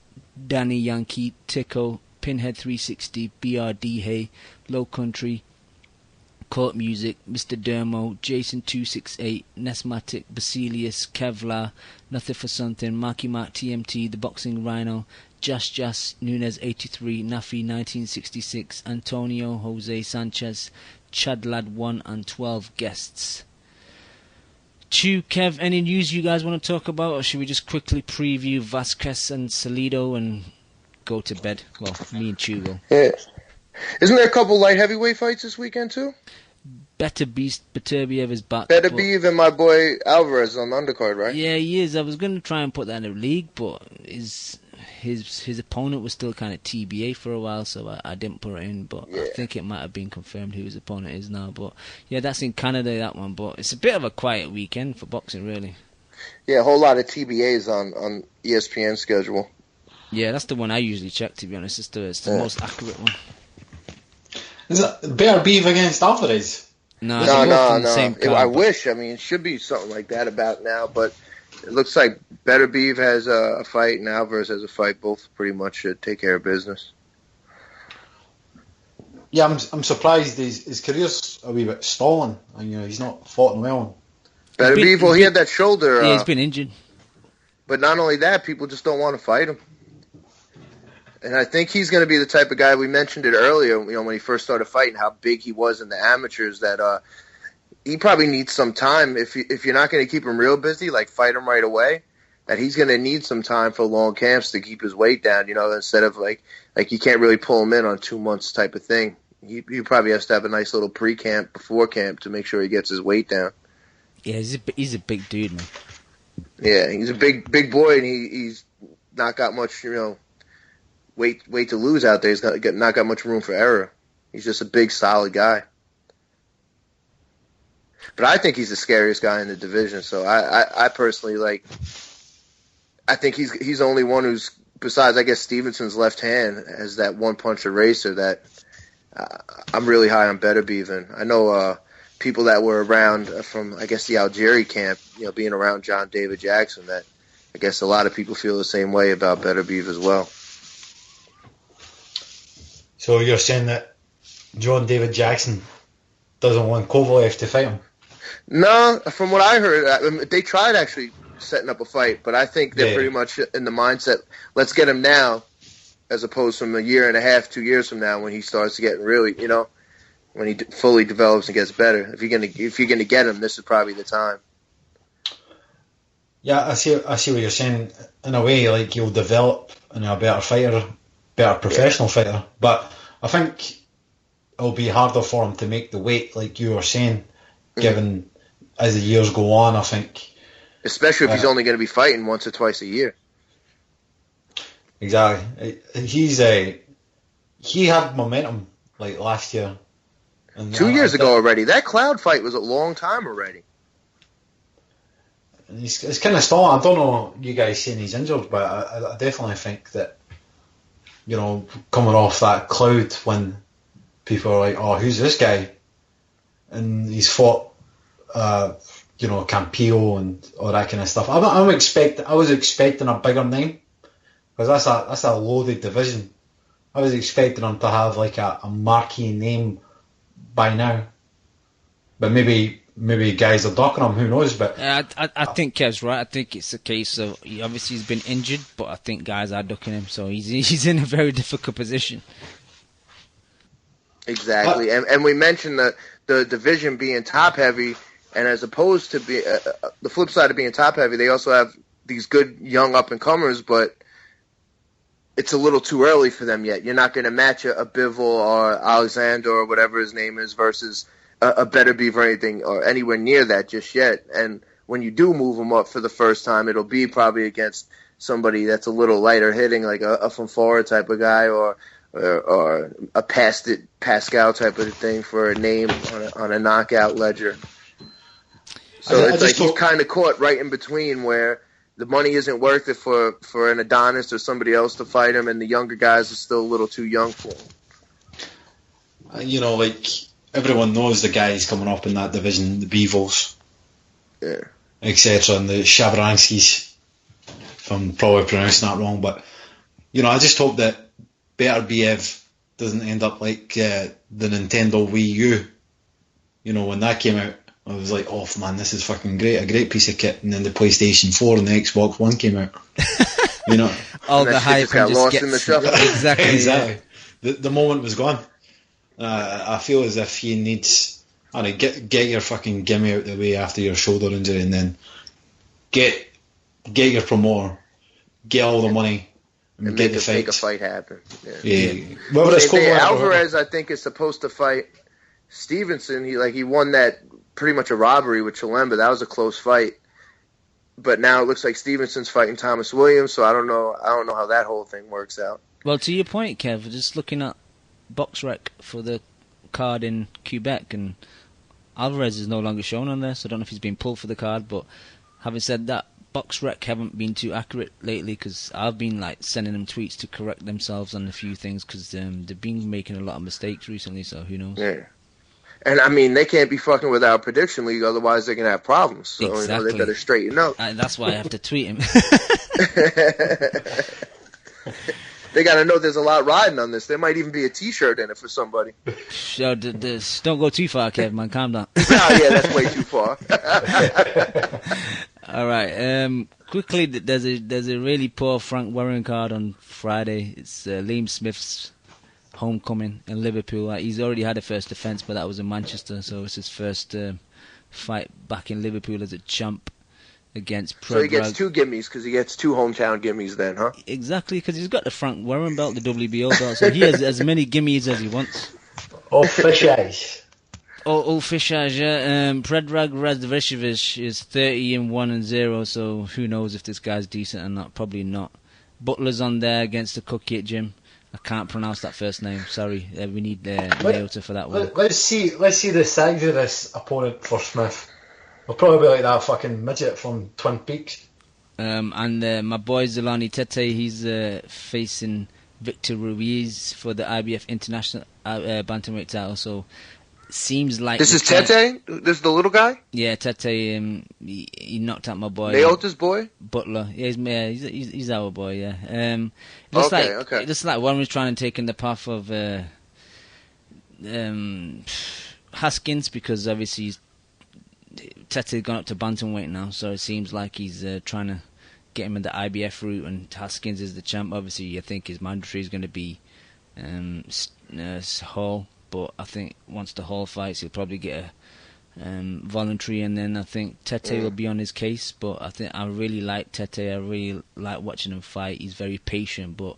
Danny Yankee, Tico, Pinhead 360, BRD Hay, Low Country, Court Music, Mr. Dermo, Jason 268, Nesmatic, Basilius, Kevlar, Nothing for Something, Marky Mark TMT, The Boxing Rhino, Jas, Nunez 83, Nafi 1966, Antonio, Jose Sanchez, Chadlad 1 and 12 guests. Chew, Kev, any news you guys want to talk about, or should we just quickly preview Vasquez and Salido and go to bed? Well, me and Chew will. Yeah. Isn't there a couple light heavyweight fights this weekend too? Better Beast Beterbiev is back. Better Beef and my boy Alvarez on the undercard, right? Yeah, he is. I was going to try and put that in the league, but his opponent was still kind of TBA for a while, so I didn't put it in. But yeah. I think it might have been confirmed who his opponent is now. But yeah, that's in Canada, that one. But it's a bit of a quiet weekend for boxing, really. Yeah, a whole lot of TBAs on ESPN schedule. Yeah, that's the one I usually check, to be honest. It's the most accurate one. Is it Bear Beef against Alvarez? No. I wish. I mean, it should be something like that about now, but it looks like Better Beef has a fight and Alvarez has a fight. Both pretty much should take care of business. Yeah, I'm surprised his career's a wee bit stalling. And, he's not fought well. Better Beef, well, he had that shoulder. Yeah, he's been injured. But not only that, people just don't want to fight him. And I think he's going to be the type of guy, we mentioned it earlier, when he first started fighting, how big he was in the amateurs, that he probably needs some time. If you're not going to keep him real busy, like fight him right away, that he's going to need some time for long camps to keep his weight down, instead of like you can't really pull him in on 2 months type of thing. He probably has to have a nice little pre-camp, before camp to make sure he gets his weight down. Yeah, he's a big dude, man. Yeah, he's a big boy, and he's not got much, weight to lose out there. He's not got much room for error. He's just a big, solid guy. But I think he's the scariest guy in the division. So I personally I think he's the only one who's, besides I guess Stevenson's left hand, has that one punch eraser that I'm really high on Better Beef. I know people that were around from I guess the Algeria camp, being around John David Jackson, that I guess a lot of people feel the same way about Better Beef as well. So you're saying that John David Jackson doesn't want Kovalev to fight him? No, from what I heard, they tried actually setting up a fight, but I think they're pretty much in the mindset, let's get him now, as opposed from a year and a half, 2 years from now when he starts to get really, when he fully develops and gets better. If you're gonna get him, this is probably the time. Yeah, I see what you're saying. In a way, like he'll develop into a better fighter, better professional fighter, but I think it'll be harder for him to make the weight, like you were saying, given as the years go on, I think. Especially if he's only going to be fighting once or twice a year. Exactly. He had momentum like last year. And 2 years ago already. That Cloud fight was a long time already. It's kind of stalling. I don't know you guys saying he's injured, but I definitely think that, you know, coming off that Cloud when people are like, oh, who's this guy? And he's fought, you know, Campillo and all that kind of stuff. I was expecting a bigger name, because that's a loaded division. I was expecting him to have like a marquee name by now, but maybe guys are ducking him. Who knows? But I think Kev's right. I think it's a case of obviously he's been injured, but I think guys are ducking him, so he's in a very difficult position. Exactly, and we mentioned the division being top heavy, and as opposed to be the flip side of being top heavy, they also have these good young up and comers, but it's a little too early for them yet. You're not going to match a Bivol or Alexander or whatever his name is versus a Better Beef or anything or anywhere near that just yet. And when you do move them up for the first time, it'll be probably against somebody that's a little lighter hitting, like a Fonfora type of guy or a Pascal type of thing for a name on a knockout ledger. So it's like he's kind of caught right in between where the money isn't worth it for an Adonis or somebody else to fight him, and the younger guys are still a little too young for him. You know, like, everyone knows the guys coming up in that division, the Beevils, etc., and the Shabranskis, if I'm probably pronouncing that wrong, but, you know, I just hope that Better BF doesn't end up like the Nintendo Wii U. You know, when that came out, I was like, oh man, this is fucking great, a great piece of kit. And then the PlayStation 4 and the Xbox One came out. You know, all the hype got lost in the shuffle. Exactly. The moment was gone. I feel as if he needs, get your fucking gimme out the way after your shoulder injury, and then get your promoter, get all the money, and get the fight. Make a fight happen. Yeah. Alvarez, I think, is supposed to fight Stevenson. He won that pretty much a robbery with Chilemba. That was a close fight. But now it looks like Stevenson's fighting Thomas Williams, so I don't know how that whole thing works out. Well, to your point, Kev, just looking at BoxRec for the card in Quebec, and Alvarez is no longer shown on there, so I don't know if he's been pulled for the card, but having said that, BoxRec haven't been too accurate lately, because I've been sending them tweets to correct themselves on a few things, because they've been making a lot of mistakes recently, so who knows. Yeah. And, I mean, they can't be fucking with our prediction league, otherwise they're going to have problems. So, exactly. They better straighten up. That's why I have to tweet him. They got to know there's a lot riding on this. There might even be a T-shirt in it for somebody. Don't go too far, Kev, man. Calm down. Yeah, that's way too far. All right. Quickly, there's a really poor Frank Warren card on Friday. It's Liam Smith's homecoming in Liverpool. He's already had a first defence, but that was in Manchester, so it's his first fight back in Liverpool as a champ against Predrag. So he gets two gimmies, because he gets two hometown gimmies then, huh? Exactly, because he's got the Frank Warren belt, the WBO belt, so he has as many gimmies as he wants. Oh, fish eyes. Oh, fish eyes, yeah. Predrag Razvishevich is 30-1-0, so who knows if this guy's decent or not? Probably not. Butler's on there against the Cookie at Gym. I can't pronounce that first name. Sorry, we need Leota for that one. Let's see the size of this opponent for Smith. He'll probably be like that fucking midget from Twin Peaks. And my boy Zolani Tete, he's facing Victor Ruiz for the IBF International Bantamweight title. So seems like this is Tete. This is the little guy. Yeah, Tete. He knocked out my boy. Leota's boy. Butler. Yeah, he's our boy. Yeah. Okay. Looks like one was trying to take in the path of Haskins, because obviously Tete's gone up to bantamweight now, so it seems like he's trying to get him in the IBF route, and Haskins is the champ. Obviously, I think his mandatory is going to be Hall, but I think once the Hall fights, he'll probably get a voluntary, and then I think Tete will be on his case. But I really like Tete. I really like watching him fight. He's very patient, but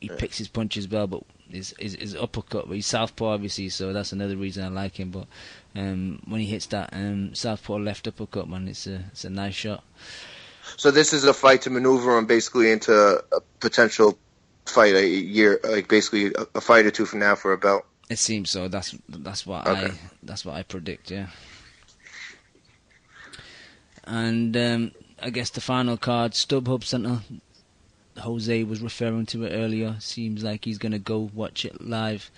he picks his punches well. But his uppercut. But he's southpaw, obviously, so that's another reason I like him. But when he hits that southpaw left uppercut, man, it's a nice shot. So this is a fight to maneuver him basically into a potential fight a year, like basically a fight or two from now for a belt. It seems so. That's what I predict. Yeah. And I guess the final card, StubHub Center. Jose was referring to it earlier. Seems like he's gonna go watch it live.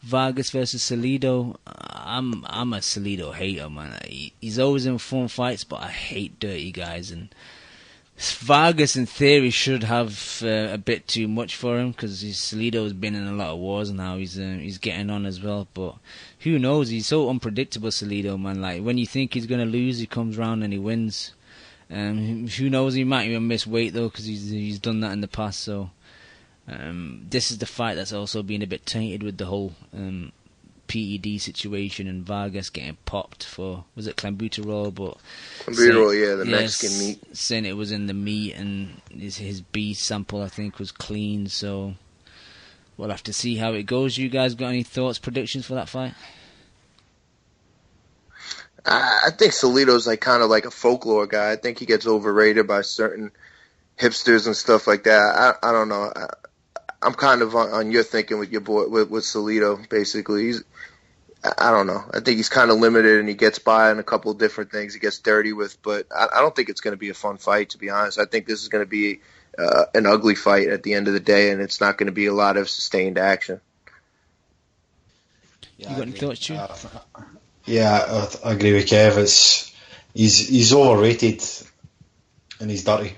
Vargas versus Salido. I'm a Salido hater, man. He's always in fun fights, but I hate dirty guys. And Vargas, in theory, should have a bit too much for him because Salido's been in a lot of wars now. He's getting on as well, but who knows? He's so unpredictable, Salido, man. Like when you think he's gonna lose, he comes round and he wins. Who knows? He might even miss weight though because he's done that in the past. So this is the fight that's also been a bit tainted with the whole PED situation and Vargas getting popped for, was it clenbuterol? But clenbuterol, yeah, the Mexican meat. Saying it was in the meat and his B sample, I think, was clean. So we'll have to see how it goes. You guys got any thoughts, predictions for that fight? I think Salido's like kind of like a folklore guy. I think he gets overrated by certain hipsters and stuff like that. I don't know. I'm kind of on your thinking with your boy with Salido. Basically, I don't know. I think he's kind of limited and he gets by on a couple of different things. He gets dirty with, but I don't think it's going to be a fun fight, to be honest. I think this is going to be an ugly fight at the end of the day, and it's not going to be a lot of sustained action. You got any thoughts, Stu? Yeah, I agree with Kev. He's overrated and he's dirty.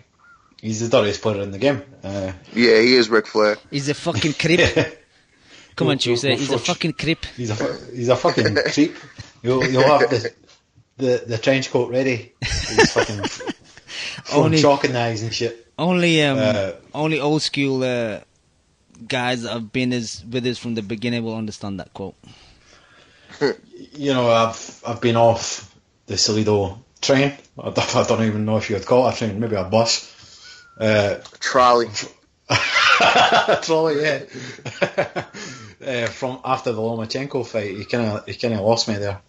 He's the dirtiest player in the game. Yeah, he is Ric Flair. He's a fucking creep. Come on, Tuesday. He's a fucking creep. He's a fucking creep. You'll have the trench coat ready. He's fucking throwing chalk in the eyes and shit. Only old school guys that have been with us from the beginning will understand that quote. You know, I've been off the Salido train. I don't even know if you would call it a train, maybe a bus. Trolley. Trolley, yeah. From after the Lomachenko fight, he kind of lost me there.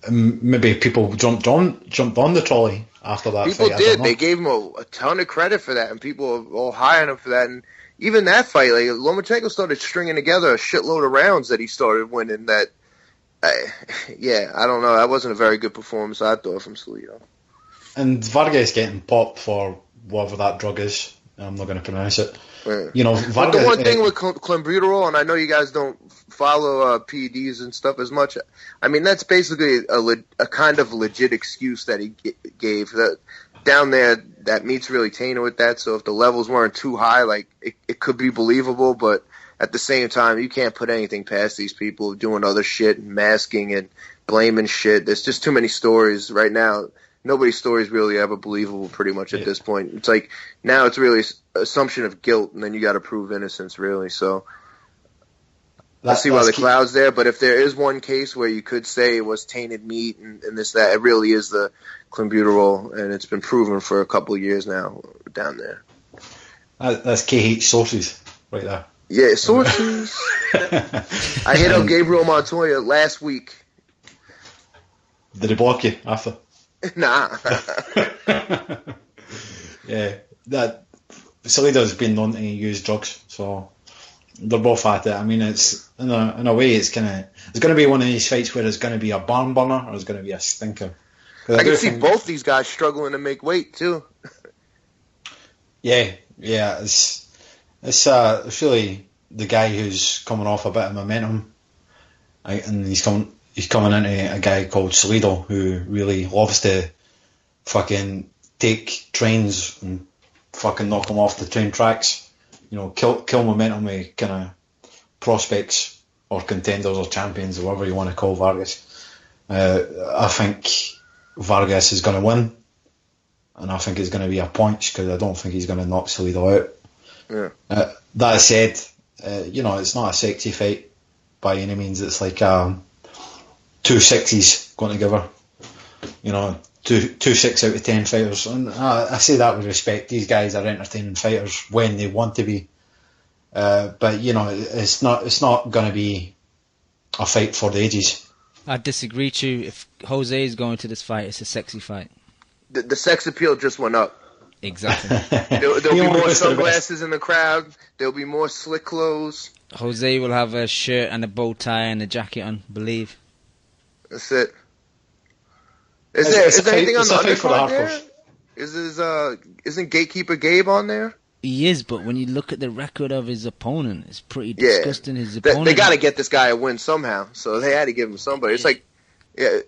Maybe people jumped on the trolley after that people fight. People did. They gave him a ton of credit for that, and people were all high on him for that. And even that fight, like Lomachenko started stringing together a shitload of rounds that he started winning. I don't know. That wasn't a very good performance, I thought, from Salido. And Vargas getting popped for whatever that drug is. I'm not going to pronounce it. Yeah. You know, Vargas, but the one thing with clenbuterol, and I know you guys don't follow PEDs and stuff as much. I mean, that's basically a kind of legit excuse that he gave. That down there, that meat's really tainted with that. So if the levels weren't too high, like it could be believable. But at the same time, you can't put anything past these people doing other shit and masking and blaming shit. There's just too many stories right now. Nobody's story is really ever believable pretty much at this point. It's like now it's really assumption of guilt, and then you got to prove innocence, really. So I see why the cloud's there. But if there is one case where you could say it was tainted meat and this, that, it really is the clenbuterol, and it's been proven for a couple of years now down there. That's KH sources right there. Yeah, sources. I hit up Gabriel Montoya last week. Did he block you after? Nah. Yeah, that Salido's been known to use drugs, so they're both at it. I mean, it's in a way, it's going to be one of these fights where there's going to be a barn burner or there's going to be a stinker. I can see both these guys struggling to make weight too. Yeah, it's really the guy who's coming off a bit of momentum, and he's coming into a guy called Salido who really loves to fucking take trains and fucking knock them off the train tracks. You know, kill momentum with kind of prospects or contenders or champions or whatever you want to call Vargas. I think Vargas is going to win, and I think it's going to be a punch because I don't think he's going to knock Salido out. Yeah. That said, you know, it's not a sexy fight by any means. It's like 2 6s going together. You know, two 6 out of 10 fighters. And I say that with respect. These guys are entertaining fighters when they want to be. But it's not going to be a fight for the ages. I disagree too. If Jose is going to this fight, it's a sexy fight. The sex appeal just went up. Exactly. There'll be more sunglasses in the crowd. There'll be more slick clothes. Jose will have a shirt and a bow tie and a jacket on, believe. That's it. Is there anything on the undercard there? Isn't Gatekeeper Gabe on there? He is, but when you look at the record of his opponent, it's pretty disgusting. His opponent. They got to get this guy a win somehow, so they had to give him somebody. It's like, they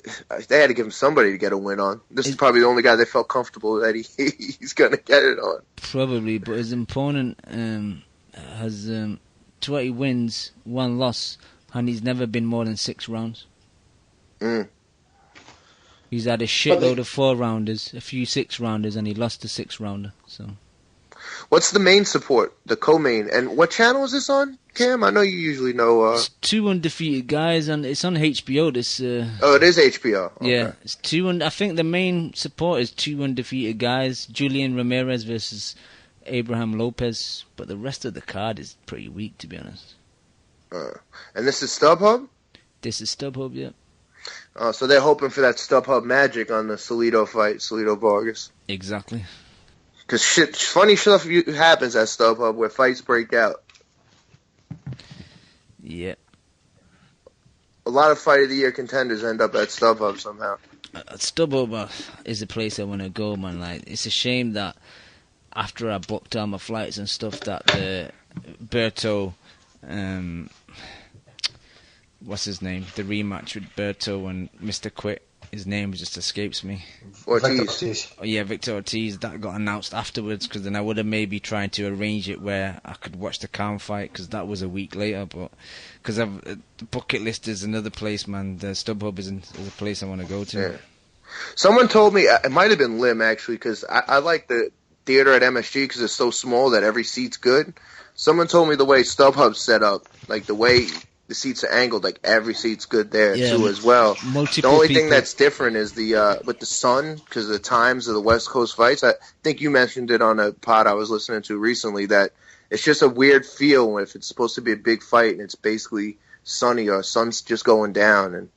had to give him somebody to get a win on. This is probably the only guy they felt comfortable that he's going to get it on. Probably, but his opponent has 20 wins, 1 loss, and he's never been more than 6 rounds. He's had a shitload of 4-rounders, a few 6-rounders, and he lost a 6-rounder. So, what's the main support, the co-main, and what channel is this on, Cam? I know you usually know. It's 2 undefeated guys, and it's on HBO. This. Oh, it is HBO. Okay. Yeah, it's 2. I think the main support is 2 undefeated guys: Julian Ramirez versus Abraham Lopez. But the rest of the card is pretty weak, to be honest. And this is StubHub? This is StubHub, yeah. So they're hoping for that StubHub magic on the Salido fight, Salido Vargas. Exactly. Because funny stuff happens at StubHub where fights break out. Yeah. A lot of Fight of the Year contenders end up at StubHub somehow. StubHub is a place I want to go, man. Like, it's a shame that after I booked all my flights and stuff, that the Berto, what's his name? The rematch with Berto and Mr. Quit. His name just escapes me. Ortiz. Oh, yeah, Victor Ortiz. That got announced afterwards, because then I would have maybe tried to arrange it where I could watch the Khan fight, because that was a week later. But because the bucket list is another place, man. The StubHub is a place I want to go to. Yeah. Someone told me, it might have been Lim actually, because I like the theater at MSG because it's so small that every seat's good. Someone told me the way StubHub's set up, like the way the seats are angled, like every seat's good there too as well. The only thing that's different is the with the sun, because of the times of the West Coast fights. I think you mentioned it on a pod I was listening to recently, that it's just a weird feel if it's supposed to be a big fight and it's basically sunny or sun's just going down, and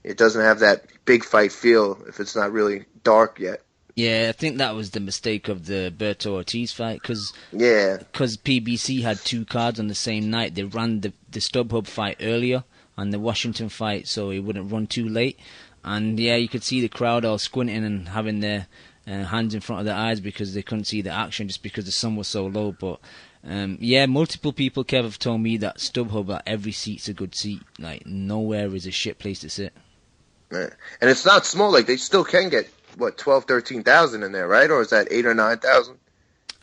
it doesn't have that big fight feel if it's not really dark yet. Yeah, I think that was the mistake of the Berto Ortiz fight, because PBC had 2 cards on the same night. They ran the StubHub fight earlier and the Washington fight, so it wouldn't run too late. And yeah, you could see the crowd all squinting and having their hands in front of their eyes because they couldn't see the action just because the sun was so low. But yeah, multiple people, Kev, have told me that StubHub, that every seat's a good seat. Like, nowhere is a shit place to sit. Yeah. And it's not small. Like, they still can get 13,000 in there, right? Or is that 8,000 or 9,000?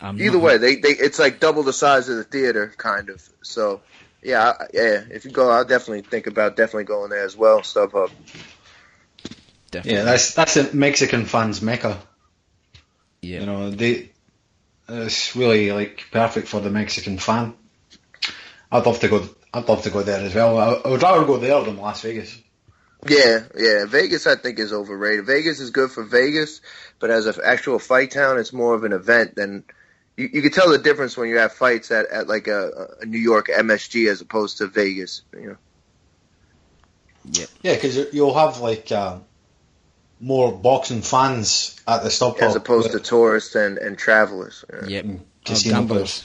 Either way, they it's like double the size of the theater, kind of. So, yeah. If you go, I'll definitely think about going there as well. StubHub. Definitely. Yeah, that's a Mexican fans' mecca. Yeah, you know, it's really like perfect for the Mexican fan. I'd love to go there as well. I would rather go there than Las Vegas. Yeah. Vegas, I think, is overrated. Vegas is good for Vegas, but as an actual fight town, it's more of an event than. You can tell the difference when you have fights at like a New York MSG as opposed to Vegas. You know. Yeah, because you'll have like more boxing fans at the StubHub as opposed to tourists and travelers. Yep. Casino players.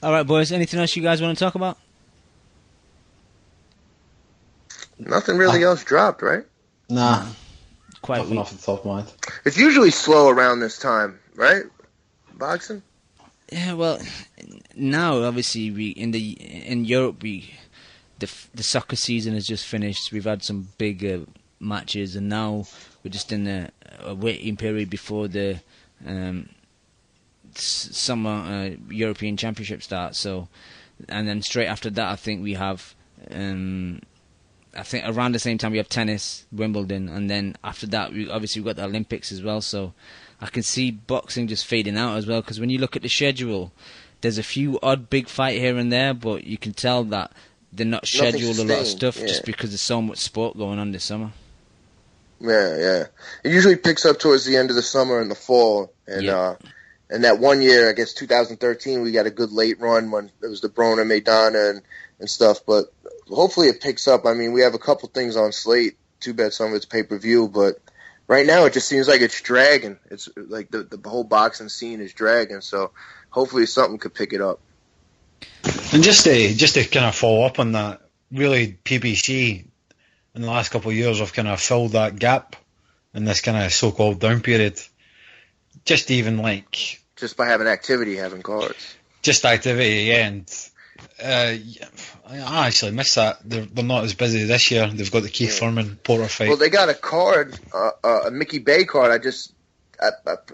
All right, boys. Anything else you guys want to talk about? Nothing really else dropped, right? Nah. Quite nothing off the top of my head. It's usually slow around this time, right? Boxing? Yeah, well, now obviously in Europe the soccer season has just finished. We've had some big matches, and now we're just in a waiting period before the summer European Championship starts. So, and then straight after that, I think we have. I think around the same time we have tennis, Wimbledon, and then after that we've got the Olympics as well. So I can see boxing just fading out as well, because when you look at the schedule, there's a few odd big fight here and there, but you can tell that they're not scheduled a lot of stuff just because there's so much sport going on this summer. Yeah. It usually picks up towards the end of the summer and the fall, and And that one year, I guess 2013, we got a good late run when it was the Broner Maidana and stuff. But hopefully it picks up. I mean, we have a couple things on slate. Too bad some of it's pay-per-view, but right now it just seems like it's dragging. It's like the whole boxing scene is dragging. So hopefully something could pick it up. And just to kind of follow up on that, really PBC in the last couple of years have kind of filled that gap in this kind of so-called down period. Just by having activity, having cards. Just activity, yeah. And I actually miss that. They're not as busy this year. They've got the Keith Thurman Porter fight. Well, they got a card, a Mickey Bay card. I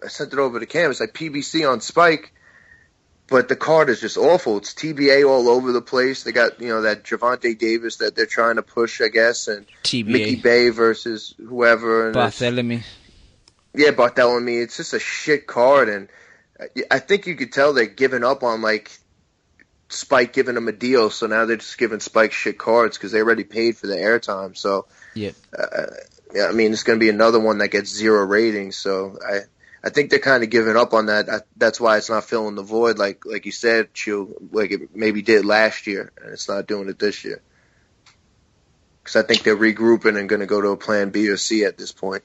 sent it over to Cam. It's like PBC on Spike, but the card is just awful. It's TBA all over the place. They got that Gervonta Davis that they're trying to push, I guess, and TBA. Mickey Bay versus whoever. And Barthélemy. Yeah, Barthélemy. It's just a shit card, and I think you could tell they're giving up on Spike giving them a deal, so now they're just giving Spike shit cards because they already paid for the airtime. So yeah, I mean it's going to be another one that gets 0 ratings. So I think they're kind of giving up on that. That's why it's not filling the void, like you said, Chew, like it maybe did last year, and it's not doing it this year. Because I think they're regrouping and going to go to a plan B or C at this point.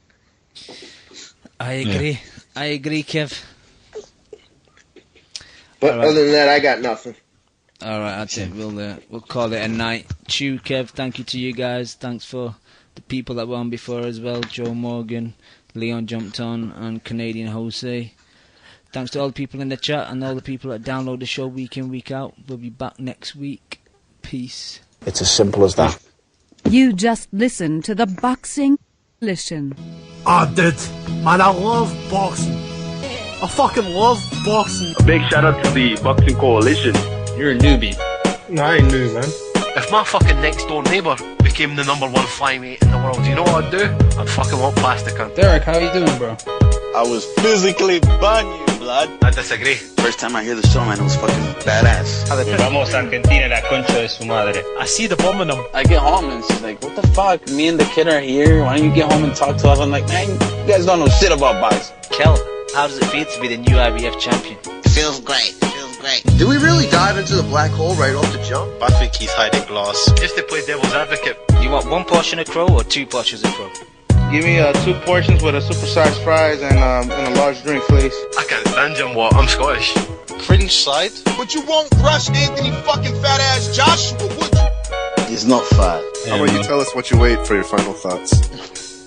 I agree, Kev. But other than that, I got nothing. All right, that's it. We'll call it a night. Chew, Kev, thank you to you guys. Thanks for the people that were on before as well. Joe Morgan, Leon jumped on, and Canadian Jose. Thanks to all the people in the chat and all the people that download the show week in, week out. We'll be back next week. Peace. It's as simple as that. You just listened to the Boxing Coalition. I did. Man, I love boxing. I fucking love boxing. A big shout out to the Boxing Coalition. You're a newbie. No, I ain't new, man. If my fucking next door neighbour became the #1 flyweight in the world, you know what I'd do? I'd fucking walk past the cunt. Derek, how you doing, bro? I was physically banging, blood. I disagree. First time I hear the song, man, it was fucking badass. Vamos a Argentina, la concha de su madre. I see the bomb in them. I get home and she's like, what the fuck? Me and the kid are here. Why don't you get home and talk to us? I'm like, man, you guys don't know shit about boxing. Kel, how does it feel to be the new IBF champion? It feels great. Great. Did we really dive into the black hole right off the jump? I think he's hiding glass. Just to play devil's advocate. You want 1 portion of crow or 2 portions of crow? Give me 2 portions with a supersized fries and a large drink, please. I can't stand him, what? I'm Scottish. Cringe side? But you won't rush Anthony fucking fat ass Joshua, would you? He's not fat. How about you tell us what you weigh for your final thoughts?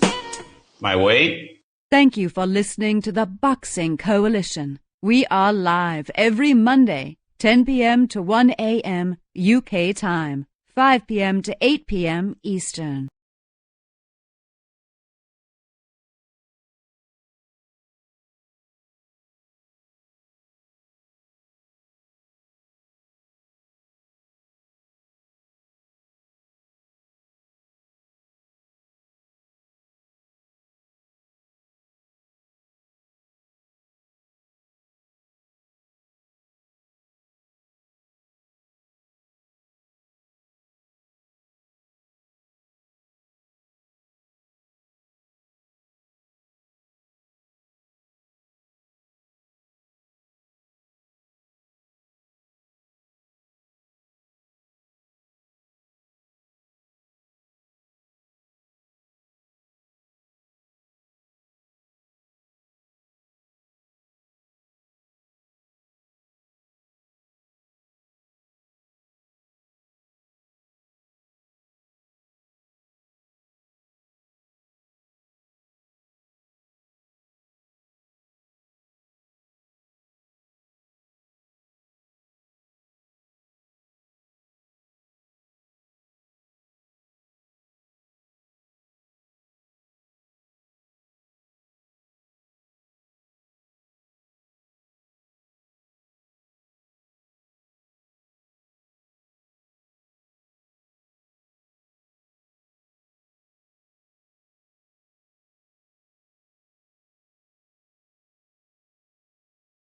My weight? Thank you for listening to the Boxing Coalition. We are live every Monday, 10 p.m. to 1 a.m. UK time, 5 p.m. to 8 p.m. Eastern.